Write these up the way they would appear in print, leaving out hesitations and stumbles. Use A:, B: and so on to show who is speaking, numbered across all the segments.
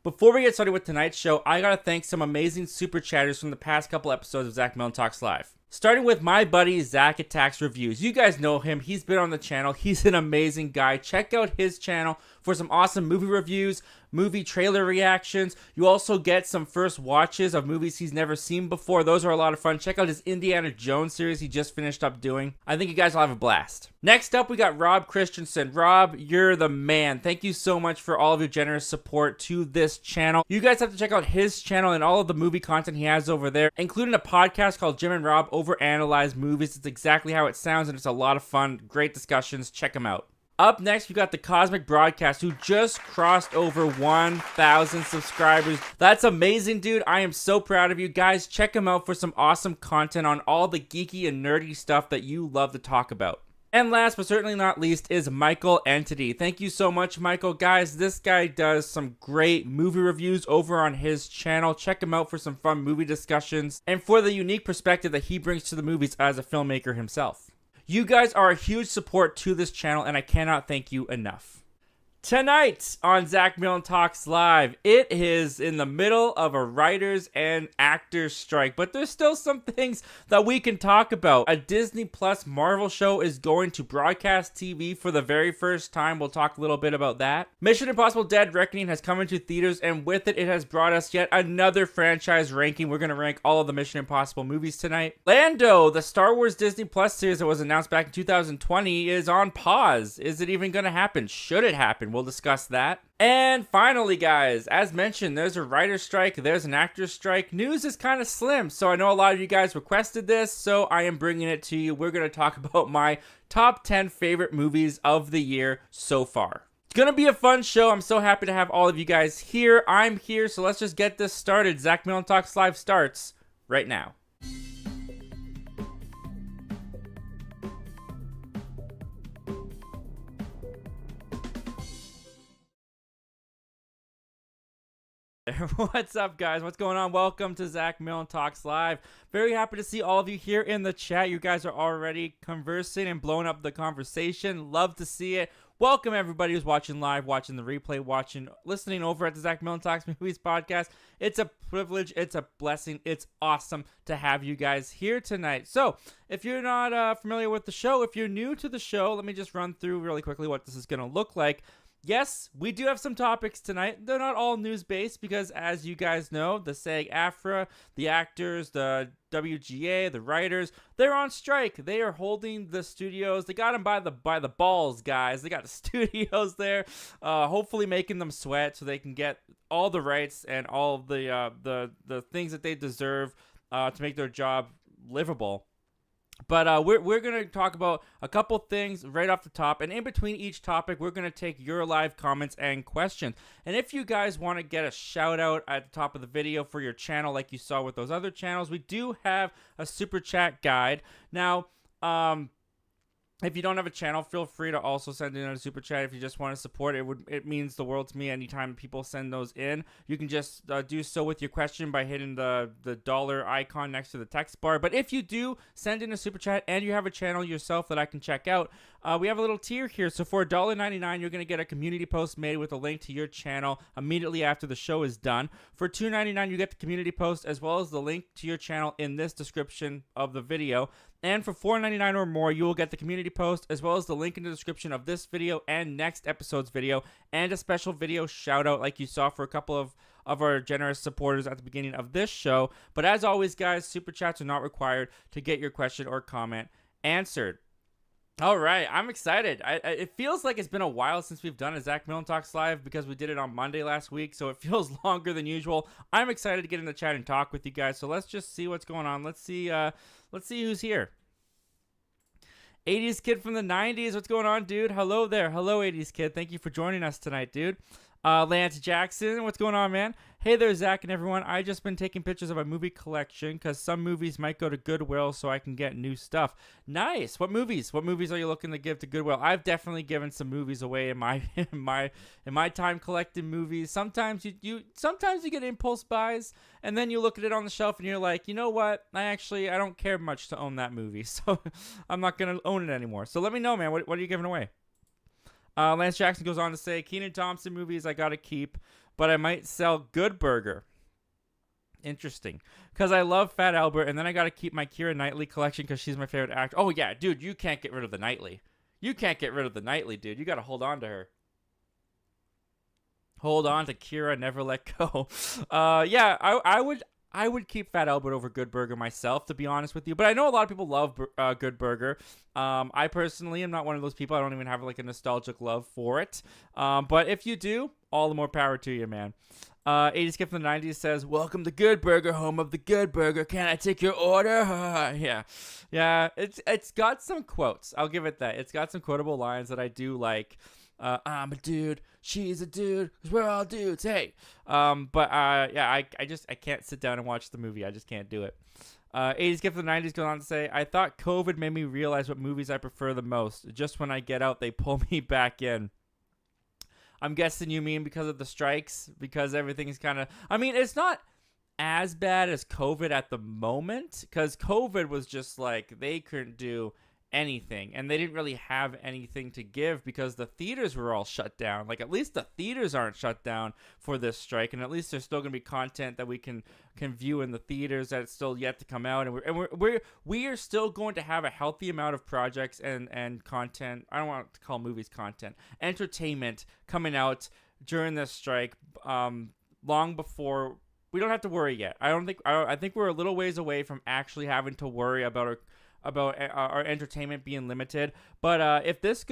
A: Before we get started with tonight's show, I gotta thank some amazing super chatters from the past couple episodes of Zach Milne Talks Live. Starting with my buddy Zach Attacks Reviews. You guys know him. He's been on the channel. He's an amazing guy. Check out his channel for some awesome movie reviews, movie trailer reactions. You also get some first watches of movies he's never seen before. Those are a lot of fun. Check out his Indiana Jones series he just finished up doing. I think you guys will have a blast. Next up, we got Rob Christensen. Rob, you're the man. Thank you so much for all of your generous support to this channel. You guys have to check out his channel and all of the movie content he has over there, including a podcast called Jim and Rob Overanalyze Movies. It's exactly how it sounds, and it's a lot of fun. Great discussions. Check them out. Up next, we got the Cosmic Broadcast, who just crossed over 1,000 subscribers. That's amazing, dude. I am so proud of you. Guys, check him out for some awesome content on all the geeky and nerdy stuff that you love to talk about. And last but certainly not least is Michael Entity. Thank you so much, Michael. Guys, this guy does some great movie reviews over on his channel. Check him out for some fun movie discussions and for the unique perspective that he brings to the movies as a filmmaker himself. You guys are a huge support to this channel, and I cannot thank you enough. Tonight on Zach Milne Talks Live, it is in the middle of a writers and actors strike, but there's still some things that we can talk about. A Disney Plus Marvel show is going to broadcast TV for the very first time. We'll talk a little bit about that. Mission Impossible Dead Reckoning has come into theaters, and with it, it has brought us yet another franchise ranking. We're going to rank all of the Mission Impossible movies tonight. Lando, the Star Wars Disney Plus series that was announced back in 2020, is on pause. Is it even going to happen? Should it happen? We'll discuss that. And finally, guys, as mentioned, there's a writer's strike, there's an actor's strike. News is kind of slim, so I know a lot of you guys requested this, so I am bringing it to you. We're going to talk about my top 10 favorite movies of the year so far. It's going to be a fun show. I'm so happy to have all of you guys here. I'm here, so let's just get this started. Zach Milne Talks Live starts right now. What's up, guys? What's going on? Welcome to Zach Milne Talks Live. Very happy to see all of you here in the chat. You guys are already conversing and blowing up the conversation. Love to see it. Welcome everybody who's watching live, watching the replay, listening over at the Zach Milne Talks Movies podcast. It's a privilege. It's a blessing. It's awesome to have you guys here tonight. So, if you're not familiar with the show, if you're new to the show, let me just run through really quickly what this is going to look like. Yes, we do have some topics tonight. They're not all news-based because, as you guys know, the SAG-AFTRA, the actors, the WGA, the writers, they're on strike. They are holding the studios. They got them by the balls, guys. They got the studios there, hopefully making them sweat so they can get all the rights and all of the things that they deserve to make their job livable. But we're going to talk about a couple things right off the top. And in between each topic, we're going to take your live comments and questions. And if you guys want to get a shout out at the top of the video for your channel like you saw with those other channels, we do have a super chat guide. Now, if you don't have a channel, feel free to also send in a super chat if you just want to support it. It means the world to me anytime people send those in. You can just do so with your question by hitting the dollar icon next to the text bar. But if you do send in a super chat and you have a channel yourself that I can check out, we have a little tier here. So for $1.99, you're going to get a community post made with a link to your channel immediately after the show is done. For $2.99, you get the community post as well as the link to your channel in this description of the video. And for $4.99 or more, you will get the community post as well as the link in the description of this video and next episode's video and a special video shout out like you saw for a couple of our generous supporters at the beginning of this show. But as always, guys, super chats are not required to get your question or comment answered. All right, I'm excited. It feels like it's been a while since we've done a Zach Milne Talks Live because we did it on Monday last week, so it feels longer than usual. I'm excited to get in the chat and talk with you guys, so let's just see what's going on. Let's see who's here. 80s kid from the 90s, what's going on, dude? Hello there. Hello, 80s kid. Thank you for joining us tonight, dude. Lance Jackson, what's going on, man? Hey there, Zach and everyone. I just been taking pictures of my movie collection because some movies might go to Goodwill so I can get new stuff. Nice. What movies? What movies are you looking to give to Goodwill? I've definitely given some movies away in my time collecting movies. Sometimes you get impulse buys and then you look at it on the shelf and you're like, you know what? I don't care much to own that movie, so I'm not gonna own it anymore. So let me know, man. What are you giving away? Lance Jackson goes on to say, Kenan Thompson movies I gotta keep. but I might sell Good Burger. Interesting. Because I love Fat Albert, and then I got to keep my Keira Knightley collection because she's my favorite actor. Oh, yeah, dude, you can't get rid of the Knightley. You can't get rid of the Knightley, dude. You got to hold on to her. Hold on to Keira, never let go. Yeah, I would keep Fat Albert over Good Burger myself, to be honest with you. But I know a lot of people love Good Burger. I personally am not one of those people. I don't even have like a nostalgic love for it. But if you do, all the more power to you, man. 80s Kid from the 90s says, "Welcome to Good Burger, home of the Good Burger. Can I take your order?" Yeah. It's got some quotes. I'll give it that. It's got some quotable lines that I do like. I'm a dude, she's a dude, 'cause we're all dudes, hey. Yeah, I can't sit down and watch the movie. I just can't do it. 80s Kid from the 90s goes on to say, "I thought COVID made me realize what movies I prefer the most. Just when I get out, they pull me back in." I'm guessing you mean because of the strikes, because everything's kind of... I mean, it's not as bad as COVID at the moment, because COVID was just like, they couldn't do anything, and they didn't really have anything to give because the theaters were all shut down. Like, at least the theaters aren't shut down for this strike, and at least there's still going to be content that we can view in the theaters that's still yet to come out, and we are still going to have a healthy amount of projects and content. I don't want to call movies content, entertainment coming out during this strike, long before. We don't have to worry yet. I think we're a little ways away from actually having to worry about our entertainment being limited. But if this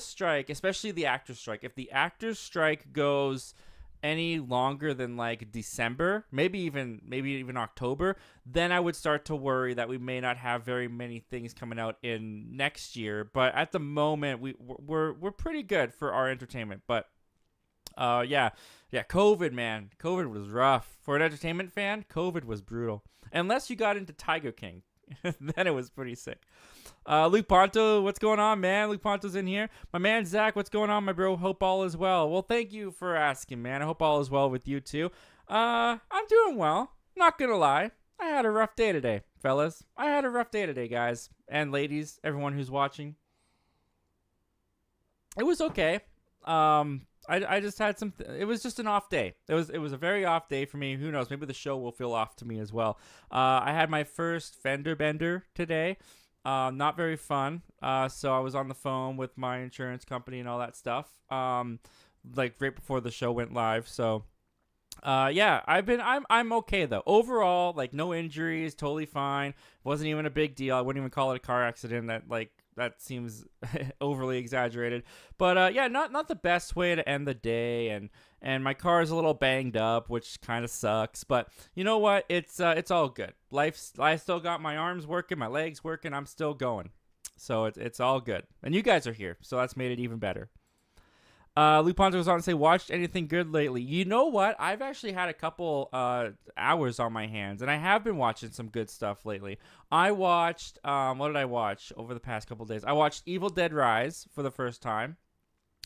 A: strike, especially the actors strike, if the actors strike goes any longer than like December, maybe even October, then I would start to worry that we may not have very many things coming out in next year. But at the moment, we're pretty good for our entertainment. But yeah, COVID, man, COVID was rough for an entertainment fan. COVID was brutal, unless you got into Tiger King. Then it was pretty sick. Luke Ponto, what's going on, man? Luke Ponto's in here. My man Zach, what's going on, my bro? Hope all is well. Well, thank you for asking, man. I hope all is well with you too. I'm doing well. Not gonna lie, I had a rough day today, fellas. I had a rough day today, guys and ladies, everyone who's watching. It was okay. I just had it was just an off day. It was a very off day for me. Who knows? Maybe the show will feel off to me as well. I had my first fender bender today. Not very fun. So I was on the phone with my insurance company and all that stuff. Like right before the show went live. So yeah, I'm okay though. Overall, like no injuries, totally fine. Wasn't even a big deal. I wouldn't even call it a car accident. That seems overly exaggerated. But yeah, not the best way to end the day, and my car is a little banged up, which kind of sucks. But you know what? It's all good. I still got my arms working, my legs working. I'm still going, so it's all good. And you guys are here, so that's made it even better. Luke Ponto goes on to say, "Watched anything good lately?" You know what? I've actually had a couple hours on my hands, and I have been watching some good stuff lately. I watched, what did I watch over the past couple days? I watched Evil Dead Rise for the first time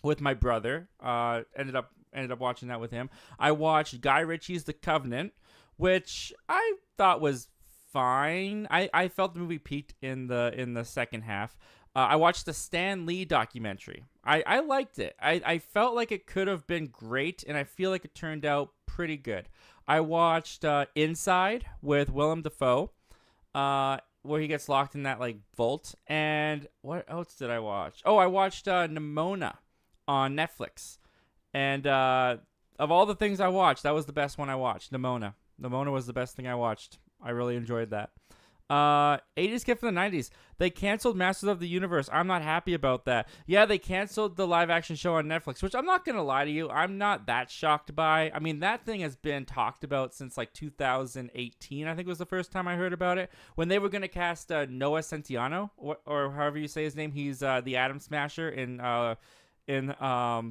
A: with my brother. Ended up watching that with him. I watched Guy Ritchie's The Covenant, which I thought was fine. I felt the movie peaked in the second half. I watched the Stan Lee documentary. I liked it. I felt like it could have been great, and I feel like it turned out pretty good. I watched Inside with Willem Dafoe, where he gets locked in that like vault. And what else did I watch? Oh, I watched Nimona on Netflix. And of all the things I watched, that was the best one I watched. Nimona was the best thing I watched. I really enjoyed that. 80s Kid from the 90s. They canceled Masters of the Universe. I'm not happy about that. Yeah, they canceled the live action show on Netflix, which I'm not going to lie to you, I'm not that shocked by. I mean, that thing has been talked about since like 2018, I think was the first time I heard about it. When they were going to cast Noah Centineo, or however you say his name. He's the Atom Smasher in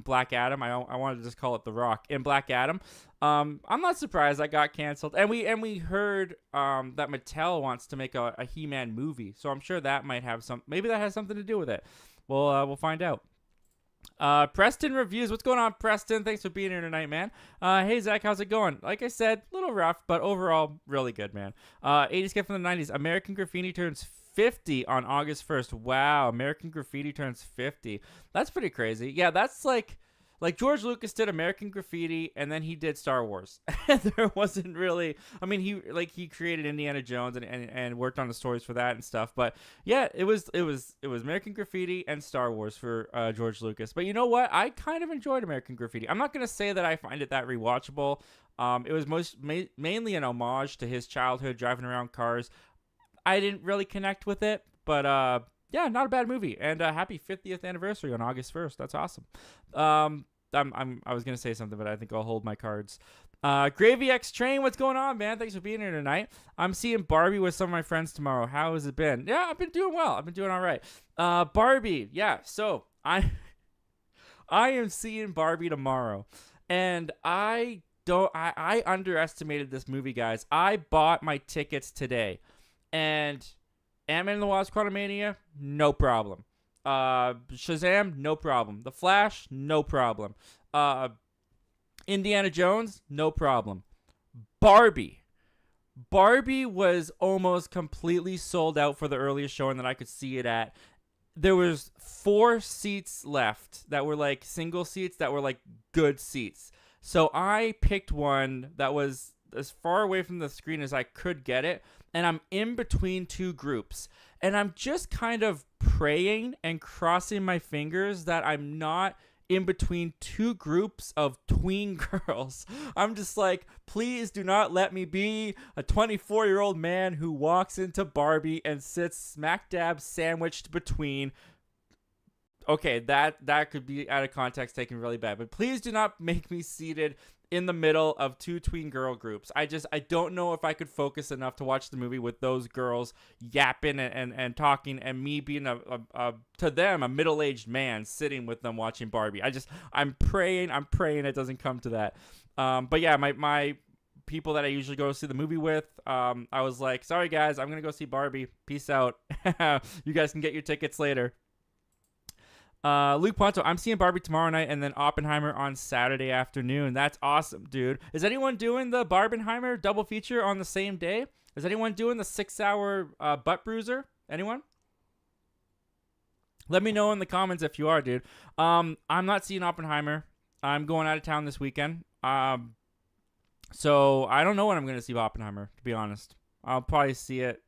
A: Black Adam. I wanted to just call it The Rock in Black Adam. I'm not surprised that got canceled. And we heard that Mattel wants to make a He-Man movie, so I'm sure that might have maybe that has something to do with it. We'll find out. Preston Reviews. What's going on, Preston? Thanks for being here tonight, man. Hey, Zach, how's it going? Like I said, a little rough, but overall, really good, man. 80s Kid from the 90s. American Graffiti turns 50 on August 1st. Wow, American Graffiti turns 50. That's pretty crazy. Yeah, that's like like George Lucas did American Graffiti, and then he did Star Wars. And there wasn't really. I mean, he created Indiana Jones and worked on the stories for that and stuff. But yeah, it was American Graffiti and Star Wars for George Lucas. But you know what? I kind of enjoyed American Graffiti. I'm not gonna say that I find it that rewatchable. It was mainly an homage to his childhood driving around cars. I didn't really connect with it, but yeah, not a bad movie. And happy 50th anniversary on August 1st. That's awesome. I was gonna say something, but I think I'll hold my cards. Gravy X Train, what's going on, man? Thanks for being here tonight. I'm seeing Barbie with some of my friends tomorrow. How has it been? Yeah, I've been doing well. I've been doing all right. Barbie, yeah. So I am seeing Barbie tomorrow, and I underestimated this movie, guys. I bought my tickets today, and Ant-Man and the Wasp: Quantumania, no problem. Shazam, no problem. The Flash, no problem. Indiana Jones, no problem. Barbie was almost completely sold out for the earliest showing that I could see it at. There was 4 seats left that were like single seats that were like good seats. So I picked one that was as far away from the screen as I could get it, and I'm in between 2 groups. And I'm just kind of praying and crossing my fingers that I'm not in between 2 groups of tween girls. I'm just like, please do not let me be a 24-year-old man who walks into Barbie and sits smack dab sandwiched between. Okay, that could be out of context taken really bad, but please do not make me seated in the middle of 2 tween girl groups. I don't know if I could focus enough to watch the movie with those girls yapping and talking, and me being to them a middle-aged man sitting with them watching Barbie. I'm praying it doesn't come to that. But yeah, my people that I usually go see the movie with, I was like, sorry guys, I'm gonna go see Barbie. Peace out. You guys can get your tickets later. Luke Ponto, I'm seeing Barbie tomorrow night and then Oppenheimer on Saturday afternoon. That's awesome, dude. Is anyone doing the Barbenheimer double feature on the same day? Is anyone doing the 6-hour butt bruiser? Anyone? Let me know in the comments if you are, dude. I'm not seeing Oppenheimer. I'm going out of town this weekend. So I don't know when I'm going to see Oppenheimer, to be honest. I'll probably see it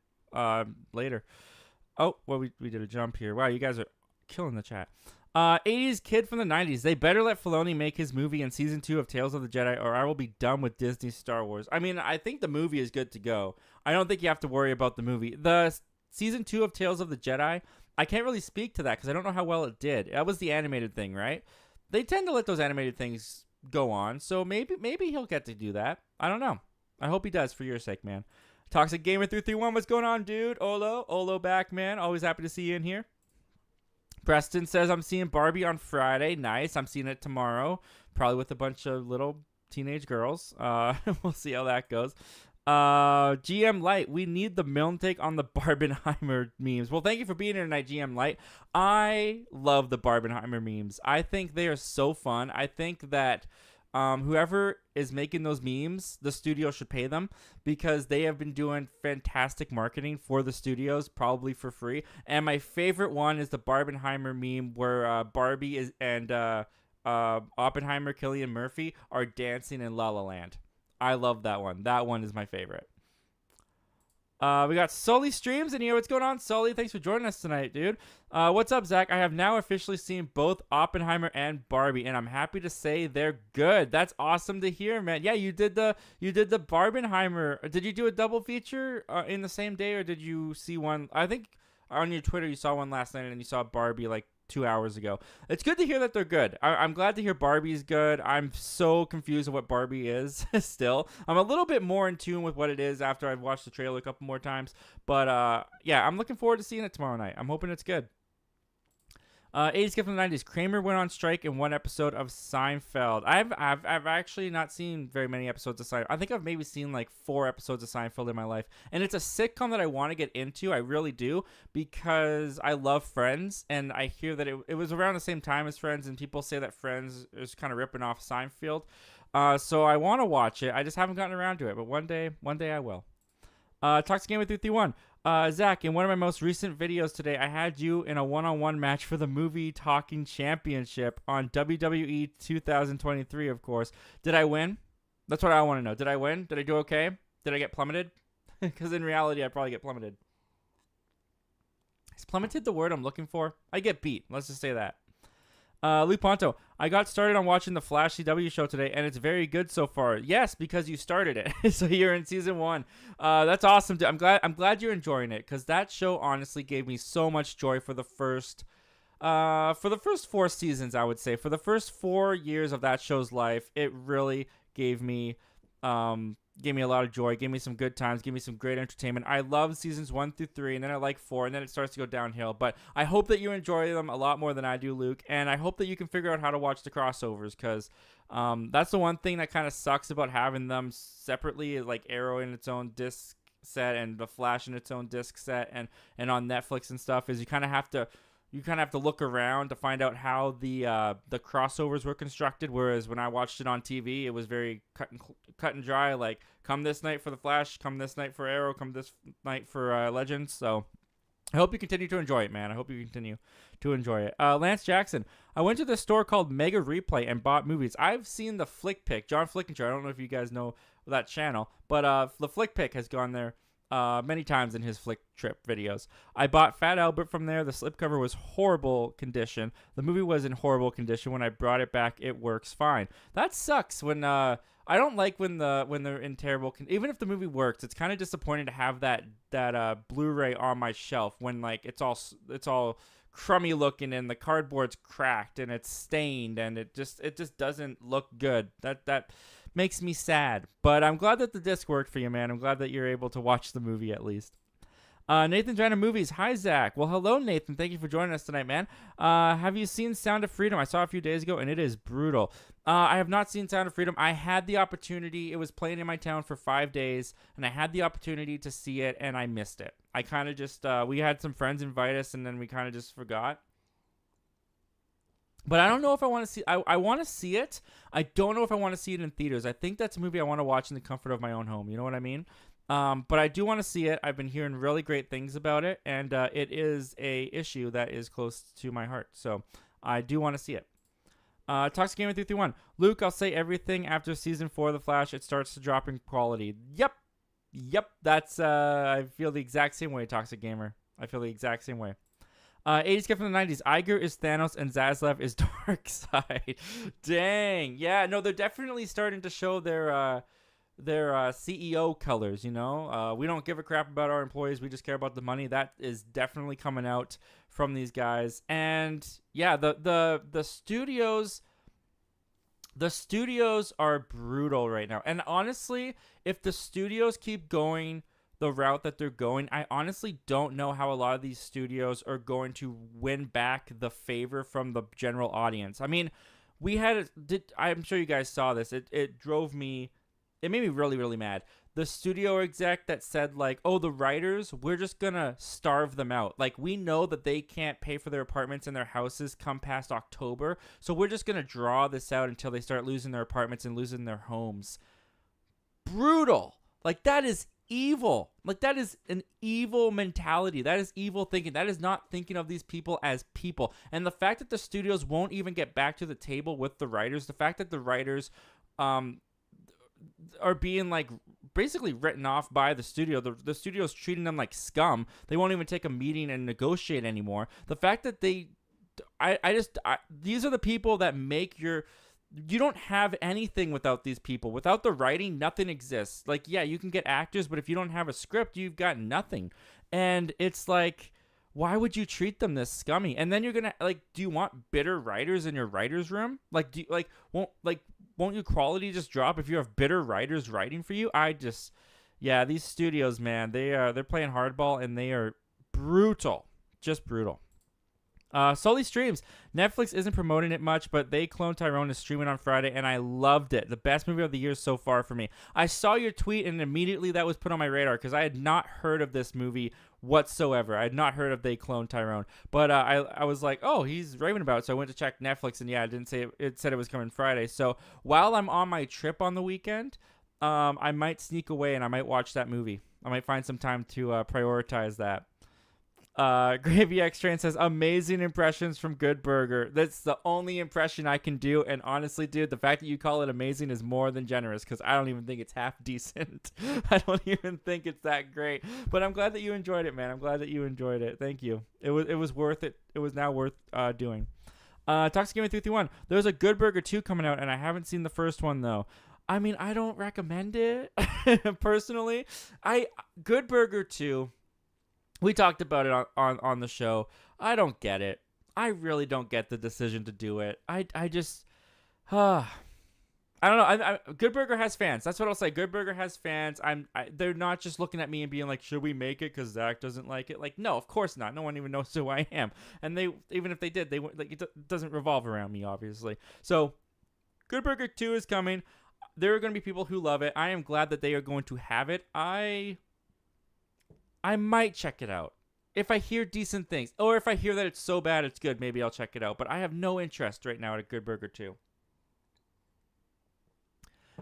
A: later. Oh, well, we did a jump here. Wow, you guys are killing the chat. 80s kid from the 90s. They better let Filoni make his movie in season 2 of Tales of the Jedi, or I will be done with Disney Star Wars. I mean, I think the movie is good to go. I don't think you have to worry about the movie. The season 2 of Tales of the Jedi, I can't really speak to that because I don't know how well it did. That was the animated thing, right? They tend to let those animated things go on, so maybe he'll get to do that. I don't know. I hope he does for your sake, man. Toxic Gamer 331, what's going on, dude? Olo back, man. Always happy to see you in here. Preston says, I'm seeing Barbie on Friday. Nice. I'm seeing it tomorrow. Probably with a bunch of little teenage girls. We'll see how that goes. GM Light, we need the Milne take on the Barbenheimer memes. Well, thank you for being here tonight, GM Light. I love the Barbenheimer memes. I think they are so fun. I think that whoever is making those memes, the studio should pay them because they have been doing fantastic marketing for the studios, probably for free. And my favorite one is the Barbenheimer meme where Barbie is and Oppenheimer, Cillian Murphy are dancing in La La Land. I love that one. That one is my favorite. We got Sully Streams in here. What's going on, Sully? Thanks for joining us tonight, dude. What's up, Zach? I have now officially seen both Oppenheimer and Barbie, and I'm happy to say they're good. That's awesome to hear, man. Yeah, you did the Barbenheimer. Did you do a double feature in the same day, or did you see one? I think on your Twitter you saw one last night, and you saw Barbie like 2 hours ago. It's good to hear that they're good. I'm glad to hear Barbie's good. I'm so confused with what Barbie is still. I'm a little bit more in tune with what it is after I've watched the trailer a couple more times. But yeah, I'm looking forward to seeing it tomorrow night. I'm hoping it's good. 80s Kid from the 90s. Kramer went on strike in one episode of Seinfeld. I've actually not seen very many episodes of Seinfeld. I think I've maybe seen like 4 episodes of Seinfeld in my life. And it's a sitcom that I want to get into. I really do, because I love Friends. And I hear that it was around the same time as Friends, and people say that Friends is kind of ripping off Seinfeld. So I want to watch it. I just haven't gotten around to it. But one day I will. Toxic Gamer 331. Zach, in one of my most recent videos today, I had you in a one-on-one match for the Movie Talking Championship on WWE 2023, of course. Did I win? That's what I want to know. Did I win? Did I do okay? Did I get plummeted? Because in reality, I probably get plummeted. Is plummeted the word I'm looking for? I get beat. Let's just say that. Luke Ponto, I got started on watching the Flash CW show today, and it's very good so far. Yes, because you started it, so you're in season 1. That's awesome. I'm glad you're enjoying it, because that show honestly gave me so much joy for the first 4 seasons. I would say for the first 4 years of that show's life, it really gave me a lot of joy, gave me some good times, gave me some great entertainment. I love seasons 1 through 3, and then I like 4, and then it starts to go downhill. But I hope that you enjoy them a lot more than I do, Luke, and I hope that you can figure out how to watch the crossovers, because that's the one thing that kind of sucks about having them separately, like Arrow in its own disc set and the Flash in its own disc set, and on Netflix and stuff, is you kind of have to look around to find out how the crossovers were constructed. Whereas when I watched it on TV, it was very cut and dry. Like, come this night for the Flash, come this night for Arrow, come this night for Legends. So I hope you continue to enjoy it, man. I hope you continue to enjoy it. Lance Jackson, I went to this store called Mega Replay and bought movies. I've seen the Flick Pick, John Flickinger. I don't know if you guys know that channel, but the Flick Pick has gone there many times in his Flick Trip videos. I bought Fat Albert from there. The slipcover was horrible condition. The movie was in horrible condition. When I brought it back, it works fine. That sucks. When I don't like when they're in terrible even if the movie works, it's kind of disappointing to have that Blu-ray on my shelf when like it's all crummy looking and the cardboard's cracked and it's stained and it just doesn't look good. That makes me sad, but I'm glad that the disc worked for you, man. I'm glad that you're able to watch the movie at least. Nathan Jana Movies. Hi, Zach. Well, hello, Nathan. Thank you for joining us tonight, man. Have you seen Sound of Freedom? I saw it a few days ago, and it is brutal. I have not seen Sound of Freedom. I had the opportunity. It was playing in my town for 5 days, and I had the opportunity to see it, and I missed it. I kind of just, we had some friends invite us, and then we kind of just forgot. But I don't know if I want to see. I want to see it. I don't know if I want to see it in theaters. I think that's a movie I want to watch in the comfort of my own home. You know what I mean? But I do want to see it. I've been hearing really great things about it, and it is a issue that is close to my heart. So I do want to see it. Toxic Gamer 331. Luke, I'll say everything after season 4 of The Flash. It starts to drop in quality. Yep. That's I feel the exact same way, Toxic Gamer. I feel the exact same way. 80s kid from the 90s. Iger is Thanos and Zaslav is Darkseid. Dang. Yeah, no, they're definitely starting to show their CEO colors, you know? We don't give a crap about our employees. We just care about the money. That is definitely coming out from these guys. And yeah, the studios are brutal right now. And honestly, if the studios keep going the route that they're going, I honestly don't know how a lot of these studios are going to win back the favor from the general audience. I mean, I'm sure you guys saw this. It made me really, really mad. The studio exec that said, like, oh, the writers, we're just going to starve them out. Like, we know that they can't pay for their apartments and their houses come past October, so we're just going to draw this out until they start losing their apartments and losing their homes. Brutal. Like, that is evil. Like, that is an evil mentality. That is evil thinking. That is not thinking of these people as people. And the fact that the studios won't even get back to the table with the writers, the fact that the writers are being like basically written off by the studio. The studio's treating them like scum. They won't even take a meeting and negotiate anymore. The fact that these are the people that make you don't have anything without these people. Without the writing, nothing exists. Like, yeah, you can get actors, but if you don't have a script, you've got nothing. And it's like, why would you treat them this scummy? And then you're gonna do you want bitter writers in your writers' room? Like, won't your quality just drop if you have bitter writers writing for you? These studios, man, they're playing hardball and they are brutal, just brutal. Sully streams. Netflix isn't promoting it much, but They Clone Tyrone is streaming on Friday, and I loved it. The best movie of the year so far for me. I saw your tweet, and immediately that was put on my radar because I had not heard of this movie whatsoever. I had not heard of They Clone Tyrone, but I was like, oh, he's raving about it, so I went to check Netflix, and yeah, it didn't say it said it was coming Friday. So while I'm on my trip on the weekend, I might sneak away and I might watch that movie. I might find some time to prioritize that. Gravy X Train says, amazing impressions from Good Burger. That's the only impression I can do. And honestly, dude, the fact that you call it amazing is more than generous, because I don't even think it's half decent. I don't even think it's that great. But I'm glad that you enjoyed it, man. I'm glad that you enjoyed it. Thank you. It was worth it. It was now worth doing. Toxic Gamer 331. There's a Good Burger 2 coming out, and I haven't seen the first one though. I mean, I don't recommend it personally. Good Burger 2. We talked about it on the show. I don't get it. I really don't get the decision to do it. I just, I don't know. Good Burger has fans. That's what I'll say. Good Burger has fans. They're not just looking at me and being like, should we make it because Zach doesn't like it? Like, no, of course not. No one even knows who I am. And even if they did, it doesn't revolve around me, obviously. So, Good Burger 2 is coming. There are going to be people who love it. I am glad that they are going to have it. I might check it out if I hear decent things, or if I hear that it's so bad it's good. Maybe I'll check it out. But I have no interest right now at Good Burger 2.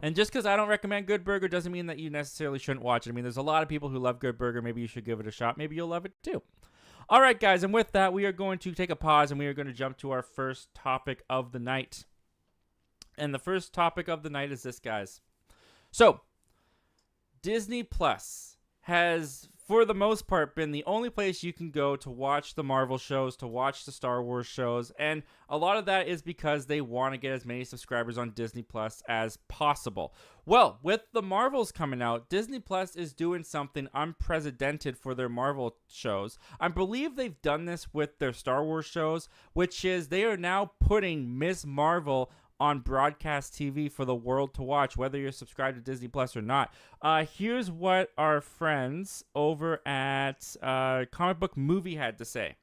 A: And just because I don't recommend Good Burger doesn't mean that you necessarily shouldn't watch it. I mean, there's a lot of people who love Good Burger. Maybe you should give it a shot. Maybe you'll love it too. All right, guys. And with that, we are going to take a pause and we are going to jump to our first topic of the night. And the first topic of the night is this, guys. So, Disney Plus has, for the most part, been the only place you can go to watch the Marvel shows, to watch the Star Wars shows, and a lot of that is because they want to get as many subscribers on Disney Plus as possible. Well, with the Marvels coming out, Disney Plus is doing something unprecedented for their Marvel shows. I believe they've done this with their Star Wars shows, which is they are now putting Ms. Marvel on broadcast TV for the world to watch, whether you're subscribed to Disney Plus or not. Here's what our friends over at Comic Book Movie had to say.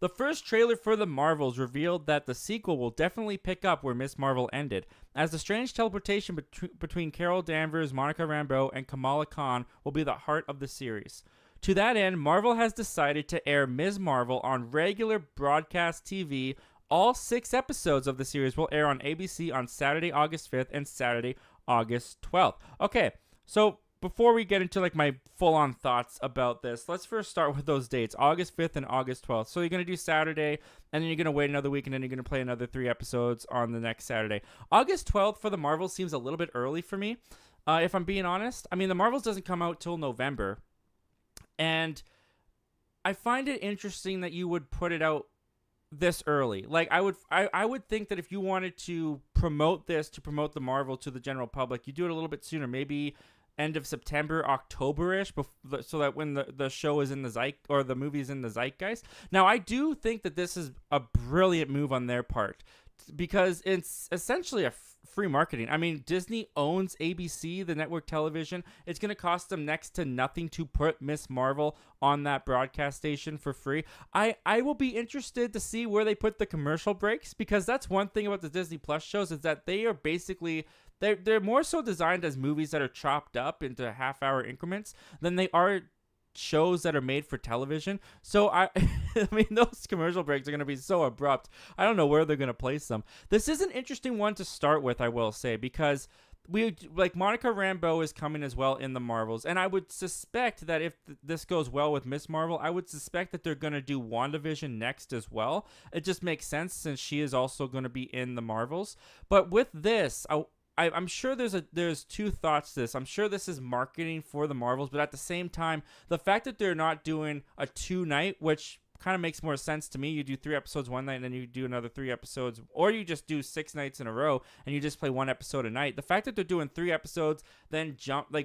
A: The first trailer for The Marvels revealed that the sequel will definitely pick up where Ms. Marvel ended, as the strange teleportation between Carol Danvers, Monica Rambeau, and Kamala Khan will be the heart of the series. To that end, Marvel has decided to air Ms. Marvel on regular broadcast TV. All 6 episodes of the series will air on ABC on Saturday, August 5th and Saturday, August 12th. Okay, so before we get into like my full-on thoughts about this, let's first start with those dates, August 5th and August 12th. So you're going to do Saturday, and then you're going to wait another week, and then you're going to play another 3 episodes on the next Saturday. August 12th for the Marvels seems a little bit early for me, if I'm being honest. I mean, the Marvels doesn't come out till November, and I find it interesting that you would put it out this early. Like, I would think that if you wanted to promote this, to promote the Marvel to the general public, you do it a little bit sooner, maybe end of September, October-ish, so that when the show is in the or the movie is in the zeitgeist. Now, I do think that this is a brilliant move on their part, because it's essentially a free marketing. I mean, Disney owns ABC, the network television. It's going to cost them next to nothing to put Ms. Marvel on that broadcast station for free. I will be interested to see where they put the commercial breaks, because that's one thing about the Disney Plus shows, is that they are basically, they're more so designed as movies that are chopped up into half-hour increments than they are shows that are made for television. So I mean, those commercial breaks are going to be so abrupt. I don't know where they're going to place them. This is an interesting one to start with, I will say, because Monica Rambeau is coming as well in the Marvels, and I would suspect that if this goes well with Ms. Marvel, I would suspect that they're going to do WandaVision next as well. It just makes sense since she is also going to be in the Marvels. But with this, I'm sure there's 2 thoughts to this. I'm sure this is marketing for the Marvels, but at the same time, the fact that they're not doing a 2-night, which kind of makes more sense to me. You do 3 episodes one night, and then you do another 3 episodes, or you just do 6 nights in a row and you just play 1 episode a night. The fact that they're doing 3 episodes, then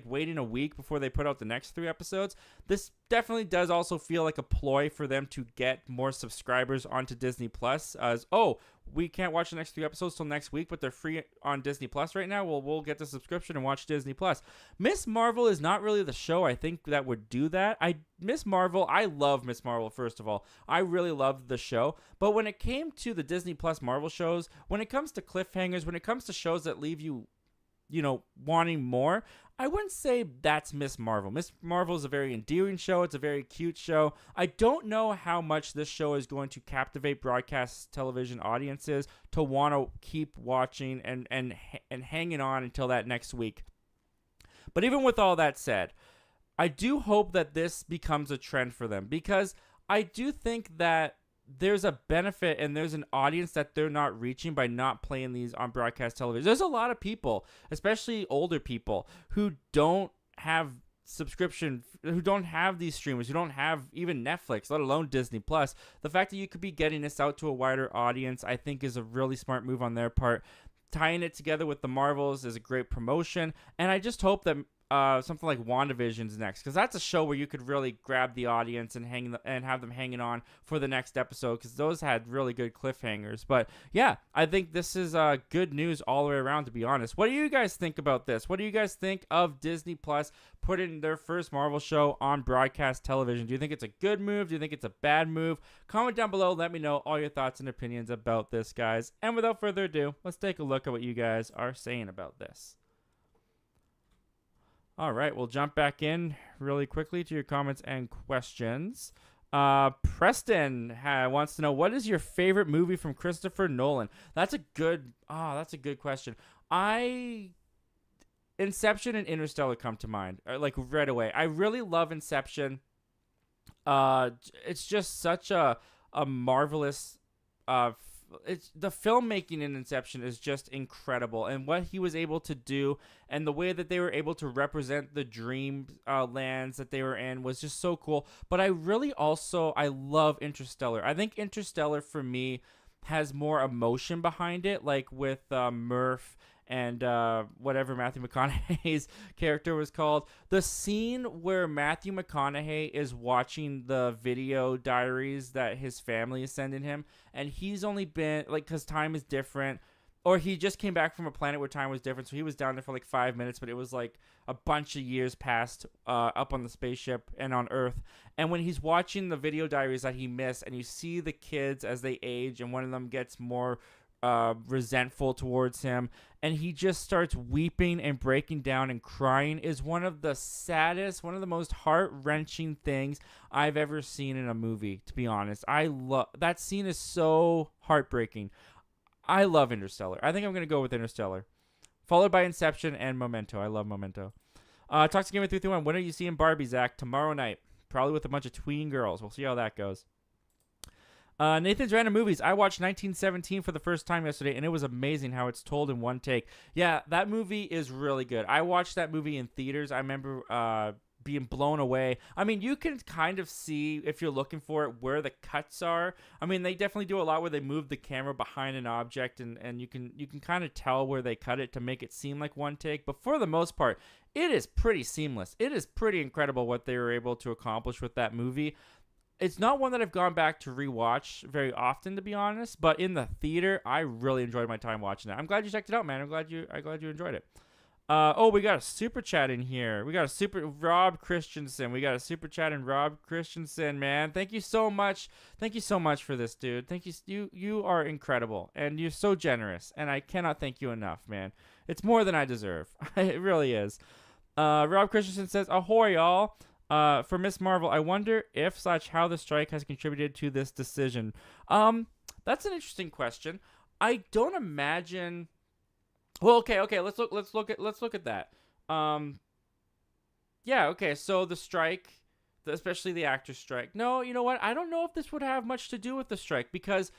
A: waiting a week before they put out the next 3 episodes, this definitely does also feel like a ploy for them to get more subscribers onto Disney Plus. We can't watch the next 3 episodes till next week, but they're free on Disney Plus right now. Well, we'll get the subscription and watch Disney Plus. Ms. Marvel is not really the show I think that would do that. I love Ms. Marvel, first of all. I really loved the show. But when it came to the Disney Plus Marvel shows, when it comes to cliffhangers, when it comes to shows that leave you wanting more. I wouldn't say that's Miss Marvel. Miss Marvel is a very endearing show. It's a very cute show. I don't know how much this show is going to captivate broadcast television audiences to want to keep watching and hanging on until that next week. But even with all that said, I do hope that this becomes a trend for them, because I do think that there's a benefit and there's an audience that they're not reaching by not playing these on broadcast television. There's a lot of people, especially older people, who don't have subscription, who don't have these streamers, who don't have even Netflix, let alone Disney Plus. The fact that you could be getting this out to a wider audience, I think, is a really smart move on their part. Tying it together with the Marvels is a great promotion, and I just hope that something like WandaVision's next, because that's a show where you could really grab the audience and have them hanging on for the next episode, because those had really good cliffhangers. But yeah, I think this is good news all the way around, to be honest. What do you guys think about this? What do you guys think of Disney Plus putting their first Marvel show on broadcast television? Do you think it's a good move? Do you think it's a bad move? Comment down below. Let me know all your thoughts and opinions about this, guys. And without further ado, let's take a look at what you guys are saying about this. All right, we'll jump back in really quickly to your comments and questions. Preston wants to know, what is your favorite movie from Christopher Nolan? That's a good question. Inception and Interstellar come to mind, like right away. I really love Inception. It's just such a marvelous it's the filmmaking in Inception is just incredible, and what he was able to do and the way that they were able to represent the dream lands that they were in was just so cool. But I love Interstellar. I think Interstellar for me has more emotion behind it, like with Murph and whatever Matthew McConaughey's character was called. The scene where Matthew McConaughey is watching the video diaries that his family is sending him, and he's only been, like, because time is different, or he just came back from a planet where time was different, so he was down there for like 5 minutes, but it was like a bunch of years passed up on the spaceship and on Earth. And when he's watching the video diaries that he missed, and you see the kids as they age, and one of them gets more resentful towards him, and he just starts weeping and breaking down and crying, is one of the saddest, one of the most heart-wrenching things I've ever seen in a movie, to be honest. That scene is so heartbreaking. I love Interstellar. I think I'm going to go with Interstellar, followed by Inception and Memento. I love Memento. Toxic Gamer 331, when are you seeing Barbie, Zach? Tomorrow night, probably with a bunch of tween girls. We'll see how that goes. Nathan's Random Movies. I watched 1917 for the first time yesterday, and it was amazing how it's told in one take. Yeah, that movie is really good. I watched that movie in theaters. I remember being blown away. I mean, you can kind of see, if you're looking for it, where the cuts are. I mean, they definitely do a lot where they move the camera behind an object, and you can kind of tell where they cut it to make it seem like one take. But for the most part, it is pretty seamless. It is pretty incredible what they were able to accomplish with that movie. It's not one that I've gone back to rewatch very often, to be honest, but in the theater, I really enjoyed my time watching it. I'm glad you checked it out, man. I'm glad you enjoyed it. We got a super chat in here. We got a super Rob Christensen. We got a super chat in Rob Christensen, man. Thank you so much. Thank you so much for this, dude. Thank you. You are incredible, and you're so generous, and I cannot thank you enough, man. It's more than I deserve. It really is. Rob Christensen says, "Ahoy, y'all." For Miss Marvel, I wonder if/how the strike has contributed to this decision. That's an interesting question. I don't imagine. Well, okay. Let's look at that. Yeah. Okay. So the strike, especially the actors' strike. No, you know what? I don't know if this would have much to do with the strike, because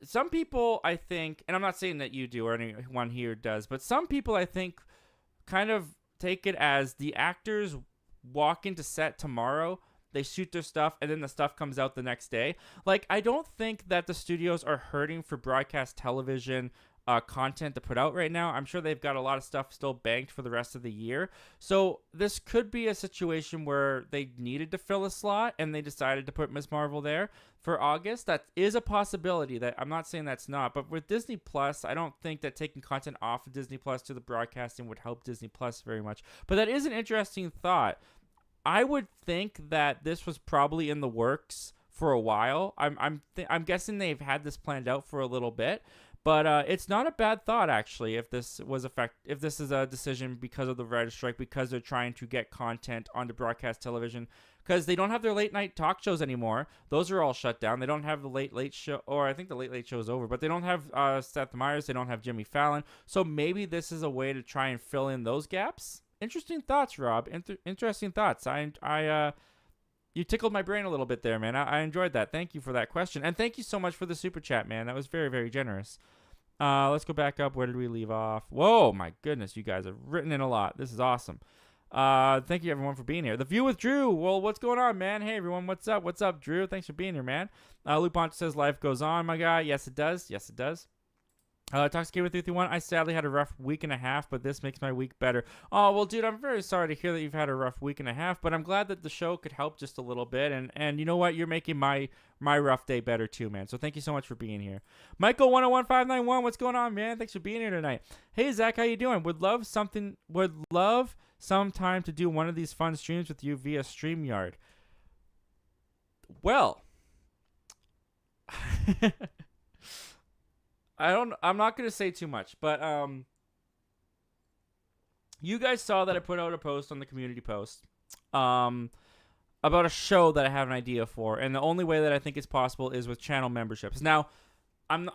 A: some people, I think, and I'm not saying that you do or anyone here does, but some people, I think, kind of take it as the actors walk into set tomorrow, they shoot their stuff, and then the stuff comes out the next day. Like, I don't think that the studios are hurting for broadcast television content to put out right now. I'm sure they've got a lot of stuff still banked for the rest of the year. So this could be a situation where they needed to fill a slot and they decided to put Ms. Marvel there for August. That is a possibility. That I'm not saying that's not. But with Disney Plus, I don't think that taking content off of Disney Plus to the broadcasting would help Disney Plus very much. But that is an interesting thought. I would think that this was probably in the works for a while. I'm guessing they've had this planned out for a little bit. But it's not a bad thought, actually, if this is a decision because of the writer's strike, because they're trying to get content onto broadcast television, because they don't have their late night talk shows anymore. Those are all shut down. They don't have the late show, or I think the late show is over, but they don't have Seth Meyers. They don't have Jimmy Fallon. So maybe this is a way to try and fill in those gaps. Interesting thoughts, Rob. Interesting thoughts. You tickled my brain a little bit there, man. I enjoyed that. Thank you for that question. And thank you so much for the super chat, man. That was very, very generous. Let's go back up. Where did we leave off? Whoa, my goodness. You guys have written in a lot. This is awesome. Thank you, everyone, for being here. The View with Drew. Well, what's going on, man? Hey, everyone. What's up? What's up, Drew? Thanks for being here, man. Lupont says life goes on, my guy. Yes, it does. Yes, it does. Toxicated with 331. I sadly had a rough week and a half, but this makes my week better. Oh, well, dude, I'm very sorry to hear that you've had a rough week and a half, but I'm glad that the show could help just a little bit. And you know what? You're making my rough day better too, man. So thank you so much for being here. Michael 101591, what's going on, man? Thanks for being here tonight. Hey, Zach, how you doing? Would love some time to do one of these fun streams with you via StreamYard. Well, I'm not going to say too much, but you guys saw that I put out a post on the community post about a show that I have an idea for, and the only way that I think it's possible is with channel memberships. Now, I'm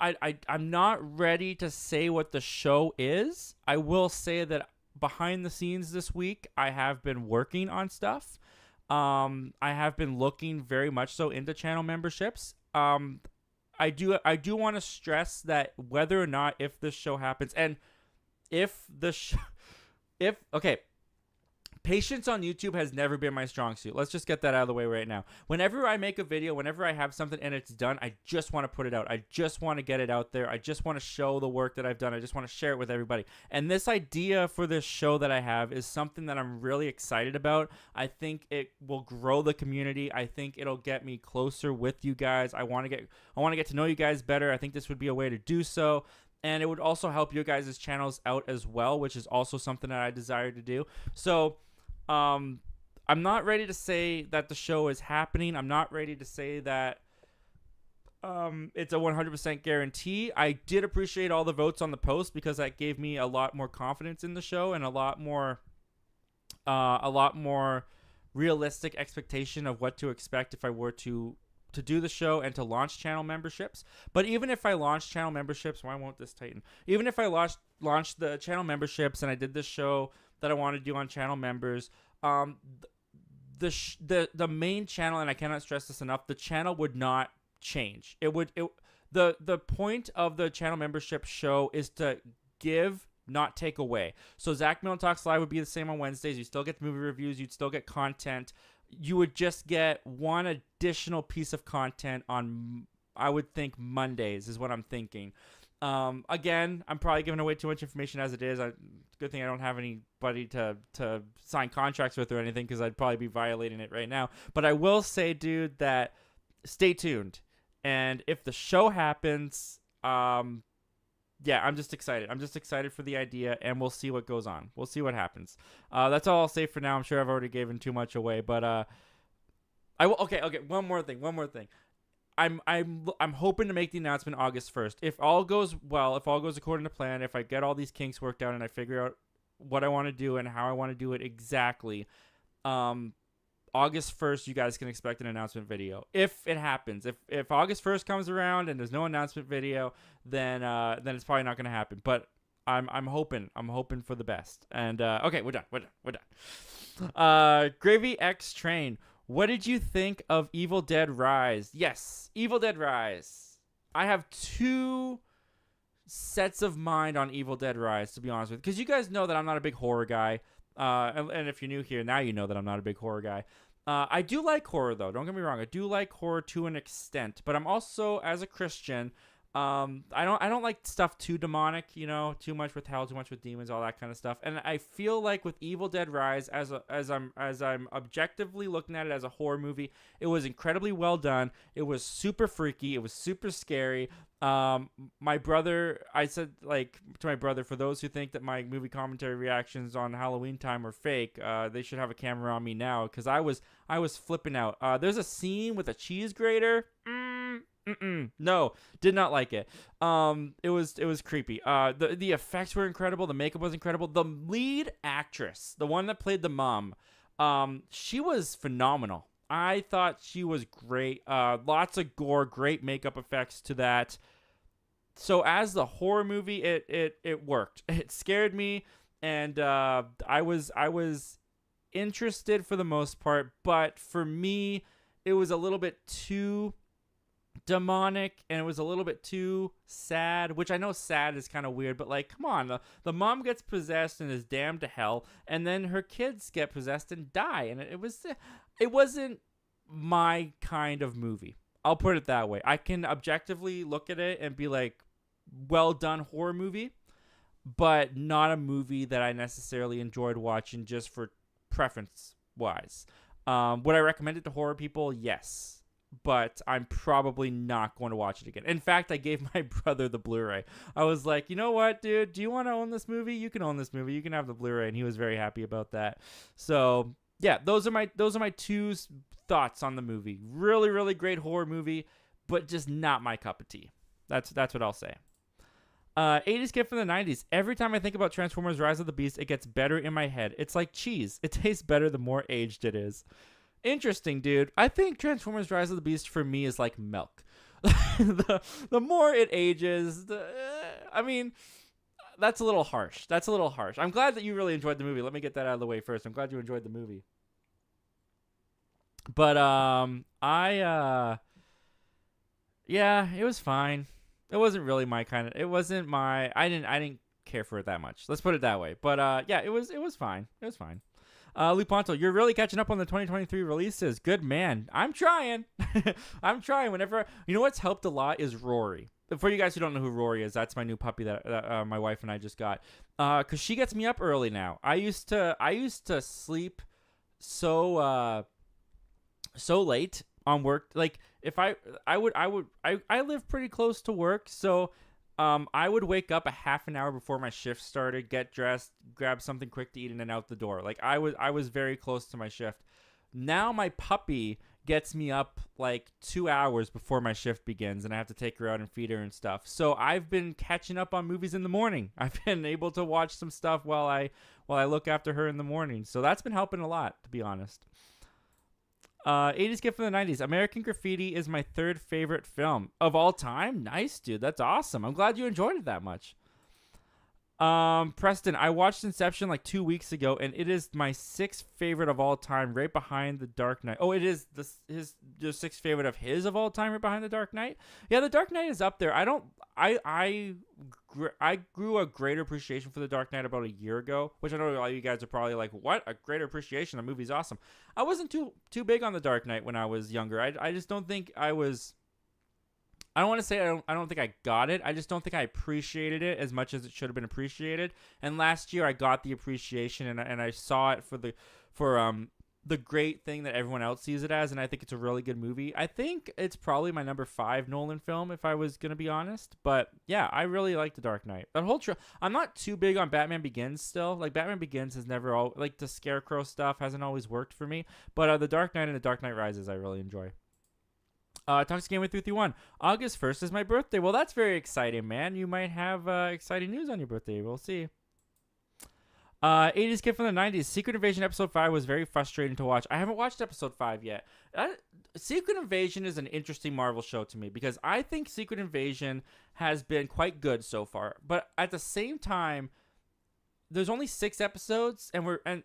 A: not ready to say what the show is. I will say that behind the scenes this week, I have been working on stuff. I have been looking very much so into channel memberships. I do want to stress that whether or not if this show happens, and patience on YouTube has never been my strong suit. Let's just get that out of the way right now. Whenever I make a video, whenever I have something and it's done, I just want to put it out. I just want to get it out there. I just want to show the work that I've done. I just want to share it with everybody. And this idea for this show that I have is something that I'm really excited about. I think it will grow the community. I think it'll get me closer with you guys. I want to get to know you guys better. I think this would be a way to do so. And it would also help your guys' channels out as well, which is also something that I desire to do. So I'm not ready to say that the show is happening. I'm not ready to say that it's a 100% guarantee. I did appreciate all the votes on the post because that gave me a lot more confidence in the show and a lot more realistic expectation of what to expect if I were to do the show and to launch channel memberships. But even if I launch channel memberships, why won't this tighten? Even if I launch the channel memberships and I did this show that I want to do on channel members, the main channel, and I cannot stress this enough, the channel would not change. The point of the channel membership show is to give, not take away. So Zach Milne Talks Live would be the same on Wednesdays. You still get movie reviews. You'd still get content. You would just get one additional piece of content on, I would think, Mondays is what I'm thinking. Again, I'm probably giving away too much information as it is. Good thing I don't have anybody to sign contracts with or anything, because I'd probably be violating it right now. But I will say, dude, that stay tuned. And if the show happens, yeah, I'm just excited. I'm just excited for the idea, and we'll see what goes on. We'll see what happens. That's all I'll say for now. I'm sure I've already given too much away, but I will. Okay. One more thing. I'm hoping to make the announcement August 1st. If all goes well, if all goes according to plan, if I get all these kinks worked out and I figure out what I want to do and how I want to do it exactly, August 1st, you guys can expect an announcement video. If it happens, if August 1st comes around and there's no announcement video, then it's probably not going to happen. But I'm hoping for the best. And okay, we're done. Gravy X Train. What did you think of Evil Dead Rise? Yes, Evil Dead Rise. I have two sets of mind on Evil Dead Rise, to be honest with you. Because you guys know that I'm not a big horror guy. And if you're new here, now you know that I'm not a big horror guy. I do like horror, though. Don't get me wrong. I do like horror to an extent. But I'm also, as a Christian, I don't like stuff too demonic, too much with hell, too much with demons, all that kind of stuff. And I feel like with Evil Dead Rise, as I'm objectively looking at it as a horror movie, it was incredibly well done. It was super freaky. It was super scary. My brother, I said, like, to my brother, for those who think that my movie commentary reactions on Halloween time are fake, they should have a camera on me now, because I was flipping out. There's a scene with a cheese grater. No, did not like it. It was creepy. The effects were incredible. The makeup was incredible. The lead actress, the one that played the mom, she was phenomenal. I thought she was great. Lots of gore, great makeup effects to that. So as the horror movie, it worked. It scared me, and I was interested for the most part, but for me, it was a little bit too demonic, and it was a little bit too sad, which I know sad is kind of weird, but like, come on, the mom gets possessed and is damned to hell, and then her kids get possessed and die, and it wasn't my kind of movie. I'll put it that way. I can objectively look at it and be like, well done horror movie, but not a movie that I necessarily enjoyed watching just for preference wise. Would I recommend it to horror people? Yes, but I'm probably not going to watch it again. In fact, I gave my brother the Blu-ray. I was like, you know what, dude? Do you want to own this movie? You can own this movie. You can have the Blu-ray, and he was very happy about that. So yeah, those are my two thoughts on the movie. Really, really great horror movie, but just not my cup of tea. That's what I'll say. 80s kid from the 90s. Every time I think about Transformers Rise of the Beast, it gets better in my head. It's like cheese. It tastes better the more aged it is. Interesting, dude. I think Transformers Rise of the Beast for me is like milk. the more it ages, I mean, that's a little harsh. I'm glad that you really enjoyed the movie. Let me get that out of the way first. I'm glad you enjoyed the movie. But yeah, it was fine. It wasn't really my kind of. It wasn't my. I didn't care for it that much. Let's put it that way. But yeah, it was fine. It was fine. Luponto, you're really catching up on the 2023 releases. Good man. I'm trying. I'm trying. Whenever you know what's helped a lot is Rory. For you guys who don't know who Rory is, that's my new puppy that my wife and I just got. Cause she gets me up early now. I used to sleep so late on work. Like if I live pretty close to work, so I would wake up a half an hour before my shift started, get dressed, grab something quick to eat, and then out the door. Like I was very close to my shift. Now my puppy gets me up like 2 hours before my shift begins, and I have to take her out and feed her and stuff. So I've been catching up on movies in the morning. I've been able to watch some stuff while I look after her in the morning. So that's been helping a lot, to be honest. 80s kid from the 90s. American Graffiti is my third favorite film of all time. Nice, dude. That's awesome. I'm glad you enjoyed it that much. Preston, I watched Inception like 2 weeks ago, and it is my sixth favorite of all time, right behind The Dark Knight. Oh, it is the sixth favorite of his of all time, right behind The Dark Knight. Yeah, The Dark Knight is up there. I grew a greater appreciation for The Dark Knight about a year ago, which I know all you guys are probably like, what? A greater appreciation? The movie's awesome. I wasn't too big on The Dark Knight when I was younger. I just don't think I was. I don't want to say I don't think I got it. I just don't think I appreciated it as much as it should have been appreciated. And last year I got the appreciation, and I saw it for the great thing that everyone else sees it as, and I think it's a really good movie. I think it's probably my number 5 Nolan film if I was going to be honest. But yeah, I really like The Dark Knight. That whole I'm not too big on Batman Begins still. Like Batman Begins has never like the Scarecrow stuff hasn't always worked for me. But The Dark Knight and The Dark Knight Rises I really enjoy. Toxic Gamer 331. August 1st is my birthday. Well, that's very exciting, man. You might have exciting news on your birthday. We'll see. 80s kid from the 90s. Secret Invasion episode 5 was very frustrating to watch. I haven't watched episode 5 yet. Secret Invasion is an interesting Marvel show to me because I think Secret Invasion has been quite good so far. But at the same time, there's only 6 episodes, and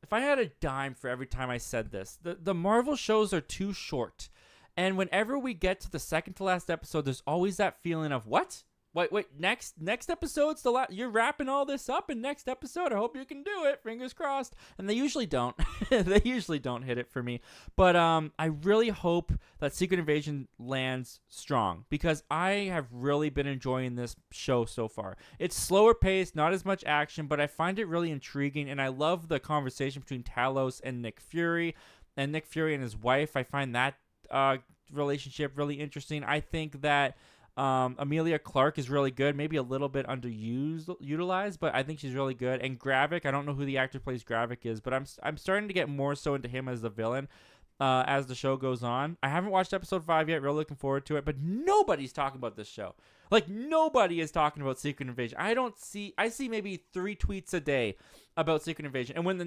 A: if I had a dime for every time I said this, the Marvel shows are too short. And whenever we get to the second to last episode, there's always that feeling of, what? Wait, next episode's the last. You're wrapping all this up in next episode. I hope you can do it. Fingers crossed. And they usually don't. They usually don't hit it for me. But I really hope that Secret Invasion lands strong because I have really been enjoying this show so far. It's slower paced, not as much action, but I find it really intriguing, and I love the conversation between Talos and Nick Fury and his wife. I find that relationship really interesting. I think that Emilia Clarke is really good, maybe a little bit utilized, but I think she's really good. And Gravik, I don't know who the actor plays Gravik is, but I'm starting to get more so into him as the villain. as the show goes on. I haven't watched episode 5 yet. Real looking forward to it. But nobody's talking about this show. Like, nobody is talking about Secret Invasion. I see maybe 3 tweets a day about Secret Invasion. And when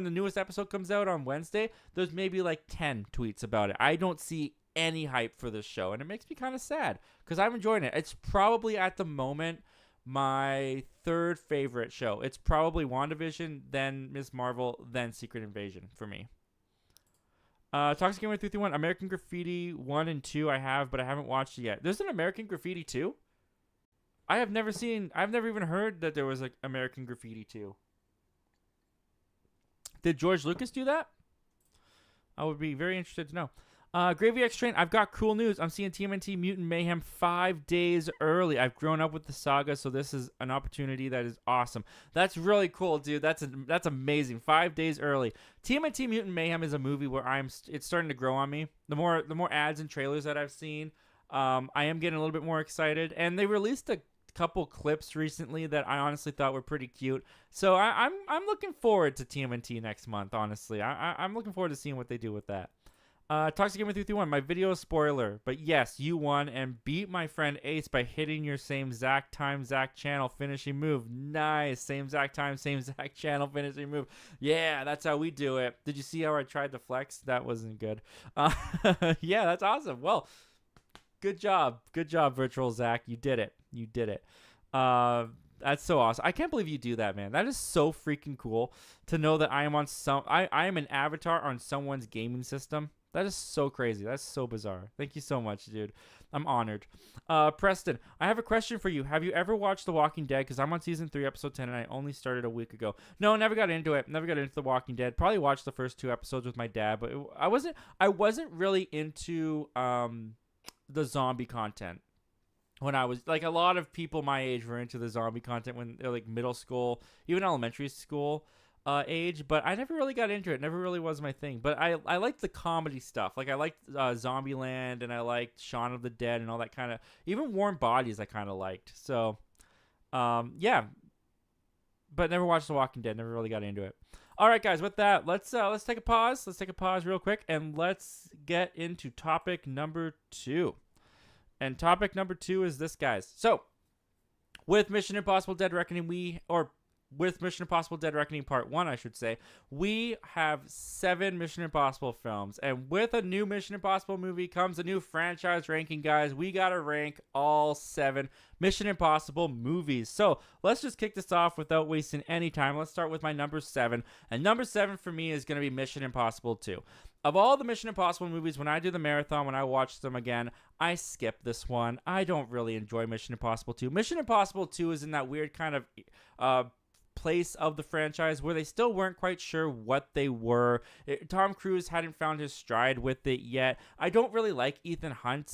A: the newest episode comes out on Wednesday, there's maybe like 10 tweets about it. I don't see any hype for this show, and it makes me kind of sad because I'm enjoying it. It's probably at the moment my 3rd favorite show. It's probably WandaVision, then Ms. Marvel, then Secret Invasion for me. Toxic Gamer 331, American Graffiti 1 and 2 I have, but I haven't watched it yet. There's an American Graffiti 2? I've never even heard that there was like American Graffiti 2. Did George Lucas do that? I would be very interested to know. Gravy X Train, I've got cool news. I'm seeing TMNT Mutant Mayhem 5 days early. I've grown up with the saga, so this is an opportunity that is awesome. That's really cool, dude. That's amazing. 5 days early. TMNT Mutant Mayhem is a movie where it's starting to grow on me. The more ads and trailers that I've seen, I am getting a little bit more excited. And they released a couple clips recently that I honestly thought were pretty cute. So I'm looking forward to TMNT next month. Honestly, I'm looking forward to seeing what they do with that. Toxic Gamer 331, my video spoiler, but yes, you won and beat my friend Ace by hitting your same Zach time Zach channel finishing move. Nice, same Zach time, same Zach channel finishing move. Yeah, that's how we do it. Did you see how I tried to flex? That wasn't good. Yeah, that's awesome. Well, good job, Virtual Zach. You did it. That's so awesome. I can't believe you do that, man. That is so freaking cool to know that I am on I am an avatar on someone's gaming system. That is so crazy. That's so bizarre. Thank you so much, dude. I'm honored. Preston, I have a question for you. Have you ever watched The Walking Dead? Because I'm on season 3, episode 10, and I only started a week ago. No, never got into it. Never got into The Walking Dead. Probably watched the first 2 episodes with my dad, but I wasn't really into the zombie content. When I was like, a lot of people my age were into the zombie content when they're like middle school, even elementary school age, but I never really got into it. Never really was my thing. But I liked the comedy stuff. Like I liked Zombieland, and I liked Shaun of the Dead and all that kind of, even Warm Bodies I kind of liked. So yeah, but never watched The Walking Dead. Never really got into it. All right, guys, with that, let's take a pause. Let's take a pause real quick, and let's get into topic number 2. And topic number 2 is this, guys. So, with Mission Impossible Dead Reckoning, with Mission Impossible Dead Reckoning Part 1, I should say, we have 7 Mission Impossible films. And with a new Mission Impossible movie comes a new franchise ranking, guys. We got to rank all 7 Mission Impossible movies. So, let's just kick this off without wasting any time. Let's start with my number 7. And number 7 for me is going to be Mission Impossible 2. Of all the Mission Impossible movies, when I do the marathon, when I watch them again, I skip this one. I don't really enjoy Mission Impossible 2. Mission Impossible 2 is in that weird kind of place of the franchise where they still weren't quite sure what they were. Tom Cruise hadn't found his stride with it yet. I don't really like Ethan Hunt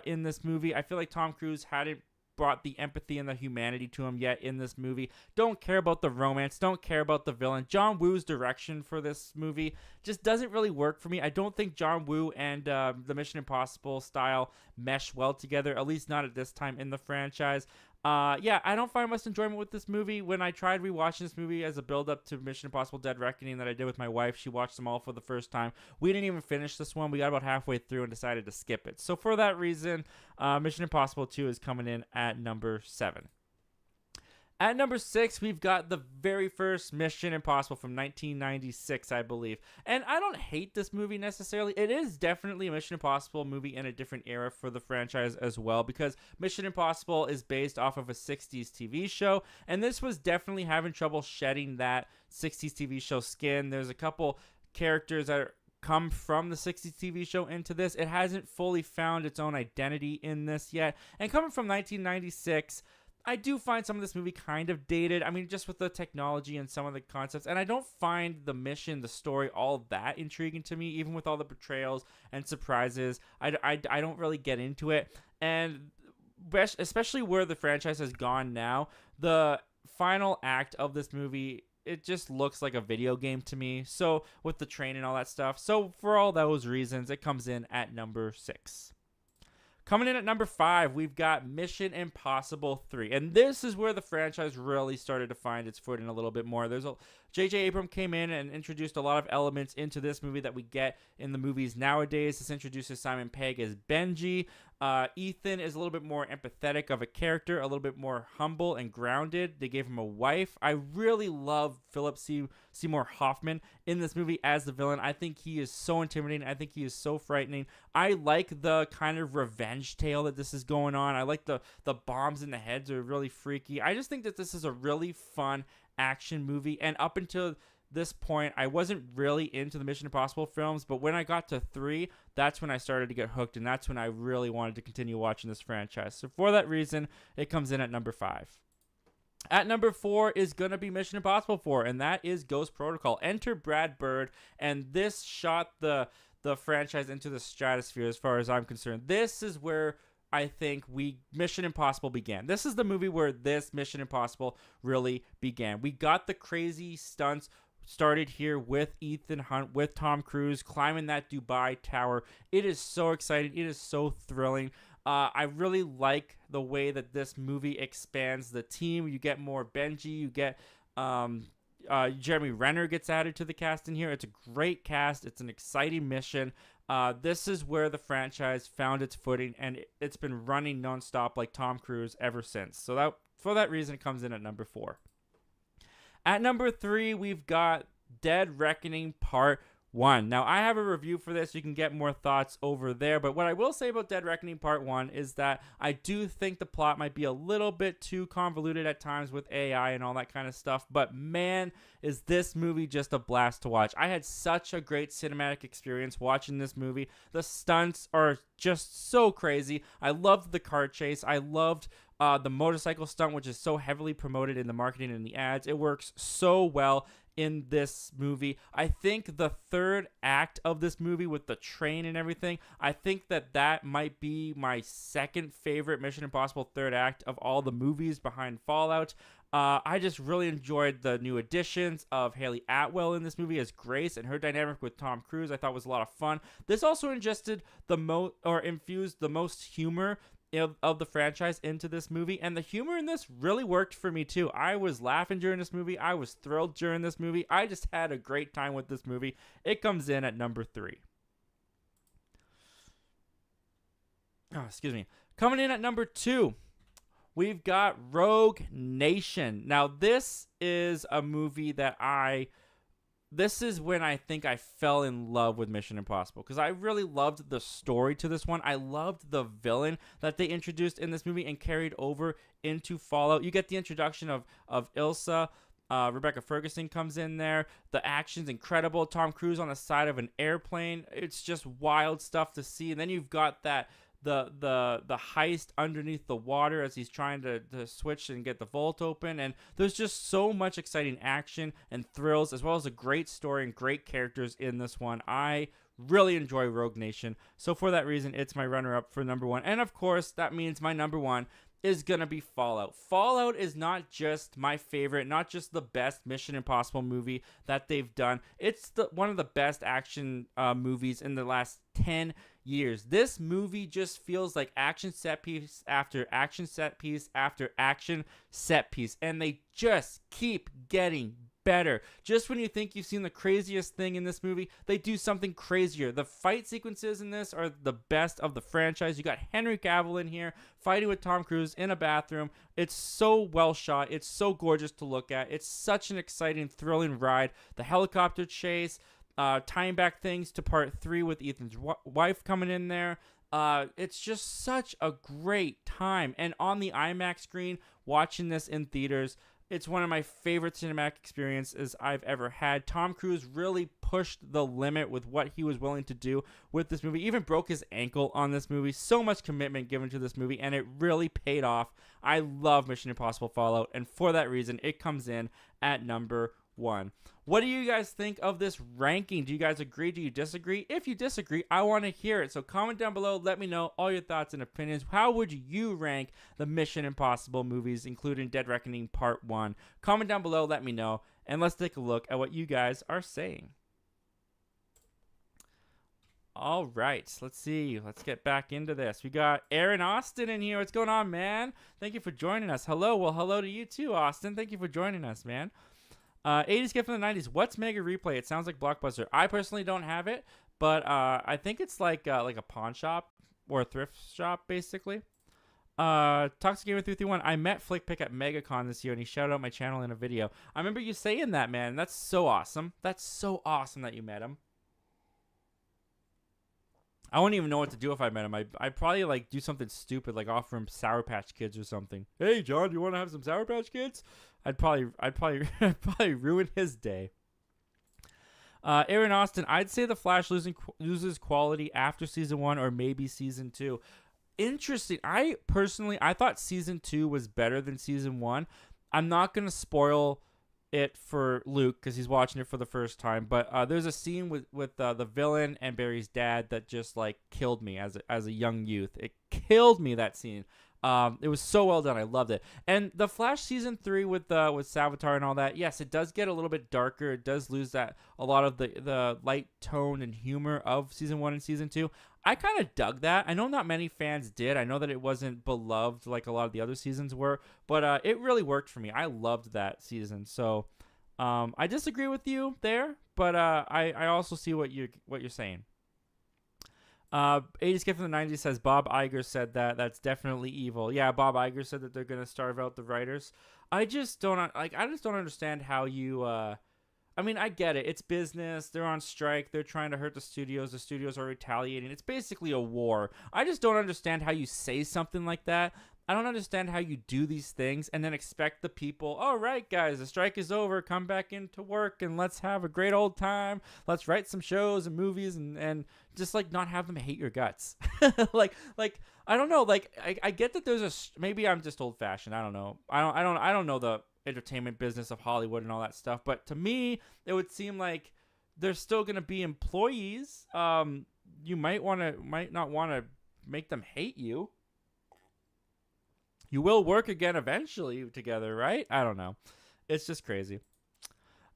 A: in this movie. I feel like Tom Cruise hadn't brought the empathy and the humanity to him yet in this movie. Don't care about the romance. Don't care about the villain. John Woo's direction for this movie just doesn't really work for me. I don't think John Woo and the Mission Impossible style mesh well together, at least not at this time in the franchise. Yeah, I don't find much enjoyment with this movie. When I tried rewatching this movie as a build-up to Mission Impossible Dead Reckoning that I did with my wife, she watched them all for the first time. We didn't even finish this one. We got about halfway through and decided to skip it. So for that reason, Mission Impossible 2 is coming in at number 7. At number 6, we've got the very first Mission Impossible from 1996, I believe. And I don't hate this movie necessarily. It is definitely a Mission Impossible movie in a different era for the franchise as well, because Mission Impossible is based off of a 60s TV show, and this was definitely having trouble shedding that 60s TV show skin. There's a couple characters that come from the 60s TV show into this. It hasn't fully found its own identity in this yet. And coming from 1996, I do find some of this movie kind of dated. I mean, just with the technology and some of the concepts. And I don't find the mission, the story, all that intriguing to me, even with all the betrayals and surprises. I don't really get into it. And especially where the franchise has gone now, the final act of this movie, it just looks like a video game to me. So with the train and all that stuff. So for all those reasons, it comes in at number 6. Coming in at number 5, we've got Mission Impossible 3. And this is where the franchise really started to find its footing a little bit more. J.J. Abrams came in and introduced a lot of elements into this movie that we get in the movies nowadays. This introduces Simon Pegg as Benji. Ethan is a little bit more empathetic of a character, a little bit more humble and grounded. They gave him a wife. I really love Philip Seymour Hoffman in this movie as the villain. I think he is so intimidating. I think he is so frightening. I like the kind of revenge tale that this is going on. I like the bombs in the heads are really freaky. I just think that this is a really fun action movie. And up until this point, I wasn't really into the Mission Impossible films, but when I got to 3, that's when I started to get hooked, and that's when I really wanted to continue watching this franchise. So for that reason, it comes in at number 5. At number 4 is going to be Mission Impossible 4, and that is Ghost Protocol. Enter Brad Bird, and this shot the franchise into the stratosphere as far as I'm concerned. This is where I think Mission Impossible began. This is the movie where this Mission Impossible really began. We got the crazy stunts started here with Ethan Hunt, with Tom Cruise, climbing that Dubai tower. It is so exciting. It is so thrilling. I really like the way that this movie expands the team. You get more Benji. You get Jeremy Renner gets added to the cast in here. It's a great cast. It's an exciting mission. This is where the franchise found its footing, and it's been running nonstop like Tom Cruise ever since. So for that reason, it comes in at number 4. At number 3, we've got Dead Reckoning Part 1. Now, I have a review for this. You can get more thoughts over there. But what I will say about Dead Reckoning Part 1 is that I do think the plot might be a little bit too convoluted at times with AI and all that kind of stuff. But man, is this movie just a blast to watch. I had such a great cinematic experience watching this movie. The stunts are just so crazy. I loved the car chase. I loved the motorcycle stunt, which is so heavily promoted in the marketing and the ads. It works so well in this movie. I think the third act of this movie with the train and everything, I think that might be my second favorite Mission Impossible third act of all the movies behind Fallout. I just really enjoyed the new additions of Haley Atwell in this movie as Grace, and her dynamic with Tom Cruise I thought was a lot of fun. This also infused the most humor of the franchise into this movie, and the humor in this really worked for me too. I was laughing during this movie. I was thrilled during this movie. I just had a great time with this movie. It comes in at number 3. Coming in at number 2, we've got Rogue Nation. Now, this is a movie that this is when I think I fell in love with Mission Impossible, because I really loved the story to this one. I loved the villain that they introduced in this movie and carried over into Fallout. You get the introduction of Ilsa. Rebecca Ferguson comes in there. The action's incredible. Tom Cruise on the side of an airplane. It's just wild stuff to see. And then you've got the heist underneath the water as he's trying to switch and get the vault open, and there's just so much exciting action and thrills, as well as a great story and great characters in this one. I really enjoy Rogue Nation, so for that reason, it's my runner-up for number 1. And of course, that means my number 1 is gonna be Fallout. Fallout is not just my favorite, not just the best Mission Impossible movie that they've done. It's one of the best action movies in the last 10 years. This movie just feels like action set piece after action set piece after action set piece, and they just keep getting better. Just when you think you've seen the craziest thing in this movie, they do something crazier. The fight sequences in this are the best of the franchise. You got Henry Cavill in here fighting with Tom Cruise in a bathroom. It's so well shot. It's so gorgeous to look at. It's such an exciting, thrilling ride. The helicopter chase, tying back things to part 3 with Ethan's wife coming in there. It's just such a great time. And on the IMAX screen, watching this in theaters, it's one of my favorite cinematic experiences I've ever had. Tom Cruise really pushed the limit with what he was willing to do with this movie. Even broke his ankle on this movie. So much commitment given to this movie, and it really paid off. I love Mission Impossible Fallout, and for that reason, it comes in at number 1. What do you guys think of this ranking? Do you guys agree? Do you disagree? If you disagree, I want to hear it. So comment down below. Let me know all your thoughts and opinions. How would you rank the Mission Impossible movies, including Dead Reckoning Part 1? Comment down below. Let me know. And let's take a look at what you guys are saying. All right, let's see. Let's get back into this. We got Aaron Austin in here. What's going on, man? Thank you for joining us. Hello. Well, hello to you too, Austin. Thank you for joining us, man. 80s gift from the 90s. What's Mega Replay? It sounds like Blockbuster. I personally don't have it, but I think it's like a pawn shop or a thrift shop, basically. Toxic Gamer 331. I met FlickPick at MegaCon this year, and he shouted out my channel in a video. I remember you saying that, man. That's so awesome. That's so awesome that you met him. I wouldn't even know what to do if I met him. I'd probably like do something stupid, like offer him Sour Patch Kids or something. Hey, John, do you want to have some Sour Patch Kids? I'd probably I'd probably ruin his day. Aaron Austin, I'd say The Flash loses quality after season 1 or maybe season 2. Interesting. I thought season 2 was better than season 1. I'm not gonna spoil it for Luke because he's watching it for the first time, but there's a scene with the villain and Barry's dad that just like killed me as a young youth. It killed me, that scene. It was so well done. I loved it. And the Flash season 3 with Savitar and all that, yes, it does get a little bit darker. It does lose a lot of the light tone and humor of season 1 and season 2. I kind of dug that. I know not many fans did. I know that it wasn't beloved like a lot of the other seasons were, but it really worked for me. I loved that season. So I disagree with you there, but I also see what you're saying. 80s Kid from the 90s says Bob Iger said that. That's definitely evil. Yeah, Bob Iger said that they're gonna starve out the writers. I just don't understand how you. I mean, I get it. It's business. They're on strike. They're trying to hurt the studios. The studios are retaliating. It's basically a war. I just don't understand how you say something like that. I don't understand how you do these things and then expect the people, all right, guys, the strike is over. Come back into work and let's have a great old time. Let's write some shows and movies and just like not have them hate your guts. like I don't know. Like I get that there's maybe I'm just old fashioned. I don't know. I don't know the entertainment business of Hollywood and all that stuff, but to me it would seem like there's still going to be employees. You might not want to make them hate you. You will work again eventually together, right? I don't know. It's just crazy.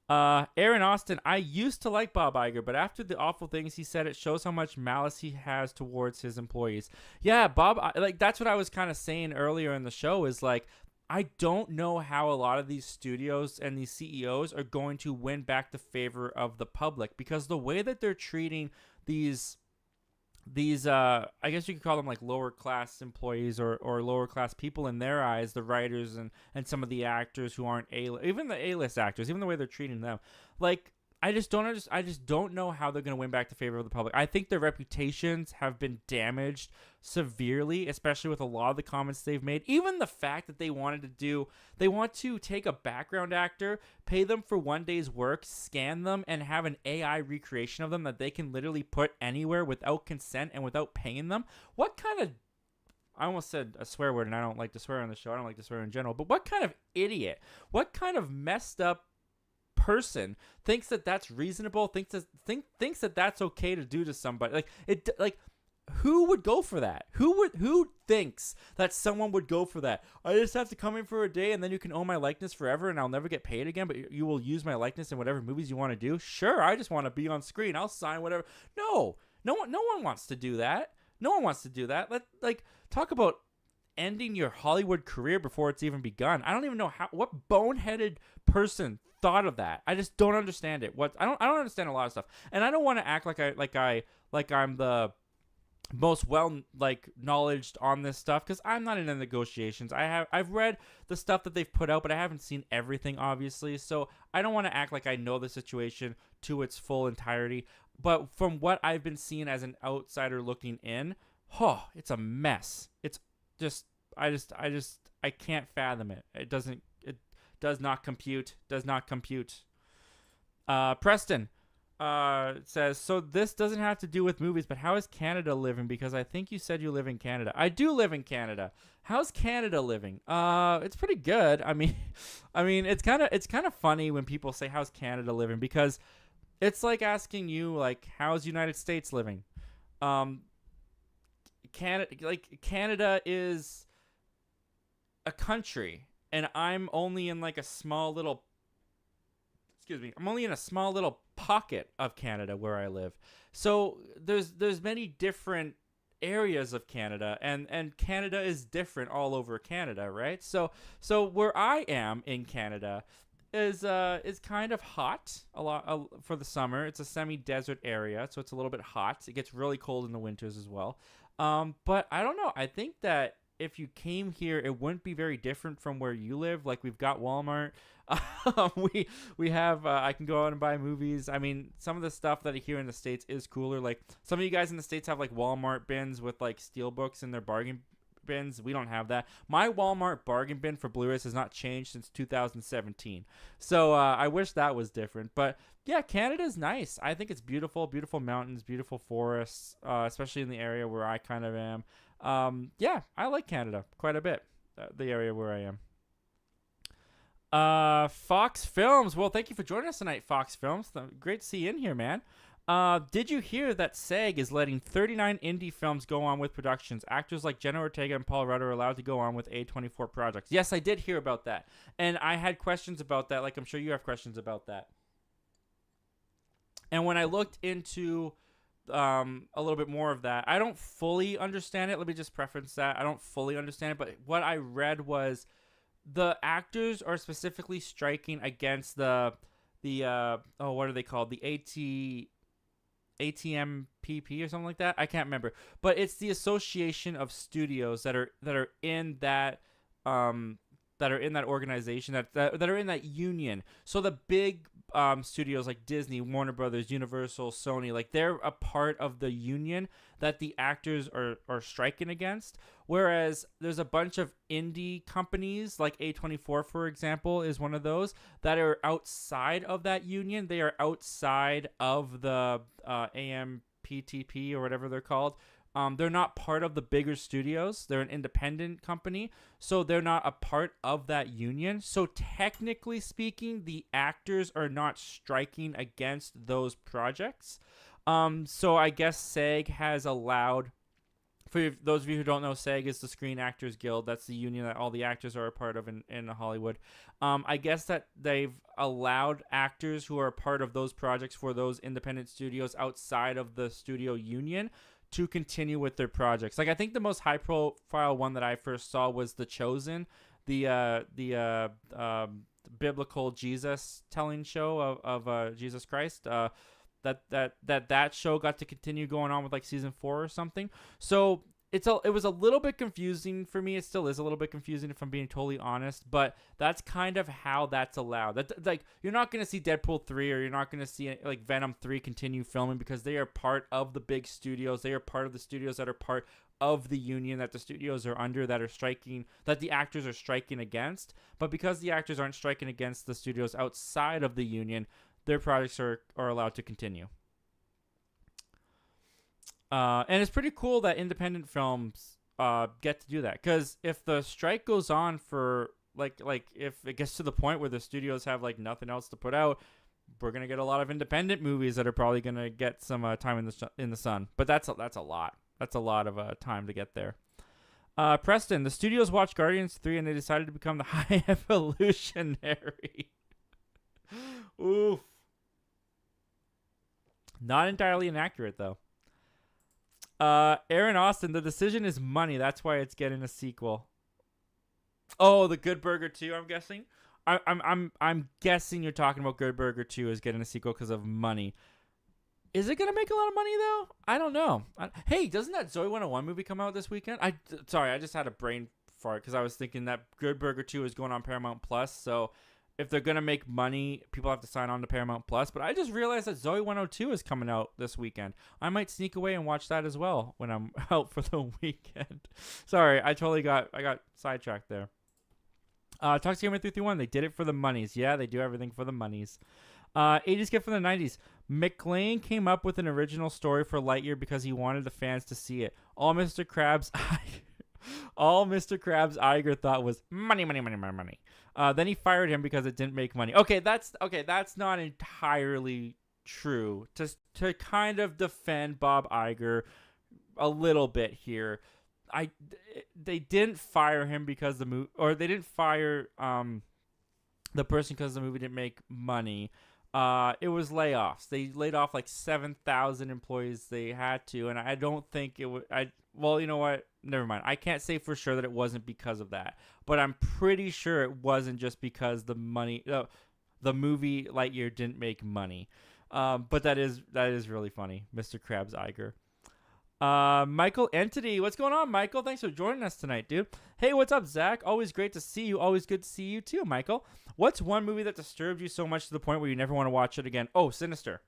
A: Aaron Austin, I used to like Bob Iger, but after the awful things he said, it shows how much malice he has towards his employees. Yeah, Bob, like that's what I was kind of saying earlier in the show is like, I don't know how a lot of these studios and these CEOs are going to win back the favor of the public because the way that they're treating these I guess you could call them like lower class employees or lower class people in their eyes, the writers and some of the actors who aren't even the A-list actors, even the way they're treating them. Like I just don't know how they're going to win back the favor of the public. I think their reputations have been damaged severely, especially with a lot of the comments they've made. Even the fact that they want to take a background actor, pay them for one day's work, scan them, and have an AI recreation of them that they can literally put anywhere without consent and without paying them. What kind of, I almost said a swear word, and I don't like to swear on the show. I don't like to swear in general. But what kind of idiot, what kind of messed up person thinks that that's reasonable, thinks that that's okay to do to somebody? Who would go for that? Who thinks that someone would go for that? I just have to come in for a day and then you can own my likeness forever and I'll never get paid again, but you will use my likeness in whatever movies you want to do. Sure, I just want to be on screen. I'll sign whatever. No one wants to do that. No one wants to do that. Talk about ending your Hollywood career before it's even begun. I don't even know what boneheaded person thought of that. I just don't understand it. I don't understand a lot of stuff. And I don't want to act like I'm the most knowledged on this stuff because I'm not in the negotiations. I've read the stuff that they've put out, but I haven't seen everything, obviously. So I don't want to act like I know the situation to its full entirety. But from what I've been seeing as an outsider looking in, it's a mess. It's just I can't fathom it. It does not compute. Preston says, so this doesn't have to do with movies, but how is Canada living? Because I think you said you live in Canada. I do live in Canada. How's Canada living? It's pretty good. I mean, it's kind of funny when people say how's Canada living because it's like asking you like how's United States living. Canada is a country, and I'm only in like a small little. I'm only in a small little pocket of Canada where I live. So there's many different areas of Canada, and Canada is different all over Canada, right? So where I am in Canada is kind of hot a lot for the summer. It's a semi-desert area, so it's a little bit hot. It gets really cold in the winters as well. But I don't know. I think that if you came here, it wouldn't be very different from where you live. Like, we've got Walmart. We have I can go out and buy movies. I mean, some of the stuff that I hear in the States is cooler. Like, some of you guys in the States have like Walmart bins with like steel books in their bargain bins. We don't have that. My Walmart bargain bin for Blu-rays has not changed since 2017. So I wish that was different. But yeah, Canada's nice. I think it's beautiful. Beautiful mountains, beautiful forests, especially in the area where I kind of am. Yeah, I like Canada quite a bit, the area where I am. Fox Films. Well, thank you for joining us tonight, Fox Films. Great to see you in here, man. Did you hear that SAG is letting 39 indie films go on with productions? Actors like Jenna Ortega and Paul Rudd are allowed to go on with A24 projects. Yes, I did hear about that. And I had questions about that, like I'm sure you have questions about that. And when I looked into a little bit more of that, I don't fully understand it. Let me just preference that. I don't fully understand it, but what I read was the actors are specifically striking against the what are they called? The ATMPP or something like that. I can't remember, but it's the association of studios that are in that organization that are in that union. So the big studios like Disney, Warner Brothers, Universal, Sony, like they're a part of the union that the actors are striking against. Whereas there's a bunch of indie companies like A24, for example, is one of those that are outside of that union. They are outside of the AMPTP or whatever they're called. They're not part of the bigger studios. They're an independent company, so they're not a part of that union. So technically speaking, the actors are not striking against those projects. So I guess SAG has allowed, for those of you who don't know, SAG is the Screen Actors Guild. That's the union that all the actors are a part of in Hollywood. I guess that they've allowed actors who are a part of those projects for those independent studios outside of the studio union to continue with their projects. Like, I think the most high profile one that I first saw was The Chosen, the biblical Jesus telling show of Jesus Christ. That show got to continue going on with like season 4 or something. So it was a little bit confusing for me. It still is a little bit confusing if I'm being totally honest, but that's kind of how that's allowed. That, like, you're not going to see Deadpool 3 or you're not going to see like Venom 3 continue filming because they are part of the big studios. They are part of the studios that are part of the union that the studios are under, that are striking, that the actors are striking against. But because the actors aren't striking against the studios outside of the union, their projects are allowed to continue. And it's pretty cool that independent films get to do that, because if the strike goes on for like if it gets to the point where the studios have like nothing else to put out, we're gonna get a lot of independent movies that are probably gonna get some time in the sun. But that's a lot. That's a lot of time to get there. Preston, the studios watched Guardians 3 and they decided to become the High Evolutionary. Oof. Not entirely inaccurate though. Aaron Austin, the decision is money. That's why it's getting a sequel. Oh, the Good Burger 2, I'm guessing. I'm guessing you're talking about Good Burger 2 is getting a sequel because of money. Is it gonna make a lot of money though? I don't know. Hey, doesn't that Zoe 101 movie come out this weekend? Sorry, I just had a brain fart because I was thinking that Good Burger 2 is going on Paramount Plus. So if they're gonna make money, people have to sign on to Paramount Plus. But I just realized that Zoe 102 is coming out this weekend. I might sneak away and watch that as well when I'm out for the weekend. Sorry, I got sidetracked there. Talks Gamer 331. They did it for the monies. Yeah, they do everything for the monies. 80s kid from the 90s. McLean came up with an original story for Lightyear because he wanted the fans to see it. All Mr. Krabs Iger thought was money. Then he fired him because it didn't make money. Okay, that's not entirely true. To kind of defend Bob Iger a little bit here, they didn't fire him because the movie, or they didn't fire the person because the movie didn't make money. It was layoffs. They laid off like 7,000 employees. They had to, and I don't think it would. Well, you know what? Never mind. I can't say for sure that it wasn't because of that, but I'm pretty sure it wasn't just because the money. The movie Lightyear didn't make money. But that is really funny, Mr. Krabs Iger. Michael Entity, what's going on, Michael? Thanks for joining us tonight, dude. Hey, what's up, Zach? Always great to see you. Always good to see you too, Michael. What's one movie that disturbed you so much to the point where you never want to watch it again? Oh, Sinister.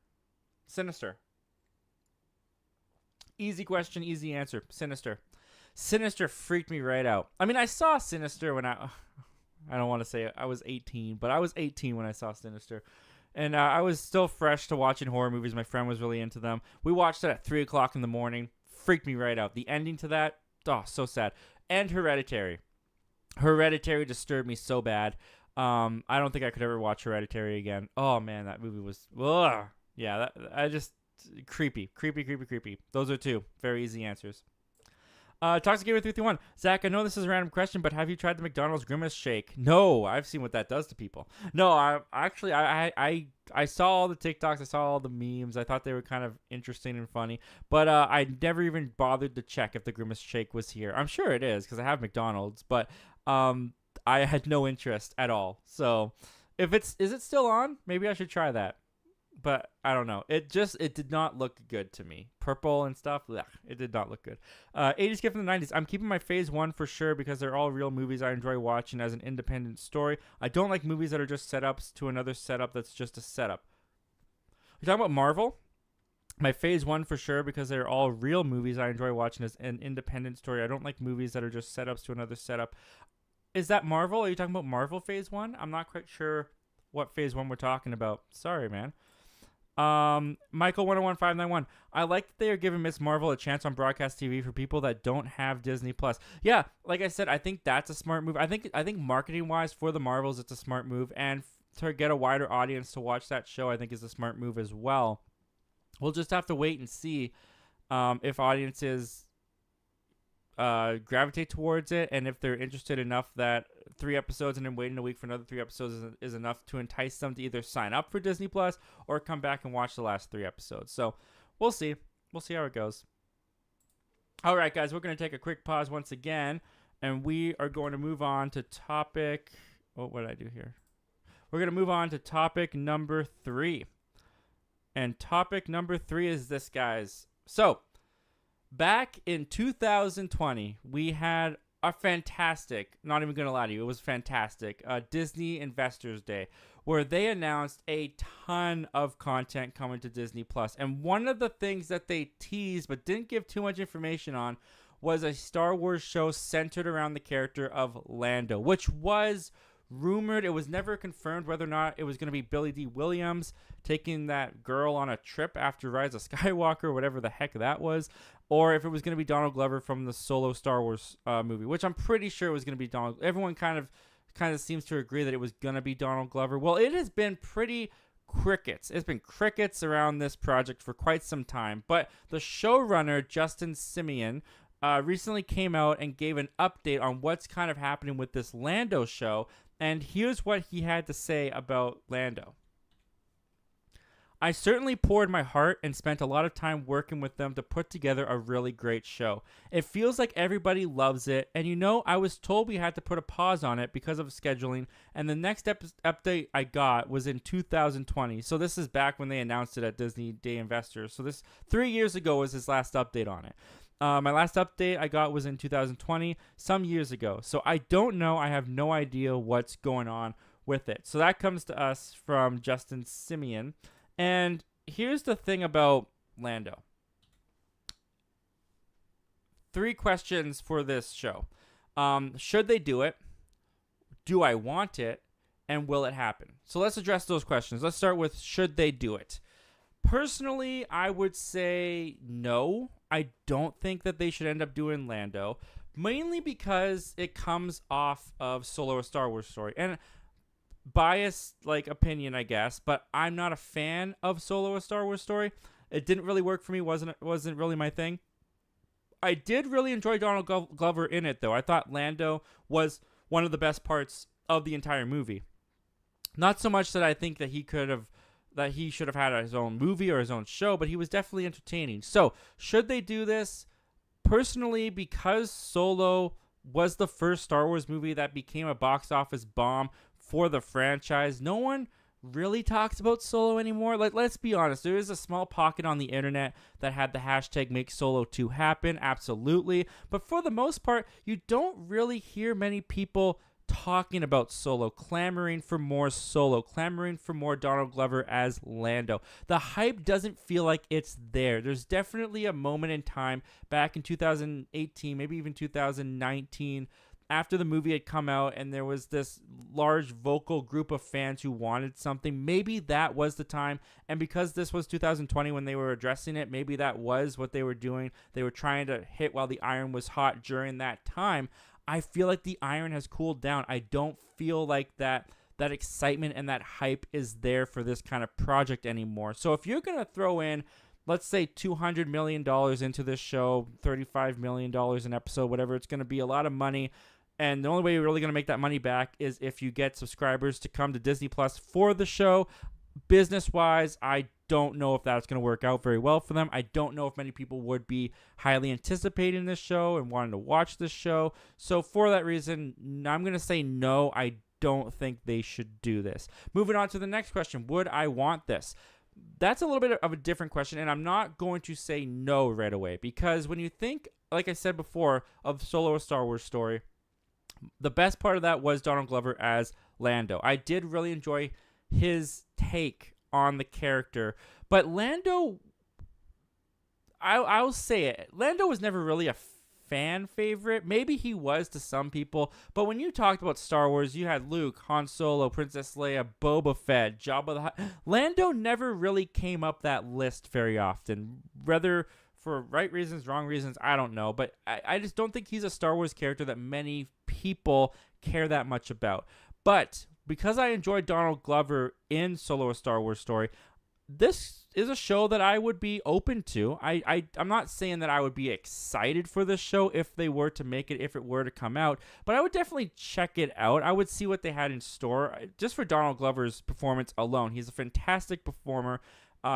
A: Easy question, easy answer. Sinister freaked me right out. I mean, I saw Sinister when I don't want to say it. I was 18, but I was 18 when I saw Sinister. And I was still fresh to watching horror movies. My friend was really into them. We watched it at 3 o'clock in the morning. Freaked me right out. The ending to that, oh, so sad. And Hereditary. Hereditary disturbed me so bad. I don't think I could ever watch Hereditary again. Oh, man, that movie was... Ugh. Yeah, creepy. Those are two very easy answers. Toxic Gamer 331. Zach, I know this is a random question, but have you tried the McDonald's Grimace Shake? No, I've seen what that does to people. No, I saw all the TikToks, I saw all the memes. I thought they were kind of interesting and funny, but I never even bothered to check if the Grimace Shake was here. I'm sure it is because I have McDonald's, but I had no interest at all. So, is it still on? Maybe I should try that. But I don't know. It did not look good to me. Purple and stuff. Ugh, it did not look good. 80s kid from the 90s. I'm keeping my phase 1 for sure because they're all real movies I enjoy watching as an independent story. I don't like movies that are just setups to another setup that's just a setup. You're talking about Marvel? My phase 1 for sure because they're all real movies I enjoy watching as an independent story. I don't like movies that are just setups to another setup. Is that Marvel? Are you talking about Marvel phase 1? I'm not quite sure what phase 1 we're talking about. Sorry, man. Michael 101591. I like that they are giving Miss Marvel a chance on broadcast TV for people that don't have Disney Plus. Yeah, like I said, I think that's a smart move. I think marketing wise for the Marvels, it's a smart move, and to get a wider audience to watch that show, I think is a smart move as well. We'll just have to wait and see if audiences gravitate towards it, and if they're interested enough that 3 episodes and then waiting a week for another 3 episodes is enough to entice them to either sign up for Disney Plus or come back and watch the last 3 episodes. So we'll see how it goes. All right, guys, we're going to take a quick pause once again, and we are going to move on to topic. What did I do here? We're going to move on to topic number 3, and topic number 3 is this, guys. So back in 2020, we had a fantastic, not even going to lie to you, it was fantastic, Disney Investors Day, where they announced a ton of content coming to Disney Plus. And one of the things that they teased but didn't give too much information on was a Star Wars show centered around the character of Lando, which was rumored. It was never confirmed whether or not it was going to be Billy D. Williams taking that girl on a trip after Rise of Skywalker, whatever the heck that was, or if it was going to be Donald Glover from the solo Star Wars movie, which I'm pretty sure it was going to be Donald. Everyone kind of seems to agree that it was going to be Donald Glover. Well, it has been pretty crickets. It's been crickets around this project for quite some time, but the showrunner, Justin Simeon, recently came out and gave an update on what's kind of happening with this Lando show. And here's what he had to say about Lando. I certainly poured my heart and spent a lot of time working with them to put together a really great show. It feels like everybody loves it. And I was told we had to put a pause on it because of scheduling. And the next update I got was in 2020. So this is back when they announced it at Disney Day Investors. So this 3 years ago was his last update on it. My last update I got was in 2020, some years ago. So I don't know. I have no idea what's going on with it. So that comes to us from Justin Simeon. And here's the thing about Lando. 3 questions for this show. Should they do it? Do I want it? And will it happen? So let's address those questions. Let's start with, should they do it? Personally, I would say no. I don't think that they should end up doing Lando, mainly because it comes off of Solo: A Star Wars Story. And biased opinion, I guess, but I'm not a fan of Solo: A Star Wars Story. It didn't really work for me, wasn't really my thing. I did really enjoy Donald Glover in it, though. I thought Lando was one of the best parts of the entire movie. Not so much that I think that he could have that he should have had his own movie or his own show, but he was definitely entertaining. So, should they do this? Personally, because Solo was the first Star Wars movie that became a box office bomb for the franchise, no one really talks about Solo anymore. Like, let's be honest, there is a small pocket on the internet that had the hashtag make Solo 2 happen, absolutely. But for the most part, you don't really hear many people talking about Solo, clamoring for more Solo, clamoring for more Donald Glover as Lando. The hype doesn't feel like it's there. There's definitely a moment in time back in 2018, maybe even 2019, after the movie had come out and there was this large vocal group of fans who wanted something. Maybe that was the time. And because this was 2020 when they were addressing it, maybe that was what they were doing. They were trying to hit while the iron was hot during that time. I feel like the iron has cooled down. I don't feel like that excitement and that hype is there for this kind of project anymore. So if you're going to throw in, let's say $200 million into this show, $35 million an episode, whatever, it's going to be a lot of money. And the only way you're really going to make that money back is if you get subscribers to come to Disney Plus for the show. Business-wise, I don't know if that's going to work out very well for them. I don't know if many people would be highly anticipating this show and wanting to watch this show. So for that reason, I'm going to say no, I don't think they should do this. Moving on to the next question. Would I want this? That's a little bit of a different question, and I'm not going to say no right away. Because when you think, like I said before, of Solo a Star Wars story, the best part of that was Donald Glover as Lando. I did really enjoy his take on the character, but Lando, I'll say it, Lando was never really a fan favorite. Maybe he was to some people, but when you talked about Star Wars, you had Luke, Han Solo, Princess Leia, Boba Fett, Jabba the Hutt. Lando never really came up that list very often, whether for right reasons, wrong reasons, I don't know. But I just don't think he's a Star Wars character that many people care that much about. But because I enjoyed Donald Glover in Solo a Star Wars Story, this is a show that I would be open to. I'm not saying that I would be excited for this show if they were to make it, if it were to come out, but I would definitely check it out. I would see what they had in store just for Donald Glover's performance alone. He's a fantastic performer.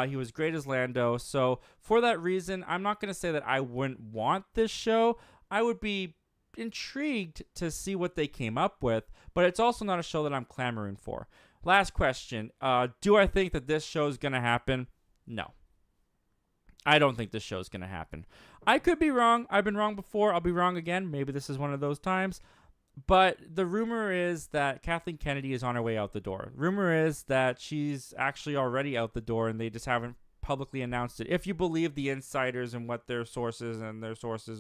A: He was great as Lando. So for that reason, I'm not going to say that I wouldn't want this show. I would be intrigued to see what they came up with, but it's also not a show that I'm clamoring for. Last question. Do I think that this show is going to happen? No. I don't think this show is going to happen. I could be wrong. I've been wrong before. I'll be wrong again. Maybe this is one of those times. But the rumor is that Kathleen Kennedy is on her way out the door. Rumor is that she's actually already out the door and they just haven't publicly announced it. If you believe the insiders and what their sources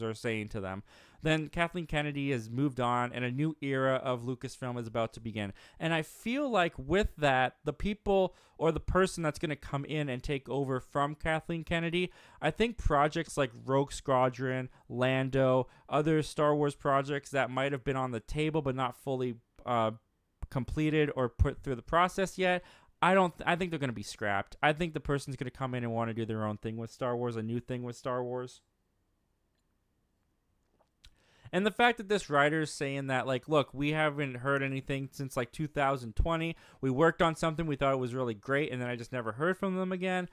A: are saying to them, then Kathleen Kennedy has moved on and a new era of Lucasfilm is about to begin. And I feel like with that, the people or the person that's going to come in and take over from Kathleen Kennedy, I think projects like Rogue Squadron, Lando, other Star Wars projects that might have been on the table but not fully completed or put through the process yet, I think they're going to be scrapped. I think the person's going to come in and want to do their own thing with Star Wars, a new thing with Star Wars. And the fact that this writer is saying that, like, look, we haven't heard anything since, like, 2020. We worked on something. We thought it was really great, and then I just never heard from them again.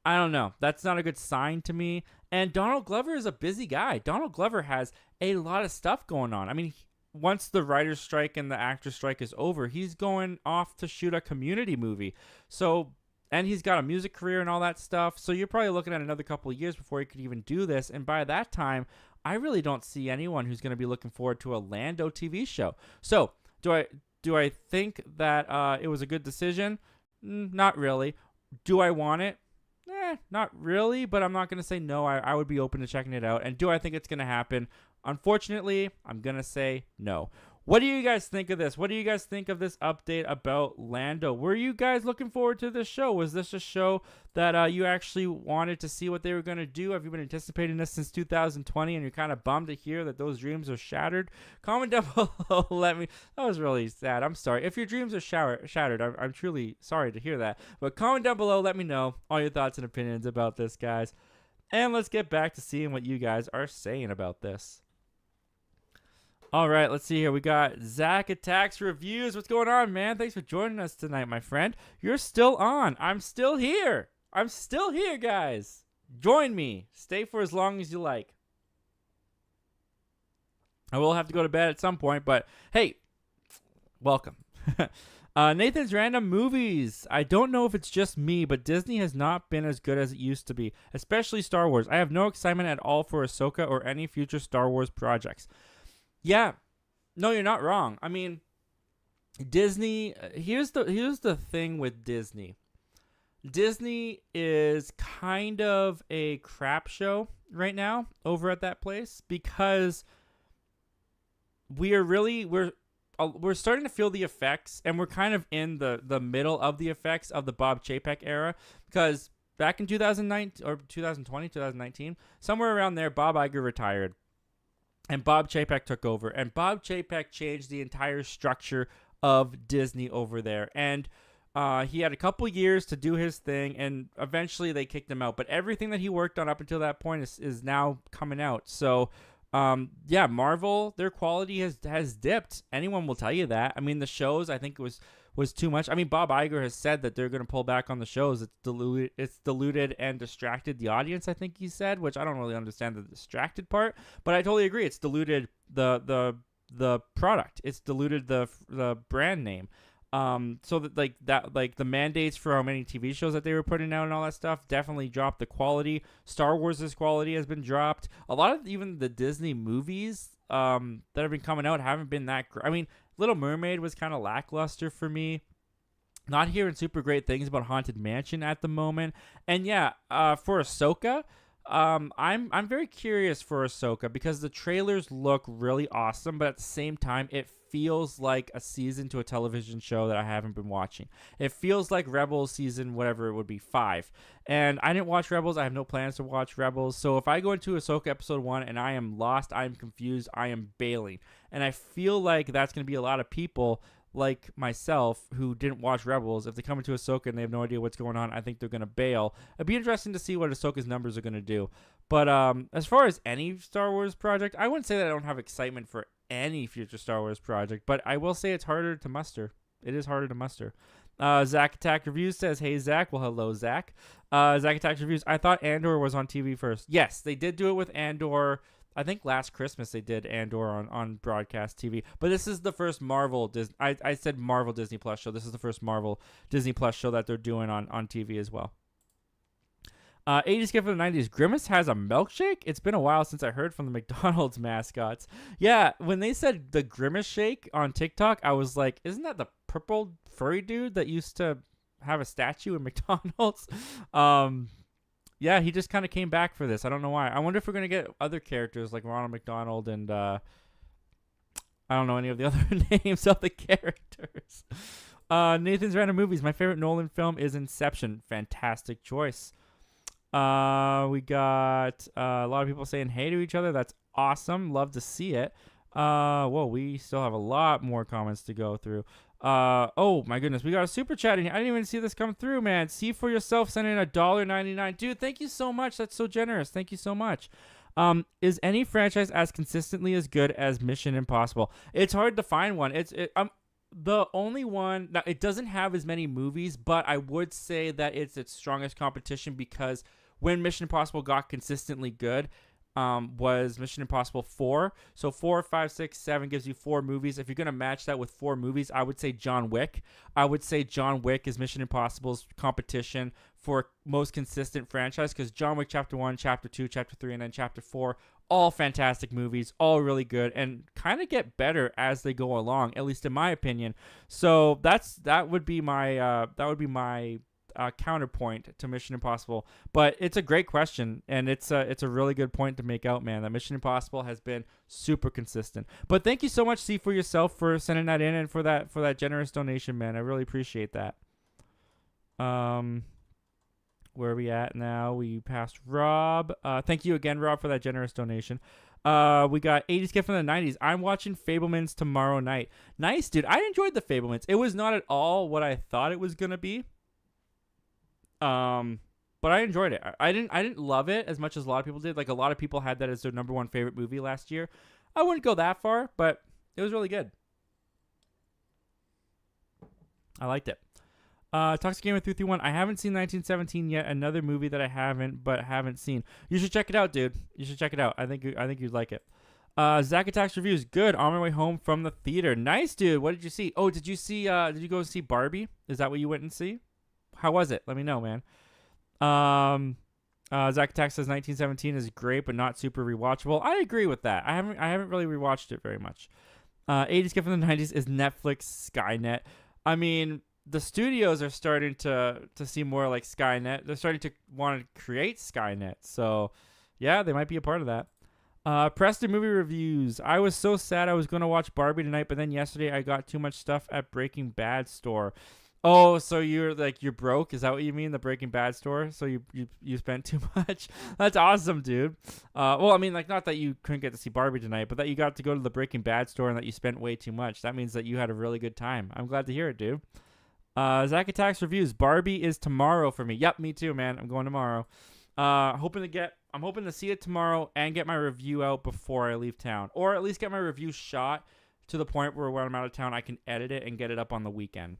A: I don't know. That's not a good sign to me. And Donald Glover is a busy guy. Donald Glover has a lot of stuff going on. I mean, once the writer's strike and the actor's strike is over, he's going off to shoot a Community movie. So, and he's got a music career and all that stuff. So you're probably looking at another couple of years before he could even do this. And by that time, I really don't see anyone who's going to be looking forward to a Lando TV show. So do I think that it was a good decision? Not really. Do I want it? Not really, but I'm not going to say no. I would be open to checking it out. And do I think it's going to happen? Unfortunately, I'm going to say no. What do you guys think of this? What do you guys think of this update about Lando? Were you guys looking forward to this show? Was this a show that you actually wanted to see what they were going to do? Have you been anticipating this since 2020 and you're kind of bummed to hear that those dreams are shattered? Comment down below. Let me. That was really sad. I'm sorry. If your dreams are shattered, I'm truly sorry to hear that. But comment down below. Let me know all your thoughts and opinions about this, guys. And let's get back to seeing what you guys are saying about this. All right, let's see here. We got Zach Attacks Reviews. What's going on, man? Thanks for joining us tonight, my friend. You're still on. I'm still here. I'm still here, guys. Join me. Stay for as long as you like. I will have to go to bed at some point, but hey, welcome. Nathan's Random Movies. I don't know if it's just me, but Disney has not been as good as it used to be, especially Star Wars. I have no excitement at all for Ahsoka or any future Star Wars projects. Yeah, no, you're not wrong. I mean, Disney. Here's the thing with Disney. Disney is kind of a crap show right now over at that place because we're starting to feel the effects, and we're kind of in the middle of the effects of the Bob Chapek era, because back in 2019 or 2020, 2019, somewhere around there, Bob Iger retired. And Bob Chapek took over. And Bob Chapek changed the entire structure of Disney over there. And he had a couple years to do his thing, and eventually they kicked him out. But everything that he worked on up until that point is now coming out. So, yeah, Marvel, their quality has dipped. Anyone will tell you that. I mean, the shows, I think was too much. I mean, Bob Iger has said that they're going to pull back on the shows. It's diluted and distracted the audience, I think he said, which I don't really understand the distracted part, but I totally agree. It's diluted the product. It's diluted the brand name. So that the mandates for how many TV shows that they were putting out and all that stuff definitely dropped the quality. Star Wars' quality has been dropped. A lot of even the Disney movies that have been coming out haven't been that great. I mean, Little Mermaid was kind of lackluster for me. Not hearing super great things about Haunted Mansion at the moment. And yeah, for Ahsoka, I'm very curious for Ahsoka because the trailers look really awesome, but at the same time, it feels like a season to a television show that I haven't been watching. It feels like Rebels season, whatever it would be, 5. And I didn't watch Rebels. I have no plans to watch Rebels. So if I go into Ahsoka episode 1 and I am lost, I am confused, I am bailing. And I feel like that's going to be a lot of people like myself who didn't watch Rebels. If they come into Ahsoka and they have no idea what's going on, I think they're going to bail. It'd be interesting to see what Ahsoka's numbers are going to do. But as far as any Star Wars project, I wouldn't say that I don't have excitement for any future Star Wars project, but I will say it's harder to muster. It is harder to muster. Zach Attack Reviews says, hey, Zach. Well, hello, Zach. Zach Attack Reviews, I thought Andor was on TV first. Yes, they did do it with Andor. I think last Christmas they did Andor on broadcast TV. But this is the first Marvel Disney. I said Marvel Disney Plus show. This is the first Marvel Disney Plus show that they're doing on TV as well. 80s Gift for the 90s. Grimace has a milkshake? It's been a while since I heard from the McDonald's mascots. Yeah, when they said the Grimace shake on TikTok, I was like, isn't that the purple furry dude that used to have a statue in McDonald's? Yeah, he just kind of came back for this. I don't know why. I wonder if we're going to get other characters like Ronald McDonald and I don't know any of the other names of the characters. Nathan's Random Movies. My favorite Nolan film is Inception. Fantastic choice. We got a lot of people saying hey to each other. That's awesome. Love to see it. Whoa, we still have a lot more comments to go through. Oh my goodness, we got a super chat in here. I didn't even see this come through, man. See for yourself, sending $1.99. Dude, thank you so much. That's so generous. Thank you so much. Is any franchise as consistently as good as Mission Impossible? It's hard to find one. The only one now, it doesn't have as many movies, but I would say that it's its strongest competition because when Mission Impossible got consistently good, was Mission Impossible 4. So 4, 5, 6, 7 gives you 4 movies. If you're going to match that with 4 movies, I would say John Wick. I would say John Wick is Mission Impossible's competition for most consistent franchise because John Wick Chapter 1, Chapter 2, Chapter 3, and then Chapter 4, all fantastic movies, all really good, and kind of get better as they go along, at least in my opinion. So that would be my counterpoint to Mission Impossible. But it's a great question, and it's a really good point to make out, man, that Mission Impossible has been super consistent. But thank you so much, See For Yourself, for sending that in and for that generous donation, man. I really appreciate that. Where are we at now? We passed Rob. Thank you again, Rob, for that generous donation. We got 80s Gift from the 90s. I'm watching Fablemans tomorrow night. Nice, dude. I enjoyed the Fablemans. It was not at all what I thought it was gonna be. But I enjoyed it. I didn't love it as much as a lot of people did. Like, a lot of people had that as their number one favorite movie last year. I wouldn't go that far, but it was really good. I liked it. Toxic Gamer 331. I haven't seen 1917 yet. Another movie that I haven't seen. You should check it out, dude. You should check it out. I think you'd like it. Zach Attacks Reviews. Good. On my way home from the theater. Nice, dude. What did you see? Oh, did you see? Did you go see Barbie? Is that what you went and see? How was it? Let me know, man. Zach Attacks says 1917 is great, but not super rewatchable. I agree with that. I haven't really rewatched it very much. 80s kid from the 90s is Netflix Skynet. I mean, the studios are starting to seem more like Skynet. They're starting to want to create Skynet. So, yeah, they might be a part of that. Preston movie reviews. I was so sad I was going to watch Barbie tonight, but then yesterday I got too much stuff at Breaking Bad store. Oh, so you're broke? Is that what you mean? The Breaking Bad store? So you spent too much? That's awesome, dude. Well, I mean, like, not that you couldn't get to see Barbie tonight, but that you got to go to the Breaking Bad store and that you spent way too much. That means that you had a really good time. I'm glad to hear it, dude. Zach Attacks Reviews. Barbie is tomorrow for me. Yep, me too, man. I'm going tomorrow. I'm hoping to see it tomorrow and get my review out before I leave town, or at least get my review shot to the point where when I'm out of town, I can edit it and get it up on the weekend.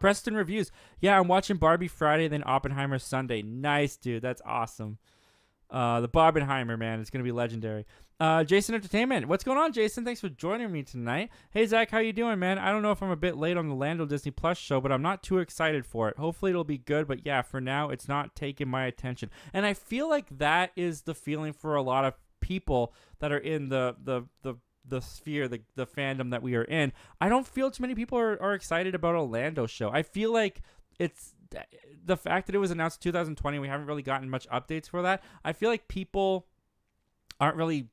A: Preston reviews. Yeah, I'm watching Barbie Friday, then Oppenheimer Sunday. Nice, dude. That's awesome. The Barbenheimer, man. It's going to be legendary. Jason Entertainment. What's going on, Jason? Thanks for joining me tonight. Hey, Zach, how you doing, man? I don't know if I'm a bit late on the Lando Disney Plus show, but I'm not too excited for it. Hopefully it'll be good, but yeah, for now, it's not taking my attention. And I feel like that is the feeling for a lot of people that are in the sphere, the fandom that we are in. I don't feel too many people are excited about a Lando show. I feel like it's the fact that it was announced in 2020. We haven't really gotten much updates for that. I feel like people aren't really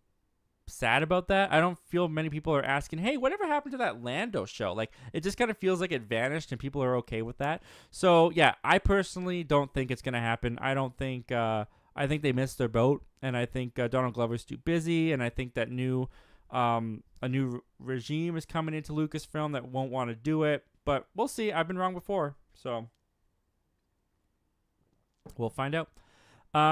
A: sad about that. I don't feel many people are asking, hey, whatever happened to that Lando show? Like, it just kind of feels like it vanished and people are okay with that. So yeah, I personally don't think it's going to happen. I don't think, I think they missed their boat, and I think Donald Glover's too busy, and I think that a new regime is coming into Lucasfilm that won't want to do it, but we'll see. I've been wrong before, so we'll find out.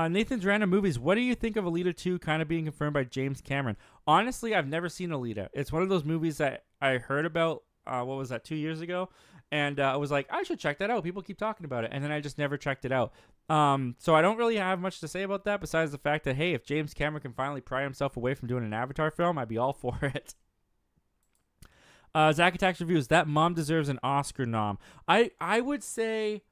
A: Nathan's Random Movies. What do you think of Alita 2 kind of being confirmed by James Cameron? Honestly, I've never seen Alita. It's one of those movies that I heard about, 2 years ago? And I was like, I should check that out. People keep talking about it. And then I just never checked it out. So I don't really have much to say about that besides the fact that, hey, if James Cameron can finally pry himself away from doing an Avatar film, I'd be all for it. Zach Attacks Reviews. That mom deserves an Oscar nom. I would say...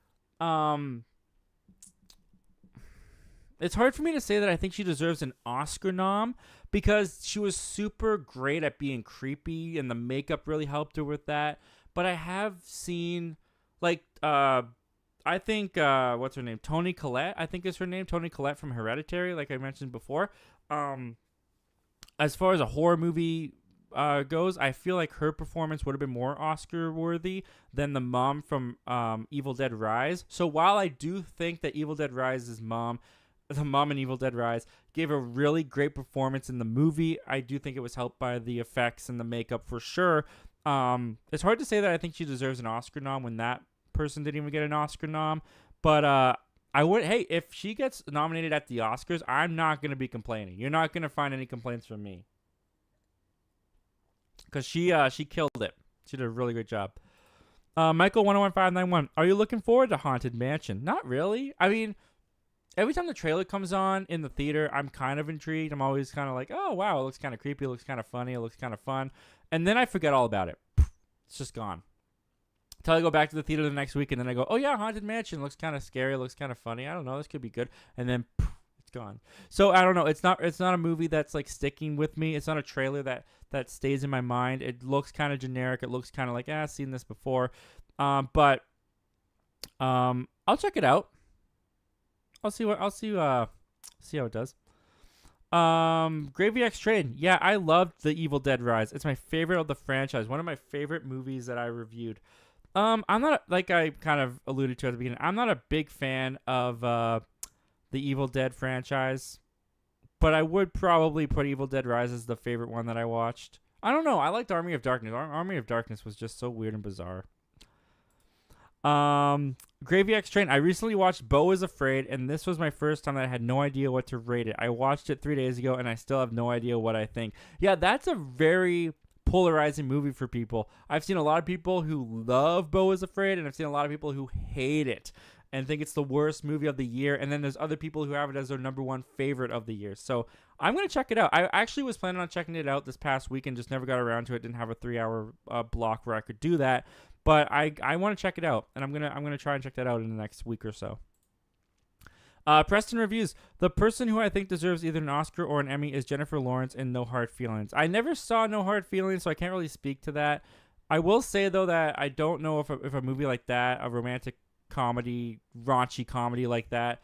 A: It's hard for me to say that I think she deserves an Oscar nom because she was super great at being creepy and the makeup really helped her with that. But I have seen, like, I think, what's her name? Toni Collette, I think is her name. Toni Collette from Hereditary, like I mentioned before. As far as a horror movie goes, I feel like her performance would have been more Oscar worthy than the mom from Evil Dead Rise. So while I do think that Evil Dead Rise's the mom in Evil Dead Rise gave a really great performance in the movie, I do think it was helped by the effects and the makeup for sure. It's hard to say that I think she deserves an Oscar nom when that person didn't even get an Oscar nom. But I would, hey, if she gets nominated at the Oscars, I'm not going to be complaining. You're not going to find any complaints from me. Because she killed it. She did a really great job. Michael 101591, are you looking forward to Haunted Mansion? Not really. I mean, every time the trailer comes on in the theater, I'm kind of intrigued. I'm always kind of like, oh, wow, it looks kind of creepy. It looks kind of funny. It looks kind of fun. And then I forget all about it. It's just gone. Until I go back to the theater the next week, and then I go, oh, yeah, Haunted Mansion looks kind of scary. It looks kind of funny. I don't know. This could be good. And then it's gone. So I don't know. It's not a movie that's like sticking with me. It's not a trailer that stays in my mind. It looks kind of generic. It looks kind of like, I've seen this before. But I'll check it out. I'll see how it does. Gravy X Train. Yeah, I loved The Evil Dead Rise. It's my favorite of the franchise. One of my favorite movies that I reviewed. I'm not, like I kind of alluded to at the beginning, I'm not a big fan of the Evil Dead franchise, but I would probably put Evil Dead Rise as the favorite one that I watched. I don't know. I liked Army of Darkness. Army of Darkness was just so weird and bizarre. Gravy X Train. I recently watched Beau is Afraid, and this was my first time that I had no idea what to rate it. I watched it 3 days ago, and I still have no idea what I think. Yeah, that's a very polarizing movie for people. I've seen a lot of people who love Beau is Afraid, and I've seen a lot of people who hate it and think it's the worst movie of the year. And then there's other people who have it as their number one favorite of the year. So I'm going to check it out. I actually was planning on checking it out this past week and just never got around to it. Didn't have a 3-hour block where I could do that. But I want to check it out, and I'm gonna try and check that out in the next week or so. Preston reviews. The person who I think deserves either an Oscar or an Emmy is Jennifer Lawrence in No Hard Feelings. I never saw No Hard Feelings, so I can't really speak to that. I will say though that I don't know if a movie like that, a romantic comedy, raunchy comedy like that,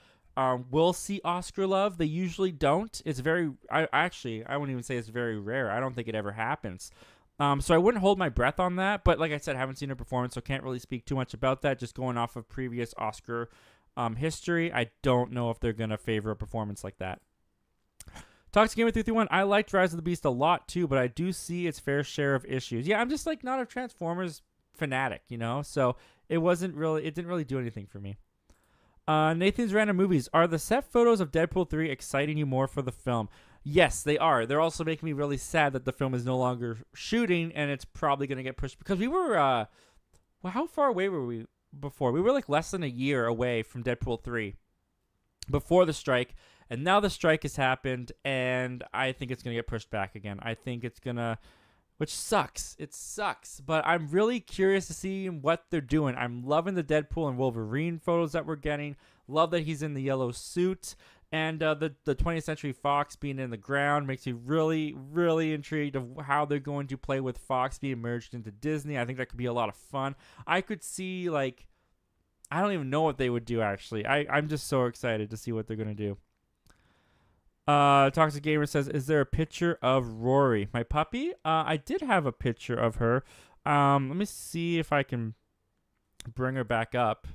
A: will see Oscar love. They usually don't. It's very. I wouldn't even say it's very rare. I don't think it ever happens. So I wouldn't hold my breath on that, but like I said, I haven't seen her performance, so can't really speak too much about that. Just going off of previous Oscar history, I don't know if they're going to favor a performance like that. Toxic Gamer 331, I liked Rise of the Beast a lot too, but I do see its fair share of issues. Yeah, I'm just like not a Transformers fanatic, you know, so it didn't really do anything for me. Nathan's Random Movies. Are the set photos of Deadpool 3 exciting you more for the film? Yes, they are. They're also making me really sad that the film is no longer shooting, and it's probably going to get pushed. Because we were, well, how far away were we before? We were like less than a year away from Deadpool 3 before the strike, and now the strike has happened, and I think it's going to get pushed back again. I think it's going to, which sucks. It sucks, but I'm really curious to see what they're doing. I'm loving the Deadpool and Wolverine photos that we're getting. Love that he's in the yellow suit. And the 20th Century Fox being in the ground makes me really, really intrigued of how they're going to play with Fox being merged into Disney. I think that could be a lot of fun. I could see, like, I don't even know what they would do, actually. I'm just so excited to see what they're going to do. Toxic Gamer says, is there a picture of Rory, my puppy? I did have a picture of her. Let me see if I can bring her back up.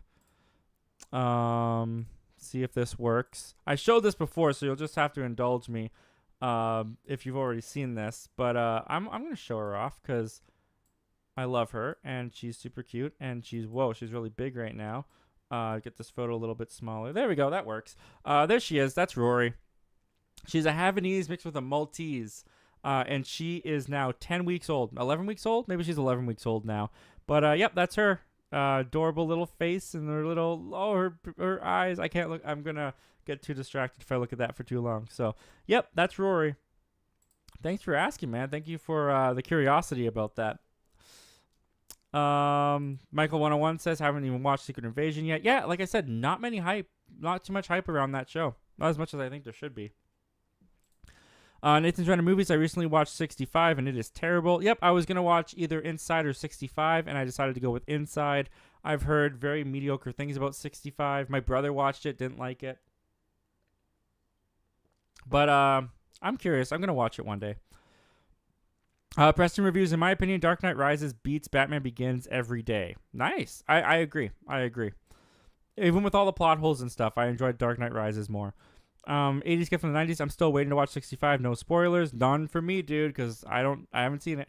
A: See if this works. I showed this before, so you'll just have to indulge me if you've already seen this. But I'm going to show her off because I love her, and she's super cute, and she's really big right now. Get this photo a little bit smaller. There we go. That works. There she is. That's Rory. She's a Havanese mixed with a Maltese, and she is now 10 weeks old. 11 weeks old? Maybe she's 11 weeks old now. But, yep, that's her. Adorable little face and her little, her eyes. I can't look. I'm going to get too distracted if I look at that for too long. So, yep, that's Rory. Thanks for asking, man. Thank you for the curiosity about that. Michael 101 says, haven't even watched Secret Invasion yet. Yeah, like I said, not too much hype around that show. Not as much as I think there should be. Nathan's Random Movies. I recently watched 65, and it is terrible. Yep, I was going to watch either Inside or 65, and I decided to go with Inside. I've heard very mediocre things about 65. My brother watched it, didn't like it. But I'm curious. I'm going to watch it one day. Preston reviews. In my opinion, Dark Knight Rises beats Batman Begins every day. Nice. I agree. Even with all the plot holes and stuff, I enjoyed Dark Knight Rises more. 80s Kid from the 90s. I'm still waiting to watch 65. No spoilers. None for me, dude, because I haven't seen it.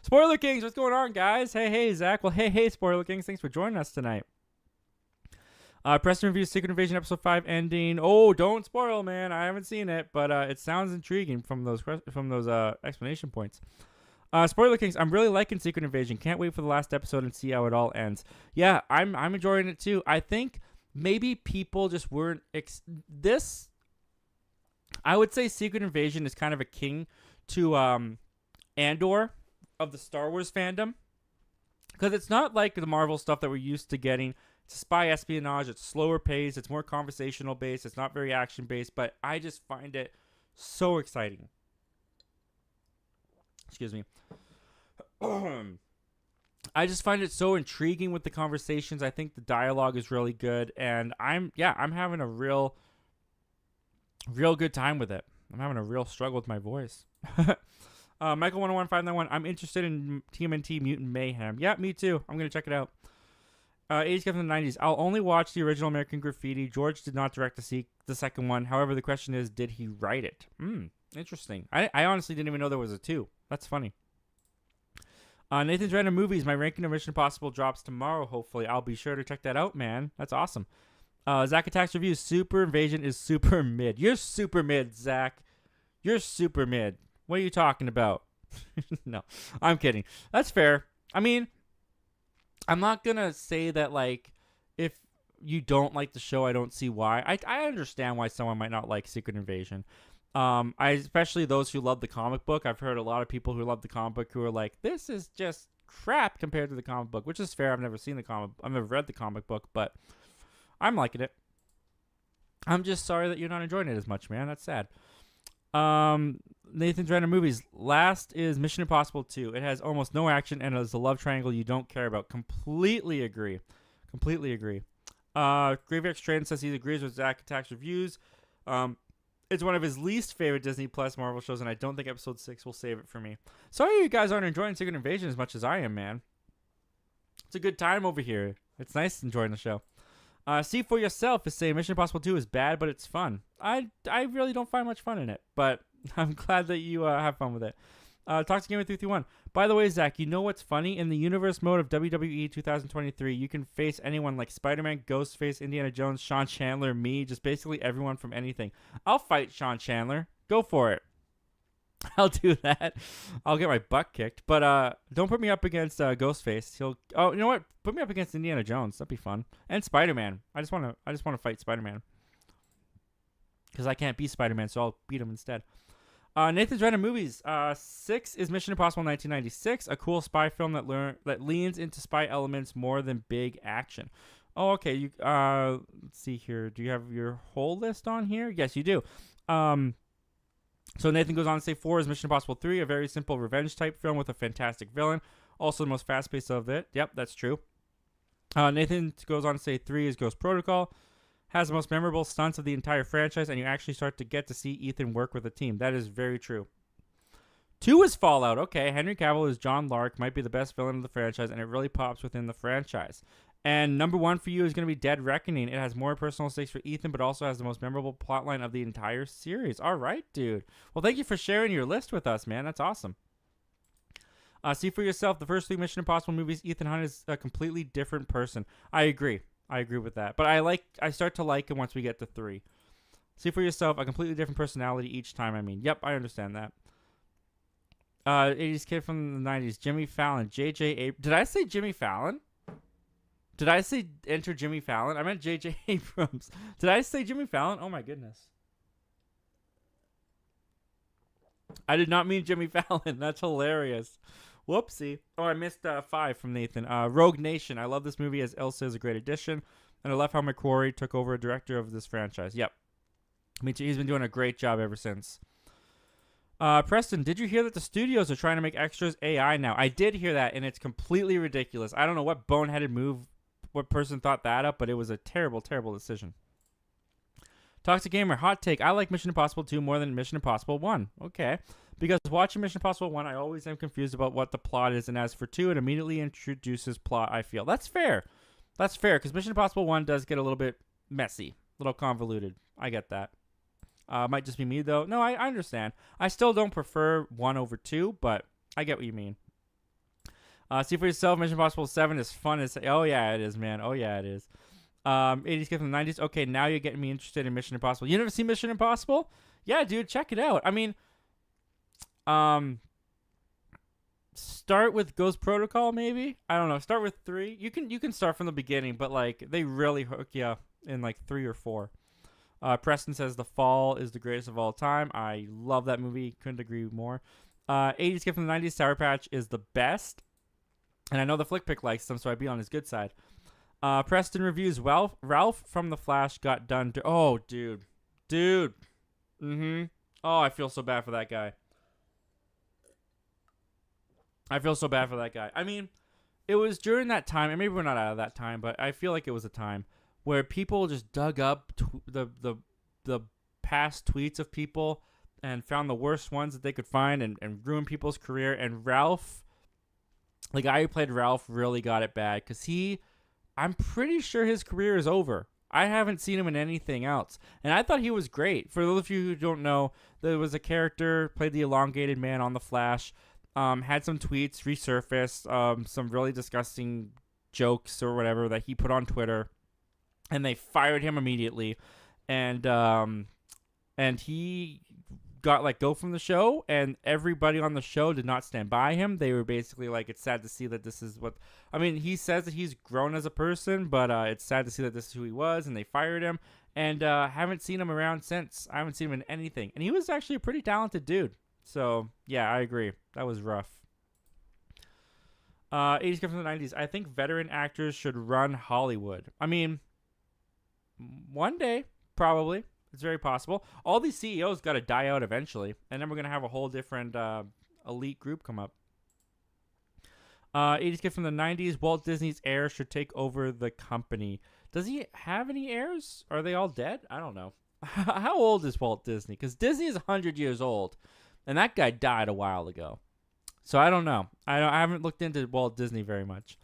A: Spoiler Kings, what's going on, guys? Hey, Zach. Well, hey, Spoiler Kings. Thanks for joining us tonight. Preston reviews Secret Invasion Episode 5 ending. Oh, don't spoil, man. I haven't seen it, but it sounds intriguing from those explanation points. Spoiler Kings, I'm really liking Secret Invasion. Can't wait for the last episode and see how it all ends. Yeah, I'm enjoying it too. I think maybe people just weren't I would say Secret Invasion is kind of a king to Andor of the Star Wars fandom, because it's not like the Marvel stuff that we're used to getting. It's spy espionage. It's slower paced. It's more conversational based. It's not very action based, but I just find it so exciting. Excuse me. I just find it so intriguing with the conversations. I think the dialogue is really good, and I'm having a real good time with it. I'm having a real struggle with my voice. Michael 101591, I'm interested in TMNT Mutant Mayhem. Yeah, me too. I'm going to check it out. 80s Kid from the 90s. I'll only watch the original American Graffiti. George did not direct the second one. However, the question is, did he write it? Interesting. I honestly didn't even know there was a 2. That's funny. Nathan's Random Movies. My ranking of Mission Impossible drops tomorrow. Hopefully, I'll be sure to check that out, man. That's awesome. Zach Attacks Reviews. Super Invasion is super mid. You're super mid, Zach. You're super mid. What are you talking about? No, I'm kidding. That's fair. I mean, I'm not gonna say that like if you don't like the show, I don't see why. I understand why someone might not like Secret Invasion. I especially those who love the comic book. I've heard a lot of people who love the comic book who are like, this is just crap compared to the comic book, which is fair. I've never read the comic book, but I'm liking it. I'm just sorry that you're not enjoying it as much, man. That's sad. Nathan's Random Movies. Last is Mission Impossible 2. It has almost no action and is a love triangle you don't care about. Completely agree. Graveyard Strain says he agrees with Zach Attacks Reviews. It's one of his least favorite Disney Plus Marvel shows, and I don't think Episode 6 will save it for me. Sorry you guys aren't enjoying Secret Invasion as much as I am, man. It's a good time over here. It's nice enjoying the show. See for yourself is saying Mission Impossible 2 is bad, but it's fun. I really don't find much fun in it, but I'm glad that you have fun with it. Toxic Gamer 331. By the way, Zach, you know what's funny? In the universe mode of WWE 2023, you can face anyone like Spider-Man, Ghostface, Indiana Jones, Sean Chandler, me, just basically everyone from anything. I'll fight Sean Chandler. Go for it. I'll do that. I'll get my butt kicked, but don't put me up against Ghostface. You know what? Put me up against Indiana Jones. That'd be fun. And Spider-Man. I just want to fight Spider-Man because I can't beat Spider-Man, so I'll beat him instead. Nathan's Random Movies. 6 is Mission Impossible 1996, a cool spy film that leans into spy elements more than big action. Oh, okay. You let's see here. Do you have your whole list on here? Yes, you do. So Nathan goes on to say 4 is Mission Impossible 3, a very simple revenge type film with a fantastic villain. Also the most fast paced of it. Yep, that's true. Nathan goes on to say 3 is Ghost Protocol. Has the most memorable stunts of the entire franchise, and you actually start to get to see Ethan work with a team. That is very true. 2 is Fallout. Okay, Henry Cavill is John Lark, might be the best villain of the franchise, and it really pops within the franchise. And number 1 for you is going to be Dead Reckoning. It has more personal stakes for Ethan, but also has the most memorable plotline of the entire series. All right, dude. Well, thank you for sharing your list with us, man. That's awesome. See for yourself, the first 3 Mission Impossible movies, Ethan Hunt is a completely different person. I agree with that. But I start to like him once we get to 3. See for yourself, a completely different personality each time. I mean, yep, I understand that. 80s kid from the 90s, Jimmy Fallon, J.J. Abrams. Did I say Jimmy Fallon? Did I say enter Jimmy Fallon? I meant J.J. Abrams. Did I say Jimmy Fallon? Oh, my goodness. I did not mean Jimmy Fallon. That's hilarious. Whoopsie. Oh, I missed 5 from Nathan. Rogue Nation. I love this movie as Elsa is a great addition. And I love how McQuarrie took over as director of this franchise. Yep. Me too. He's been doing a great job ever since. Preston, did you hear that the studios are trying to make extras AI now? I did hear that, and it's completely ridiculous. I don't know what boneheaded move, what person thought that up, but it was a terrible, terrible decision. Toxic Gamer, hot take. I like Mission Impossible 2 more than Mission Impossible 1. Okay. Because watching Mission Impossible 1, I always am confused about what the plot is, and as for 2, it immediately introduces plot, I feel. That's fair. That's fair, because Mission Impossible 1 does get a little bit messy, a little convoluted. I get that. Might just be me, though. No, I understand. I still don't prefer 1 over 2, but I get what you mean. See for yourself, Mission Impossible 7 is fun as... Oh, yeah, it is, man. Oh, yeah, it is. 80s kid from the 90s. Okay, now you're getting me interested in Mission Impossible. You never seen Mission Impossible? Yeah, dude, check it out. I mean, start with Ghost Protocol, maybe? I don't know. Start with 3. You can start from the beginning, but, like, they really hook you in, like, 3 or 4. Preston says The Fall is the greatest of all time. I love that movie. Couldn't agree more. 80s kid from the 90s. Sour Patch is the best. And I know the Flick Pick likes them, so I'd be on his good side. Preston reviews Ralph from The Flash got done. Oh, dude. Oh, I feel so bad for that guy. I mean, it was during that time, and maybe we're not out of that time, but I feel like it was a time where people just dug up the past tweets of people and found the worst ones that they could find and ruined people's career. And Ralph, the guy who played Ralph, really got it bad because I'm pretty sure his career is over. I haven't seen him in anything else. And I thought he was great. For those of you who don't know, there was a character, played the elongated man on The Flash. had some tweets resurfaced, some really disgusting jokes or whatever that he put on Twitter, and they fired him immediately, and he got let go from the show, and everybody on the show did not stand by him. They were basically like, it's sad to see that this is what, I mean, he says that he's grown as a person, but it's sad to see that this is who he was, and they fired him, and haven't seen him around since. I haven't seen him in anything, and he was actually a pretty talented dude. So yeah, I agree, that was rough. 80s come from the 90s. I think veteran actors should run Hollywood. I mean, one day, probably. It's very possible. All these CEOs got to die out eventually, and then we're going to have a whole different elite group come up. 80s kid from the 90s. Walt Disney's heir should take over the company. Does he have any heirs? Are they all dead? I don't know. How old is Walt Disney? Because Disney is 100 years old, and that guy died a while ago. So I don't know. I haven't looked into Walt Disney very much.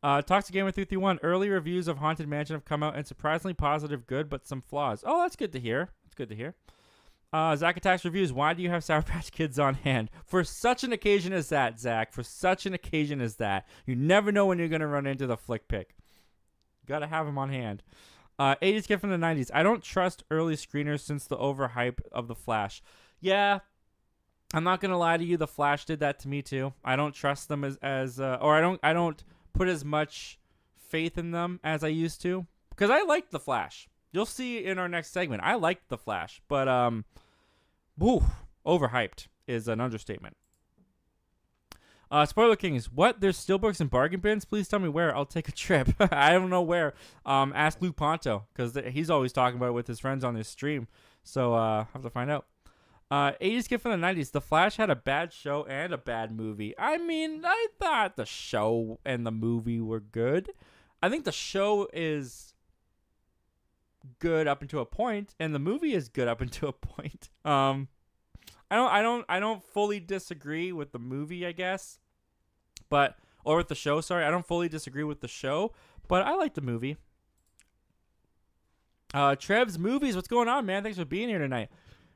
A: Toxic Gamer 331. Early reviews of Haunted Mansion have come out and surprisingly positive, good, but some flaws. Oh, that's good to hear. That's good to hear. Zach Attacks Reviews. Why do you have Sour Patch Kids on hand? For such an occasion as that, Zach. For such an occasion as that. You never know when you're going to run into the flick pick. Got to have them on hand. 80s kid from the 90s. I don't trust early screeners since the overhype of The Flash. Yeah, I'm not going to lie to you. The Flash did that to me too. I don't trust them or I don't put as much faith in them as I used to, because I liked The Flash. You'll see in our next segment. I liked The Flash, but overhyped is an understatement. Spoiler Kings, what? There's steelbooks and bargain bins? Please tell me where. I'll take a trip. I don't know where. Ask Luke Ponto, because he's always talking about it with his friends on his stream. So I have to find out. 80s kid from the 90s. The Flash had a bad show and a bad movie. I mean, I thought the show and the movie were good. I think the show is good up until a point, and the movie is good up until a point. I don't fully disagree with the movie, I guess, or with the show. Sorry, I don't fully disagree with the show, but I like the movie. Trev's Movies. What's going on, man? Thanks for being here tonight.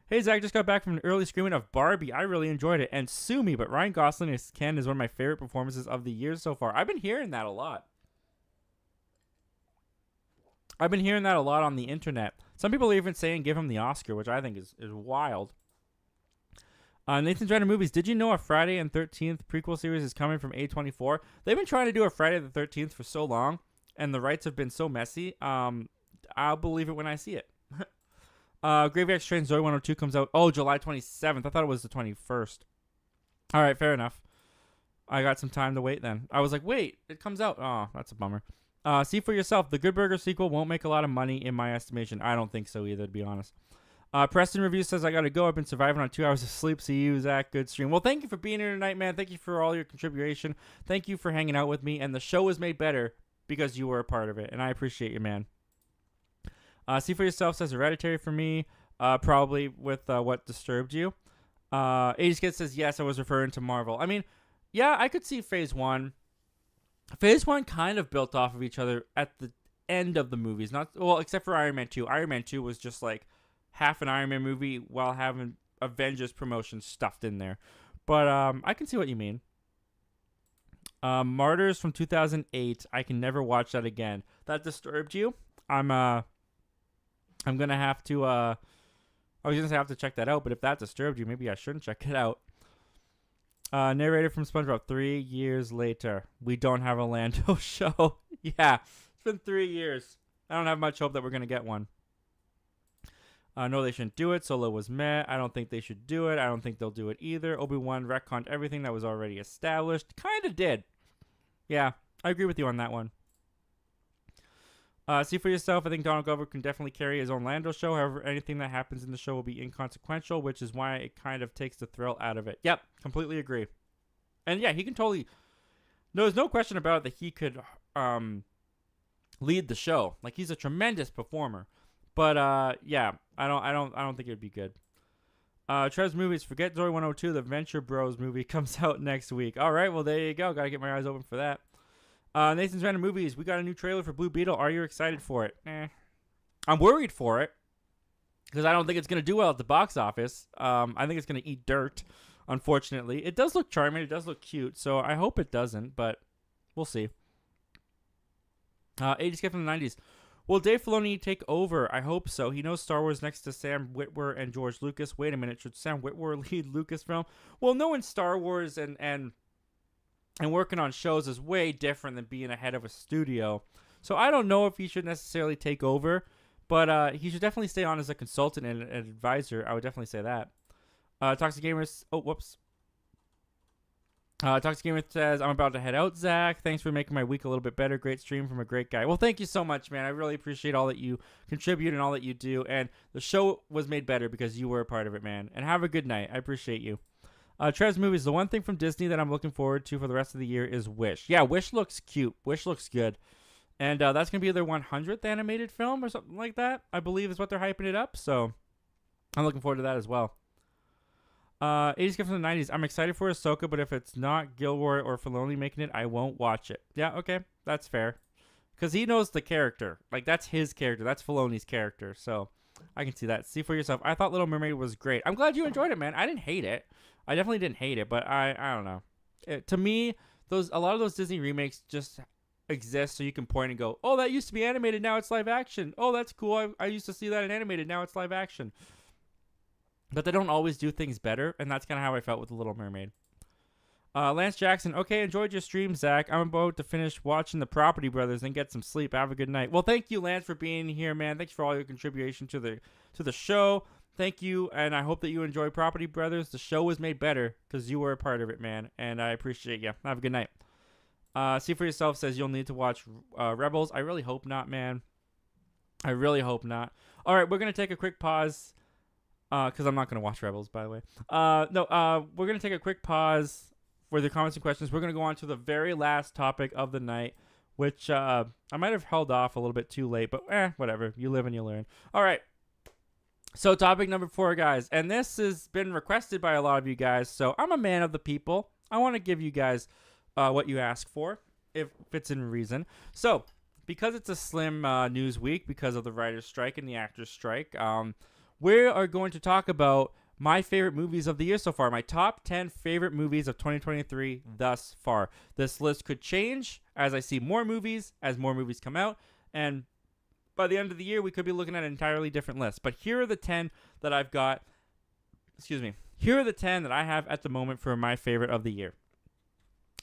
A: Hey, Zach, just got back from an early screening of Barbie. I really enjoyed it. And sue me, but Ryan Gosling as Ken is one of my favorite performances of the year so far. I've been hearing that a lot. I've been hearing that a lot on the internet. Some people are even saying give him the Oscar, which I think is wild. Nathan's Random Movies. Did you know a Friday and 13th prequel series is coming from A24? They've been trying to do a Friday the 13th for so long, and the rights have been so messy. I'll believe it when I see it. Graveyard Train Zoe 102 comes out. Oh, July 27th. I thought it was the 21st. All right, fair enough. I got some time to wait then. I was like, wait, it comes out. Oh, that's a bummer. See for yourself. The Good Burger sequel won't make a lot of money in my estimation. I don't think so either, to be honest. Preston Review says, I got to go. I've been surviving on 2 hours of sleep. See you, Zach. Good stream. Well, thank you for being here tonight, man. Thank you for all your contribution. Thank you for hanging out with me. And the show was made better because you were a part of it. And I appreciate you, man. See for yourself says Hereditary for me, probably with What Disturbed You. 80s Kid says, yes, I was referring to Marvel. I mean, yeah, I could see Phase 1. Phase 1 kind of built off of each other at the end of the movies. Except for Iron Man 2. Iron Man 2 was just like half an Iron Man movie while having Avengers promotion stuffed in there. But I can see what you mean. Martyrs from 2008. I can never watch that again. That disturbed you? I'm gonna have to. I was gonna say I have to check that out, but if that disturbed you, maybe I shouldn't check it out. Narrator from SpongeBob. 3 years later, we don't have a Lando show. Yeah, it's been 3 years. I don't have much hope that we're gonna get one. No, they shouldn't do it. Solo was meh. I don't think they should do it. I don't think they'll do it either. Obi-Wan retconned everything that was already established. Kind of did. Yeah, I agree with you on that one. See for yourself. I think Donald Glover can definitely carry his own Lando show. However, anything that happens in the show will be inconsequential, which is why it kind of takes the thrill out of it. Yep, completely agree. And yeah, he can totally. There's no question about it that he could lead the show. Like, he's a tremendous performer. But yeah, I don't think it would be good. Trev's Movies. Forget Zoe 102. The Venture Bros movie comes out next week. All right, well there you go. Got to get my eyes open for that. Nathan's Random Movies. We got a new trailer for Blue Beetle. Are you excited for it? I'm worried for it because I don't think it's going to do well at the box office. I think it's going to eat dirt. unfortunately. It does look charming. It does look cute. So I hope it doesn't, but we'll see. 80s kid from the 90s. Will Dave Filoni take over? I hope so. He knows Star Wars next to Sam Witwer and George Lucas. Wait a minute. Should Sam Witwer lead Lucasfilm? Well, knowing Star Wars and working on shows is way different than being ahead of a studio. So I don't know if he should necessarily take over, but he should definitely stay on as a consultant and an advisor. I would definitely say that. Toxic Gamers. Oh, whoops. Toxic Gamer says, I'm about to head out, Zach. Thanks for making my week a little bit better. Great stream from a great guy. Well, thank you so much, man. I really appreciate all that you contribute and all that you do. And the show was made better because you were a part of it, man. And have a good night. I appreciate you. Trev's Movies. The one thing from Disney that I'm looking forward to for the rest of the year is Wish. Yeah, Wish looks cute. Wish looks good. And that's going to be their 100th animated film or something like that, I believe is what they're hyping it up. So I'm looking forward to that as well. 80s Kid from the 90s. I'm excited for Ahsoka, but if it's not Gilroy or Filoni making it, I won't watch it. Yeah, okay. That's fair. Because he knows the character. Like, that's his character. That's Filoni's character. So I can see that. See for yourself. I thought Little Mermaid was great. I'm glad you enjoyed it, man. I didn't hate it. I definitely didn't hate it, but I don't know. To me, a lot of those Disney remakes just exist so you can point and go, oh, that used to be animated, now it's live action. Oh, that's cool. I used to see that in animated, now it's live action. But they don't always do things better, and that's kind of how I felt with The Little Mermaid. Lance Jackson, okay, enjoyed your stream, Zach. I'm about to finish watching The Property Brothers and get some sleep. Have a good night. Well, thank you, Lance, for being here, man. Thanks for all your contribution to the show. Thank you, and I hope that you enjoy Property Brothers. The show was made better because you were a part of it, man, and I appreciate you. Have a good night. See for yourself says you'll need to watch Rebels. I really hope not, man. I really hope not. All right, we're going to take a quick pause. Because I'm not going to watch Rebels, by the way. We're going to take a quick pause for the comments and questions. We're going to go on to the very last topic of the night, which I might have held off a little bit too late, but whatever. You live and you learn. All right. So topic number 4, guys. And this has been requested by a lot of you guys, so I'm a man of the people. I want to give you guys what you ask for, if it's in reason. So, because it's a slim news week because of the writer's strike and the actor's strike, we are going to talk about my favorite movies of the year so far. My top 10 favorite movies of 2023 thus far. This list could change as I see more movies, as more movies come out. And by the end of the year, we could be looking at an entirely different list. But here are the 10 that I've got. Here are the 10 that I have at the moment for my favorite of the year.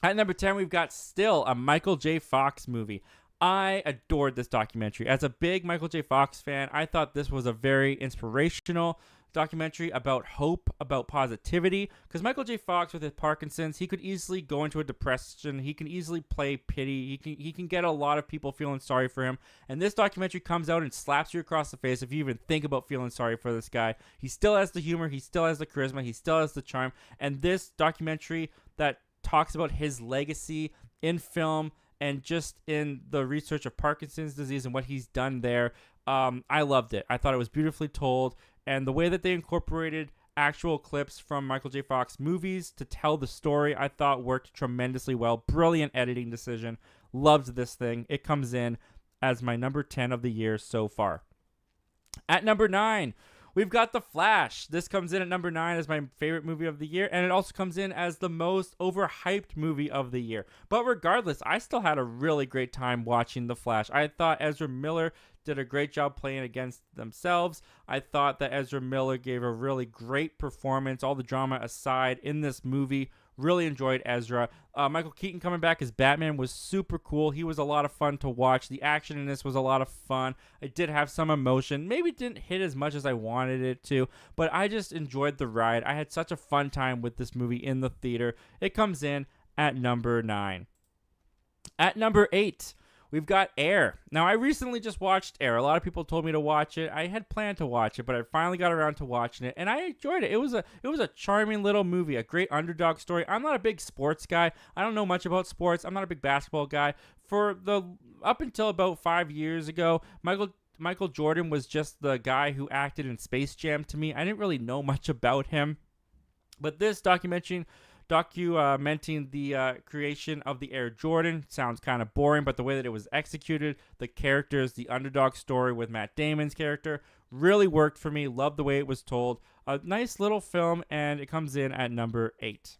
A: At number 10, we've got still a Michael J. Fox movie. I adored this documentary. As a big Michael J. Fox fan, I thought this was a very inspirational documentary about hope, about positivity. Because Michael J. Fox, with his Parkinson's, he could easily go into a depression. He can easily play pity. He can get a lot of people feeling sorry for him. And this documentary comes out and slaps you across the face if you even think about feeling sorry for this guy. He still has the humor. He still has the charisma. He still has the charm. And this documentary that talks about his legacy in film and just in the research of Parkinson's disease and what he's done there, I loved it. I thought it was beautifully told. And the way that they incorporated actual clips from Michael J. Fox movies to tell the story, I thought worked tremendously well. Brilliant editing decision. Loved this thing. It comes in as my number 10 of the year so far. At number 9, we've got The Flash. This comes in at number 9 as my favorite movie of the year, and it also comes in as the most overhyped movie of the year. But regardless, I still had a really great time watching The Flash. I thought Ezra Miller did a great job playing against themselves. I thought that Ezra Miller gave a really great performance, all the drama aside, in this movie. Really enjoyed Ezra. Michael Keaton coming back as Batman was super cool. He was a lot of fun to watch. The action in this was a lot of fun. It did have some emotion. Maybe it didn't hit as much as I wanted it to, but I just enjoyed the ride. I had such a fun time with this movie in the theater. It comes in at number 9. At number 8, we've got Air. Now, I recently just watched Air. A lot of people told me to watch it. I had planned to watch it, but I finally got around to watching it, and I enjoyed it. It was a charming little movie, a great underdog story. I'm not a big sports guy. I don't know much about sports. I'm not a big basketball guy. Up until about 5 years ago, Michael Jordan was just the guy who acted in Space Jam to me. I didn't really know much about him. But this documenting the creation of the Air Jordan sounds kind of boring, but the way that it was executed, the characters, the underdog story with Matt Damon's character, Really worked for me. Loved the way it was told. A nice little film, and it comes in at number 8.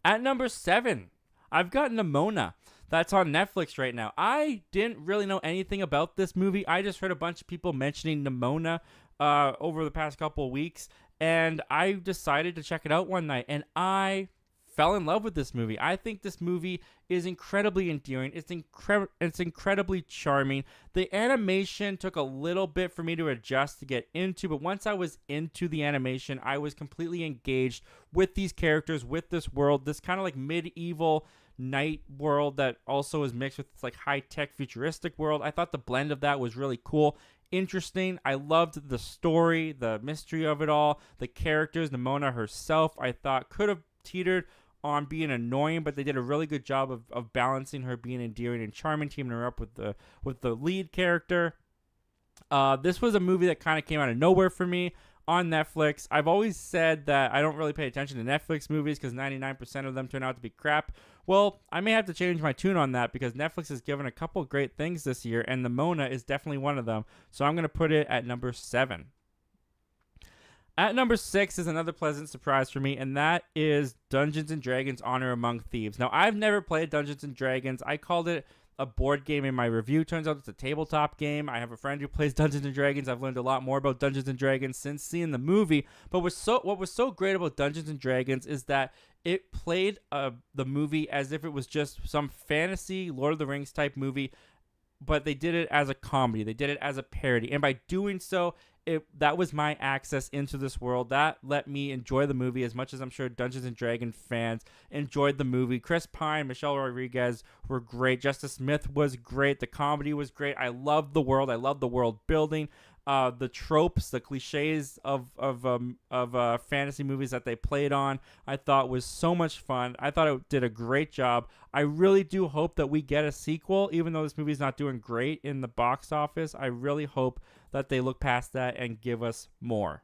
A: At number 7, I've got Nimona. That's on Netflix right now. I didn't really know anything about this movie. I just heard a bunch of people mentioning Nimona over the past couple of weeks, and I decided to check it out one night, and I fell in love with this movie. I think this movie is incredibly endearing. It's incredibly charming. The animation took a little bit for me to adjust to get into, but once I was into the animation, I was completely engaged with these characters, with this world, this kind of like medieval night world that also is mixed with this like high-tech futuristic world. I thought the blend of that was really cool. Interesting. I loved the story, the mystery of it all, the characters. Nimona herself, I thought, could have teetered on being annoying, but they did a really good job of balancing her being endearing and charming, teaming her up with the lead character. This was a movie that kind of came out of nowhere for me on Netflix. I've always said that I don't really pay attention to Netflix movies because 99% of them turn out to be crap. Well, I may have to change my tune on that because Netflix has given a couple great things this year, and Nimona is definitely one of them. So I'm going to put it at number 7. At number 6 is another pleasant surprise for me, and that is Dungeons & Dragons Honor Among Thieves. Now, I've never played Dungeons & Dragons. I called it a board game in my review. Turns out it's a tabletop game. I have a friend who plays Dungeons & Dragons. I've learned a lot more about Dungeons & Dragons since seeing the movie. But what was so great about Dungeons & Dragons is that it played the movie as if it was just some fantasy Lord of the Rings type movie, but they did it as a comedy. They did it as a parody. And by doing so, that was my access into this world. That let me enjoy the movie as much as I'm sure Dungeons & Dragons fans enjoyed the movie. Chris Pine, Michelle Rodriguez were great. Justice Smith was great. The comedy was great. I loved the world. I loved the world building. The tropes, the cliches of fantasy movies that they played on, I thought was so much fun. I thought it did a great job. I really do hope that we get a sequel, even though this movie's not doing great in the box office. I really hope that they look past that and give us more.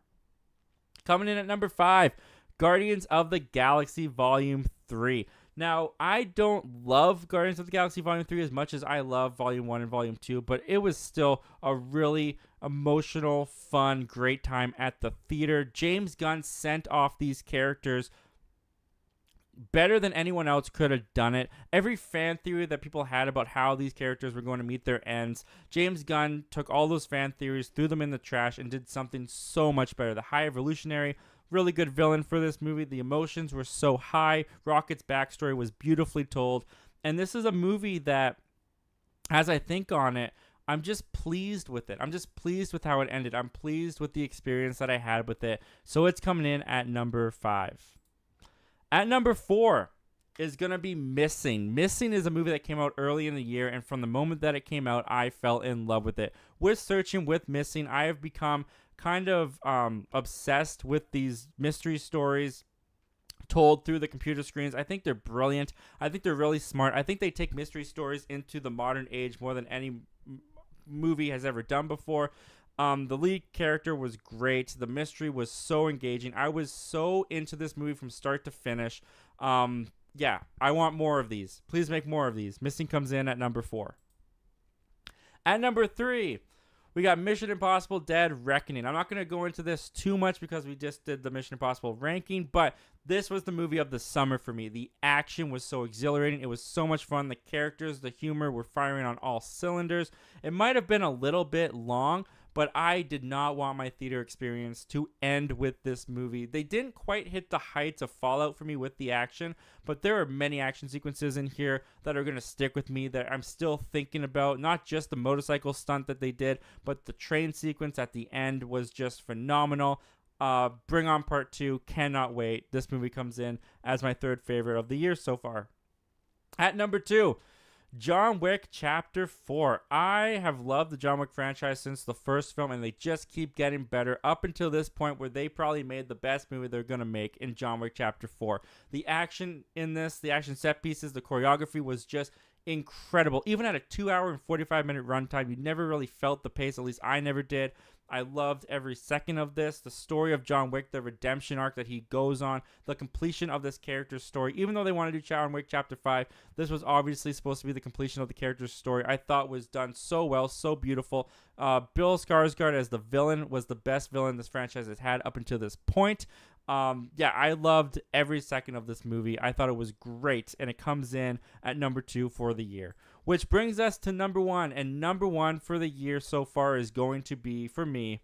A: Coming in at number 5, Guardians of the Galaxy Volume 3. Now, I don't love Guardians of the Galaxy Volume 3 as much as I love Volume 1 and Volume 2, but it was still a really emotional, fun, great time at the theater. James Gunn sent off these characters better than anyone else could have done it. Every fan theory that people had about how these characters were going to meet their ends, James Gunn took all those fan theories, threw them in the trash, and did something so much better. The High Evolutionary, really good villain for this movie. The emotions were so high. Rocket's backstory was beautifully told. And this is a movie that, as I think on it, I'm just pleased with it. I'm just pleased with how it ended. I'm pleased with the experience that I had with it. So it's coming in at number 5. At number 4 is going to be Missing. Missing is a movie that came out early in the year, and from the moment that it came out, I fell in love with it. With Searching with Missing, I have become kind of obsessed with these mystery stories told through the computer screens. I think they're brilliant. I think they're really smart. I think they take mystery stories into the modern age more than any movie has ever done before. The lead character was great. The mystery was so engaging. I was so into this movie from start to finish. Yeah, I want more of these. Please make more of these. Missing comes in at number 4. At number 3, we got Mission Impossible Dead Reckoning. I'm not going to go into this too much because we just did the Mission Impossible ranking, but this was the movie of the summer for me. The action was so exhilarating. It was so much fun. The characters, the humor were firing on all cylinders. It might have been a little bit long, but I did not want my theater experience to end with this movie. They didn't quite hit the heights of Fallout for me with the action, but there are many action sequences in here that are going to stick with me that I'm still thinking about. Not just the motorcycle stunt that they did, but the train sequence at the end was just phenomenal. Bring On Part 2, cannot wait. This movie comes in as my 3rd favorite of the year so far. At number 2, John Wick Chapter 4. I have loved the John Wick franchise since the first film, and they just keep getting better up until this point where they probably made the best movie they're going to make in John Wick Chapter 4. The action in this, the action set pieces, the choreography was just incredible. Even at a 2-hour and 45-minute runtime, you never really felt the pace, at least I never did. I loved every second of this. The story of John Wick, the redemption arc that he goes on, the completion of this character's story. Even though they want to do John Wick Chapter 5, this was obviously supposed to be the completion of the character's story. I thought was done so well, so beautiful. Bill Skarsgård as the villain was the best villain this franchise has had up until this point. I loved every second of this movie. I thought it was great, and it comes in at number 2 for the year. Which brings us to number 1, and number 1 for the year so far is going to be, for me,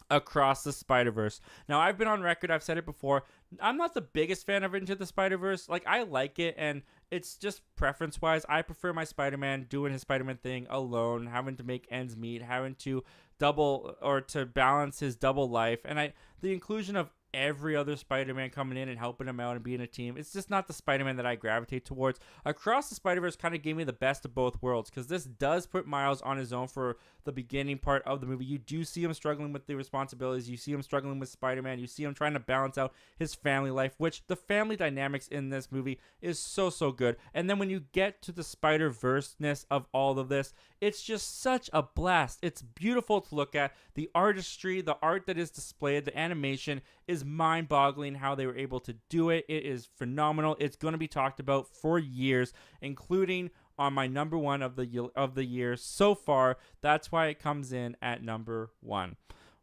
A: Across the Spider-Verse. Now, I've been on record, I've said it before, I'm not the biggest fan of Into the Spider-Verse. Like, I like it, and it's just preference-wise. I prefer my Spider-Man doing his Spider-Man thing alone, having to make ends meet, having to to balance his double life, and the inclusion of every other Spider-Man coming in and helping him out and being a team. It's just not the Spider-Man that I gravitate towards. Across the Spider-Verse kind of gave me the best of both worlds, because this does put Miles on his own for the beginning part of the movie. You do see him struggling with the responsibilities. You see him struggling with Spider-Man. You see him trying to balance out his family life, which the family dynamics in this movie is so, so good. And then when you get to the Spider-Verse-ness of all of this, it's just such a blast. It's beautiful to look at. The artistry, the art that is displayed, the animation is mind-boggling how they were able to do it. It is phenomenal. It's going to be talked about for years, including on my number 1 of the year so far. That's why it comes in at number 1.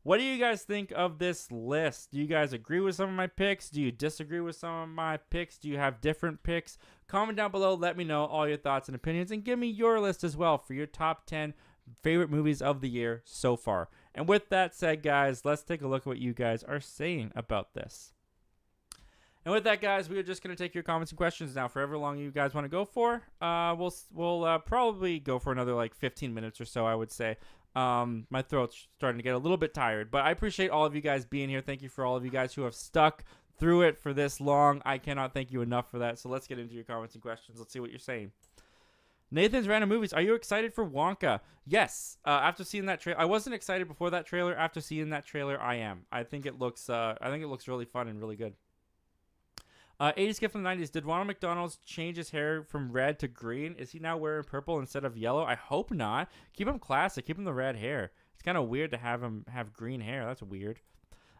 A: What do you guys think of this list? Do you guys agree with some of my picks? Do you disagree with some of my picks? Do you have different picks? Comment down below. Let me know all your thoughts and opinions, and give me your list as well for your top 10 favorite movies of the year so far. And with that said, guys, let's take a look at what you guys are saying about this. And with that, guys, we are just going to take your comments and questions now for however long you guys want to go for. We'll probably go for another like 15 minutes or so, I would say. My throat's starting to get a little bit tired, but I appreciate all of you guys being here. Thank you for all of you guys who have stuck through it for this long. I cannot thank you enough for that. So let's get into your comments and questions. Let's see what you're saying. Nathan's Random Movies. Are you excited for Wonka? Yes. After seeing that trailer, I wasn't excited before that trailer. After seeing that trailer, I am. I think it looks really fun and really good. 80s kid from the 90s. Did Ronald McDonald change his hair from red to green? Is he now wearing purple instead of yellow? I hope not. Keep him classic. Keep him the red hair. It's kind of weird to have him have green hair. That's weird.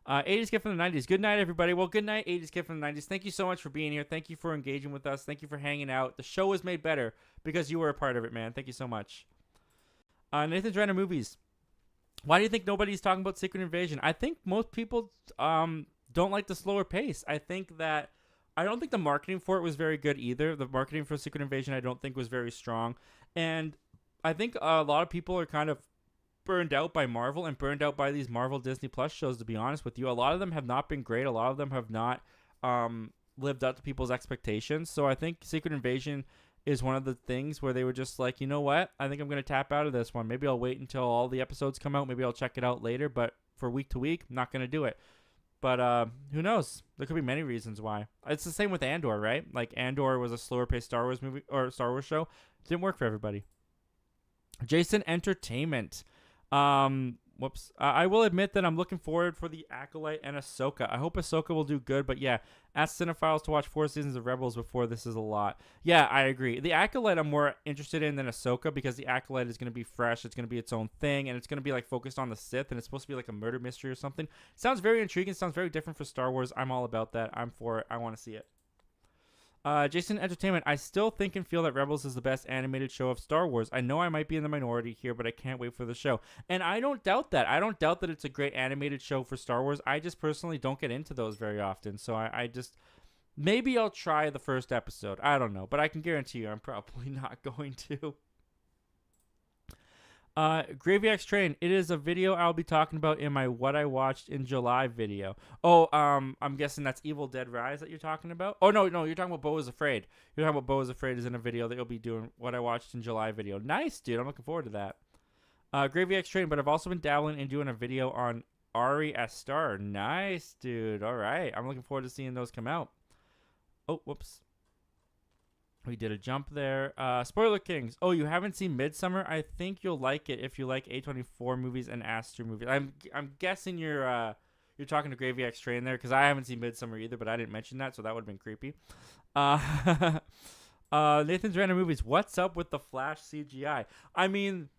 A: 80s kid from the 90s. Good night, everybody. Well, good night, 80s kid from the 90s. Thank you so much for being here. Thank you for engaging with us. Thank you for hanging out. The show was made better because you were a part of it, man. Thank you so much. Nathan's Random Movies. Why do you think nobody's talking about Secret Invasion? I think most people don't like the slower pace. I don't think the marketing for it was very good either. The marketing for Secret Invasion I don't think was very strong. And I think a lot of people are kind of burned out by Marvel and burned out by these Marvel Disney Plus shows, to be honest with you. A lot of them have not been great. A lot of them have not lived up to people's expectations. So I think Secret Invasion is one of the things where they were just like, you know what? I think I'm going to tap out of this one. Maybe I'll wait until all the episodes come out. Maybe I'll check it out later. But for week to week, I'm not going to do it. But who knows? There could be many reasons why. It's the same with Andor, right? Like, Andor was a slower-paced Star Wars movie or Star Wars show. It didn't work for everybody. Jason Entertainment. I will admit that I'm looking forward for the Acolyte and Ahsoka. I hope Ahsoka will do good, but yeah, ask Cinephiles to watch 4 seasons of Rebels before this is a lot. Yeah, I agree. The Acolyte I'm more interested in than Ahsoka because the Acolyte is going to be fresh. It's going to be its own thing, and it's going to be like focused on the Sith, and it's supposed to be like a murder mystery or something. Sounds very intriguing. Sounds very different for Star Wars. I'm all about that. I'm for it. I want to see it. Jason Entertainment, I still think and feel that Rebels is the best animated show of Star Wars. I know I might be in the minority here, but I can't wait for the show. And I don't doubt that. I don't doubt that it's a great animated show for Star Wars. I just personally don't get into those very often. So I just, maybe I'll try the first episode. I don't know, but I can guarantee you I'm probably not going to. Gravy X Train. It is a video I'll be talking about in my What I Watched in July video. Oh, I'm guessing that's Evil Dead Rise that you're talking about. Oh, no, you're talking about Beau is Afraid. You're talking about Beau is Afraid is in a video that you'll be doing What I Watched in July video. Nice, dude. I'm looking forward to that. Gravy X Train, but I've also been dabbling in doing a video on Ari Aster. Nice, dude. All right. I'm looking forward to seeing those come out. Oh, whoops. We did a jump there. Spoiler Kings. Oh, you haven't seen Midsummer? I think you'll like it if you like A24 movies and Aster movies. I'm guessing you're talking to Gravy X Train there because I haven't seen Midsummer either, but I didn't mention that, so that would have been creepy. Nathan's Random Movies. What's up with the Flash CGI? I mean,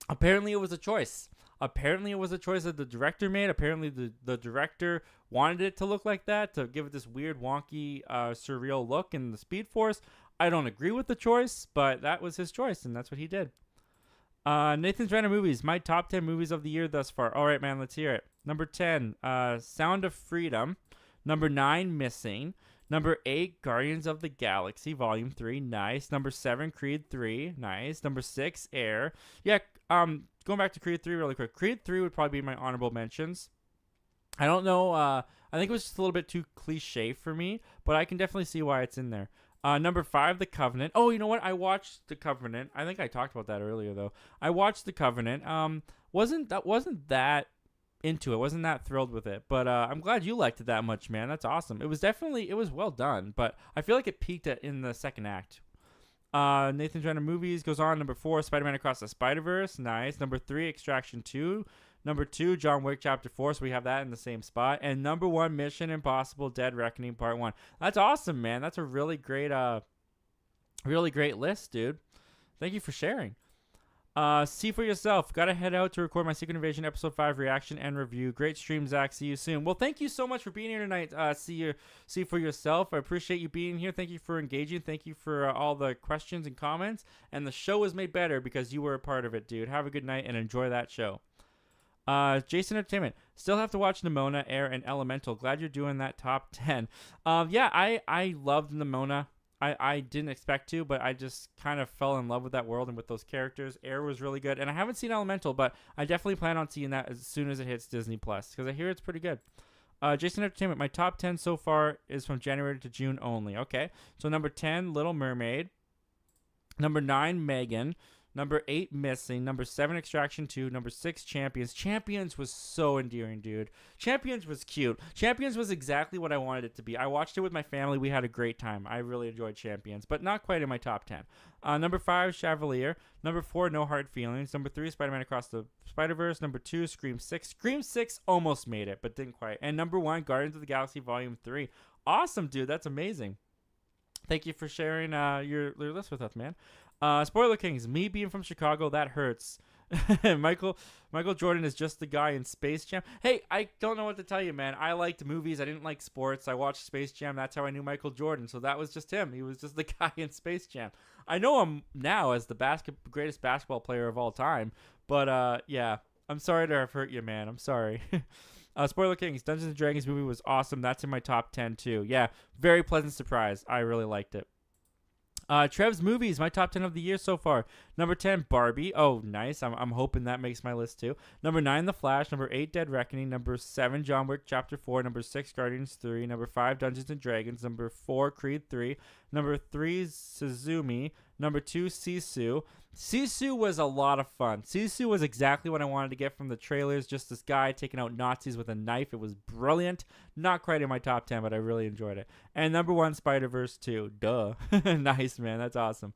A: apparently it was a choice. Apparently, it was a choice that the director made. Apparently, the director wanted it to look like that to give it this weird, wonky, surreal look in the Speed Force. I don't agree with the choice, but that was his choice, and that's what he did. Nathan's Random Movies, my top 10 movies of the year thus far. All right, man, let's hear it. Number 10, Sound of Freedom. Number 9, Missing. Number 8, Guardians of the Galaxy, Volume 3, nice. Number 7, Creed 3, nice. Number 6, Air. Yeah, going back to Creed 3 really quick. Creed 3 would probably be my honorable mentions. I don't know, I think it was just a little bit too cliche for me, but I can definitely see why it's in there. Number 5, The Covenant. Oh, you know what? I watched The Covenant. I think I talked about that earlier, though. I watched The Covenant. Wasn't that into it. Wasn't that thrilled with it. But I'm glad you liked it that much, man. That's awesome. It was well done. But I feel like it peaked in the second act. Nathan's Random Movies goes on. Number 4, Spider-Man Across the Spider-Verse. Nice. Number 3, Extraction 2. Number 2, John Wick Chapter 4, so we have that in the same spot. And number 1, Mission Impossible Dead Reckoning Part 1. That's awesome, man. That's a really great list, dude. Thank you for sharing. See for yourself. Gotta head out to record my Secret Invasion Episode 5 reaction and review. Great stream, Zach. See you soon. Well, thank you so much for being here tonight. See for yourself. I appreciate you being here. Thank you for engaging. Thank you for all the questions and comments. And the show was made better because you were a part of it, dude. Have a good night and enjoy that show. Jason Entertainment. Still have to watch Nimona, Air, and Elemental. Glad you're doing that top 10. Yeah, I loved Nimona. I didn't expect to, but I just kind of fell in love with that world and with those characters. Air was really good, and I haven't seen Elemental, but I definitely plan on seeing that as soon as it hits Disney Plus because I hear it's pretty good. Jason Entertainment. My top 10 so far is from January to June only. Okay, so number 10, Little Mermaid. Number 9, Megan. Number 8, Missing. Number 7, Extraction 2. Number 6, Champions. Champions was so endearing, dude. Champions was cute. Champions was exactly what I wanted it to be. I watched it with my family. We had a great time. I really enjoyed Champions, but not quite in my top 10. Number 5, Chevalier. Number 4, No Hard Feelings. Number 3, Spider-Man Across the Spider-Verse. Number 2, Scream 6. Scream 6 almost made it, but didn't quite. And number 1, Guardians of the Galaxy Volume 3. Awesome, dude. That's amazing. Thank you for sharing your list with us, man. Spoiler Kings, me being from Chicago, that hurts. Michael Jordan is just the guy in Space Jam. Hey, I don't know what to tell you, man. I liked movies. I didn't like sports. I watched Space Jam. That's how I knew Michael Jordan. So that was just him. He was just the guy in Space Jam. I know him now as the greatest basketball player of all time. But, yeah, I'm sorry to have hurt you, man. I'm sorry. Spoiler Kings, Dungeons & Dragons movie was awesome. That's in my top 10, too. Yeah, very pleasant surprise. I really liked it. Trev's Movies, my top 10 of the year so far. Number 10, Barbie. Oh, nice. I'm hoping that makes my list too. Number 9, The Flash. Number 8, Dead Reckoning. Number 7, John Wick Chapter 4. Number 6, Guardians 3. Number 5, Dungeons & Dragons. Number 4, Creed 3. Number 3, Suzumi. Number 2, Sisu. Sisu was a lot of fun. Sisu was exactly what I wanted to get from the trailers. Just this guy taking out Nazis with a knife. It was brilliant. Not quite in my top 10, but I really enjoyed it. And number 1, Spider-Verse 2. Duh. Nice, man. That's awesome.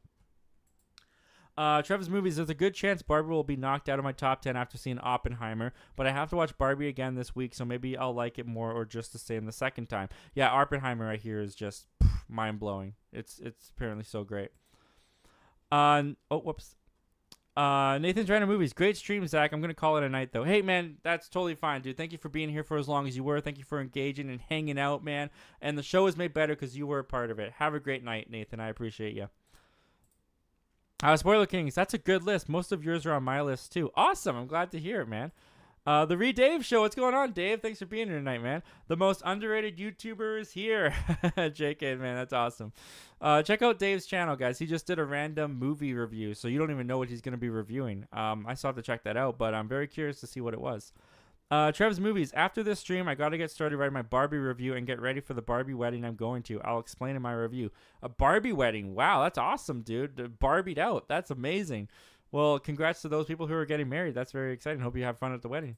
A: Trevor's Movies. There's a good chance Barbie will be knocked out of my top 10 after seeing Oppenheimer, but I have to watch Barbie again this week, so maybe I'll like it more or just the same the second time. Yeah, Oppenheimer I hear is just mind-blowing. It's apparently so great. Whoops. Nathan's Random Movies. Great stream, Zach. I'm going to call it a night, though. Hey, man, that's totally fine, dude. Thank you for being here for as long as you were. Thank you for engaging and hanging out, man. And the show was made better because you were a part of it. Have a great night, Nathan. I appreciate you. Spoiler Kings. That's a good list. Most of yours are on my list, too. Awesome. I'm glad to hear it, man. The Dave Show. What's going on, Dave? Thanks for being here tonight, man. The most underrated YouTuber is here. JK, man, that's awesome. Check out Dave's channel, guys. He just did a random movie review, so you don't even know what he's going to be reviewing. I still have to check that out, but I'm very curious to see what it was. Trev's Movies. After this stream, I got to get started writing my Barbie review and get ready for the Barbie wedding I'm going to. I'll explain in my review. A Barbie wedding. Wow, that's awesome, dude. Barbied out. That's amazing. Well, congrats to those people who are getting married. That's very exciting. Hope you have fun at the wedding.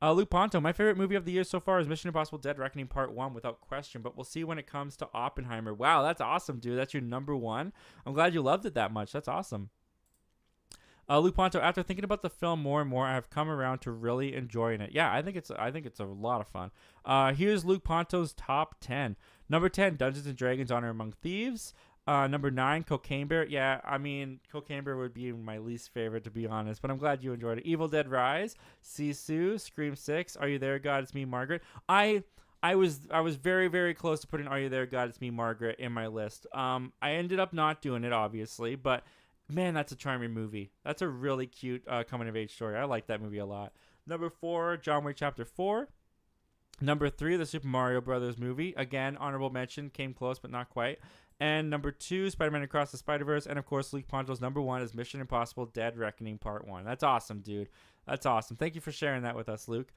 A: Luke Ponto, my favorite movie of the year so far is Mission Impossible Dead Reckoning Part 1 without question, but we'll see when it comes to Oppenheimer. Wow, that's awesome, dude. That's your number 1. I'm glad you loved it that much. That's awesome. Luke Ponto, after thinking about the film more and more, I have come around to really enjoying it. Yeah, I think it's a lot of fun. Here's Luke Ponto's top 10. Number 10, Dungeons & Dragons Honor Among Thieves. Number 9, Cocaine Bear. Yeah, I mean, Cocaine Bear would be my least favorite, to be honest, but I'm glad you enjoyed it. Evil Dead Rise, Sisu, Scream 6, Are You There, God? It's Me, Margaret. I was very, very close to putting Are You There, God? It's Me, Margaret in my list. I ended up not doing it, obviously, but man, that's a charming movie. That's a really cute coming of age story. I like that movie a lot. Number 4, John Wick Chapter 4. Number 3, the Super Mario Brothers movie. Again, honorable mention, came close but not quite. And number 2, Spider-Man Across the Spider-Verse. And of course, Luke Ponto's number 1 is Mission Impossible: Dead Reckoning Part 1. That's awesome, dude. That's awesome. Thank you for sharing that with us, Luke.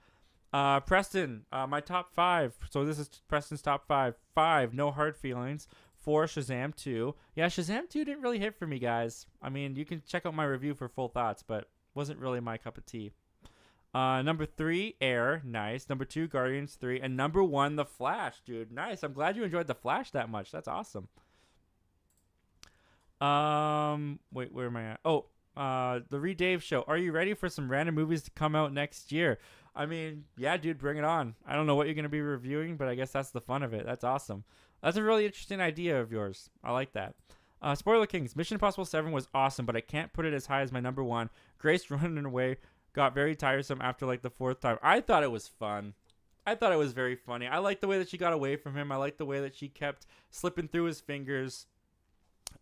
A: Preston, my top 5. So this is Preston's top 5. 5, No Hard Feelings. 4, Shazam 2. Yeah, Shazam 2 didn't really hit for me, guys. I mean, you can check out my review for full thoughts, but wasn't really my cup of tea. Number 3, Air. Nice. Number 2, Guardians 3. And number 1, The Flash, dude. Nice. I'm glad you enjoyed The Flash that much. That's awesome. Wait, where am I at? Oh, the Reed Dave Show. Are you ready for some random movies to come out next year? I mean, yeah, dude, bring it on. I don't know what you're going to be reviewing, but I guess that's the fun of it. That's awesome. That's a really interesting idea of yours. I like that. Spoiler Kings. Mission Impossible 7 was awesome, but I can't put it as high as my number 1. Grace running away got very tiresome after like the 4th time. I thought it was fun. I thought it was very funny. I liked the way that she got away from him. I liked the way that she kept slipping through his fingers.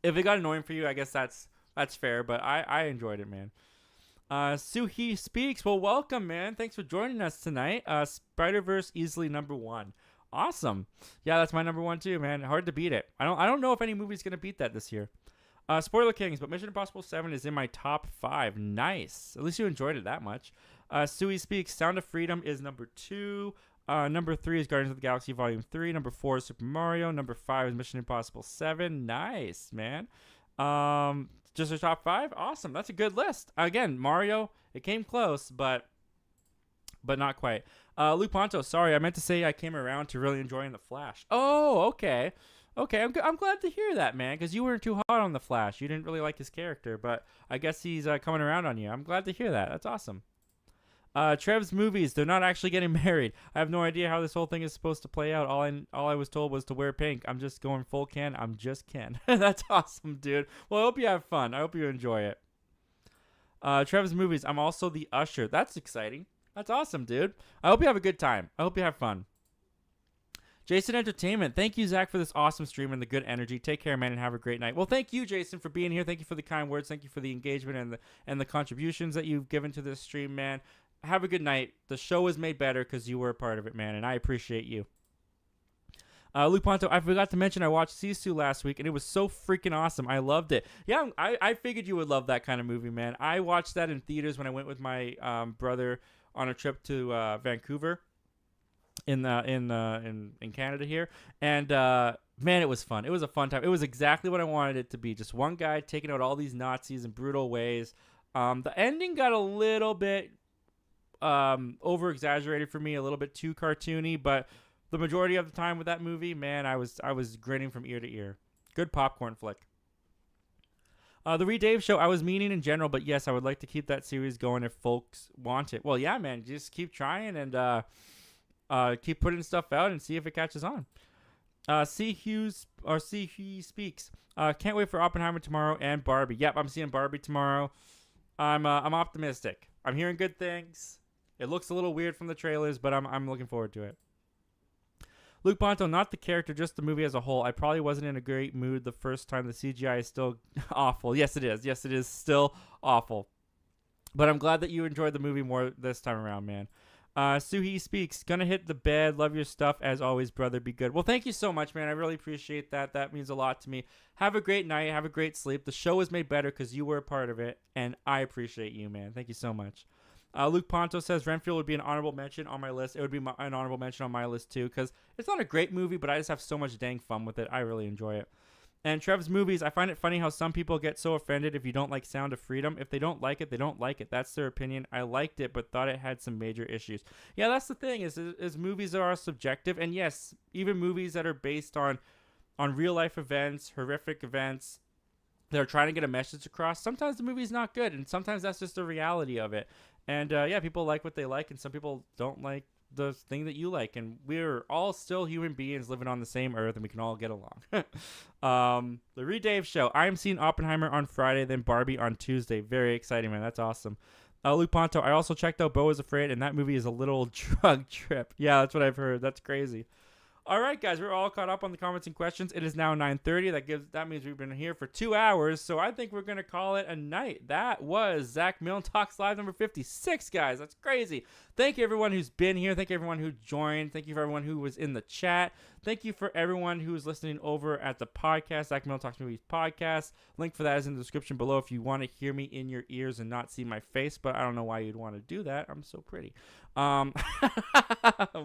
A: If it got annoying for you, I guess that's fair, but I enjoyed it, man. Suhi Speaks. Well, welcome, man. Thanks for joining us tonight. Spider-Verse easily number 1. Awesome. Yeah, that's my number 1 too, man. Hard to beat it. I don't know if any movie's gonna beat that this year. Spoiler Kings, but Mission Impossible 7 is in my top 5. Nice. At least you enjoyed it that much. Sui Speaks. Sound of Freedom is number 2. Number 3 is Guardians of the Galaxy Volume 3. Number 4 is Super Mario. Number 5 is Mission Impossible 7. Nice, man. Just a top 5? Awesome. That's a good list. Again, Mario, it came close, but not quite. Luke Ponto, sorry, I meant to say I came around to really enjoying The Flash. Oh, okay. Okay, I'm glad to hear that, man, because you weren't too hot on The Flash. You didn't really like his character, but I guess he's coming around on you. I'm glad to hear that. That's awesome. Trev's movies, they're not actually getting married. I have no idea how this whole thing is supposed to play out. All I was told was to wear pink. I'm just going full Ken. I'm just Ken. That's awesome, dude. Well, I hope you have fun. I hope you enjoy it. Trev's movies, I'm also the usher. That's exciting. That's awesome, dude. I hope you have a good time. I hope you have fun. Jason Entertainment, thank you, Zach, for this awesome stream and the good energy. Take care, man, and have a great night. Well, thank you, Jason, for being here. Thank you for the kind words. Thank you for the engagement and the contributions that you've given to this stream, man. Have a good night. The show was made better because you were a part of it, man, and I appreciate you. Luke Ponto, I forgot to mention I watched Sisu last week, and it was so freaking awesome. I loved it. Yeah, I figured you would love that kind of movie, man. I watched that in theaters when I went with my brother on a trip to Vancouver. In Canada here, and man, it was fun. It was a fun time. It was exactly what I wanted it to be. Just one guy taking out all these Nazis in brutal ways. The ending got a little bit over exaggerated for me, a little bit too cartoony, but the majority of the time with that movie, man, I was grinning from ear to ear. Good popcorn flick. The Reed Dave Show, I was meaning in general, but yes, I would like to keep that series going if folks want it. Well, yeah, man, just keep trying and keep putting stuff out and see if it catches on. C. He Speaks. Can't wait for Oppenheimer tomorrow and Barbie. Yep, I'm seeing Barbie tomorrow. I'm optimistic. I'm hearing good things. It looks a little weird from the trailers, but I'm looking forward to it. Luke Ponto, not the character, just the movie as a whole. I probably wasn't in a great mood the first time. The CGI is still awful. Yes, it is. Yes, it is still awful. But I'm glad that you enjoyed the movie more this time around, man. Suhi Speaks, gonna hit the bed. Love your stuff as always, brother. Be good. Well, thank you so much, man. I really appreciate that. That means a lot to me. Have a great night. Have a great sleep. The show was made better because you were a part of it, and I appreciate you, man. Thank you so much. Luke Ponto says Renfield would be an honorable mention on my list. It would be an honorable mention on my list too because it's not a great movie, but I just have so much dang fun with it. I really enjoy it. And Trev's movies, I find it funny how some people get so offended if you don't like Sound of Freedom. If they don't like it, they don't like it. That's their opinion. I liked it, but thought it had some major issues. Yeah, that's the thing is movies are subjective. And yes, even movies that are based on real-life events, horrific events, that are trying to get a message across, sometimes the movie's not good. And sometimes that's just the reality of it. And yeah, people like what they like, and some people don't like the thing that you like. And we're all still human beings living on the same earth, and we can all get along. The Reed Dave Show. I'm seeing Oppenheimer on Friday, then Barbie on Tuesday. Very exciting, man. That's awesome. Luke Ponto, I also checked out Beau is Afraid, and that movie is a little drug trip. Yeah, that's what I've heard. That's crazy. All right, guys, we're all caught up on the comments and questions. It is now 9:30. That means we've been here for 2 hours, so I think we're going to call it a night. That was Zach Milne Talks Live number 56, guys. That's crazy. Thank you, everyone who's been here. Thank you, everyone who joined. Thank you for everyone who was in the chat. Thank you for everyone who is listening over at the podcast, Zach Milne Talks Movies podcast. Link for that is in the description below if you want to hear me in your ears and not see my face, but I don't know why you'd want to do that. I'm so pretty. Oh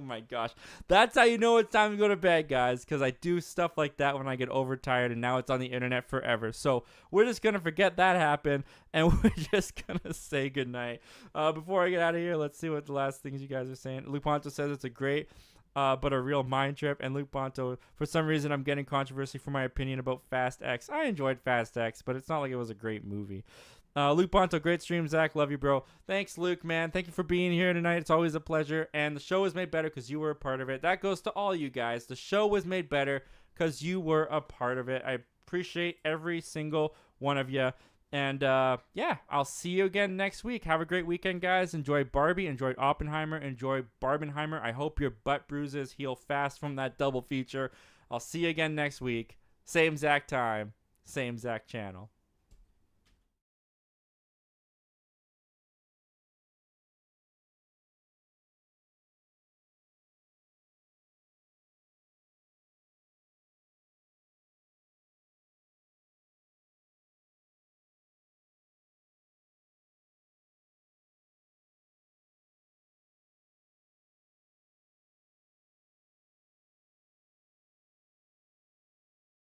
A: my gosh. That's how you know it's time to go to bed, guys, because I do stuff like that when I get overtired, and now it's on the internet forever. So we're just going to forget that happened, and we're just going to say goodnight. Before I get out of here, let's see what the last things you guys are saying. Luke Ponto says it's a great but a real mind trip. And Luke Ponto, for some reason, I'm getting controversy for my opinion about Fast X. I enjoyed Fast X, but it's not like it was a great movie. Luke Ponto, great stream, Zach. Love you, bro. Thanks, Luke, man. Thank you for being here tonight. It's always a pleasure. And the show was made better because you were a part of it. That goes to all you guys. The show was made better because you were a part of it. I appreciate every single one of you. And, yeah, I'll see you again next week. Have a great weekend, guys. Enjoy Barbie. Enjoy Oppenheimer. Enjoy Barbenheimer. I hope your butt bruises heal fast from that double feature. I'll see you again next week. Same Zach time. Same Zach channel.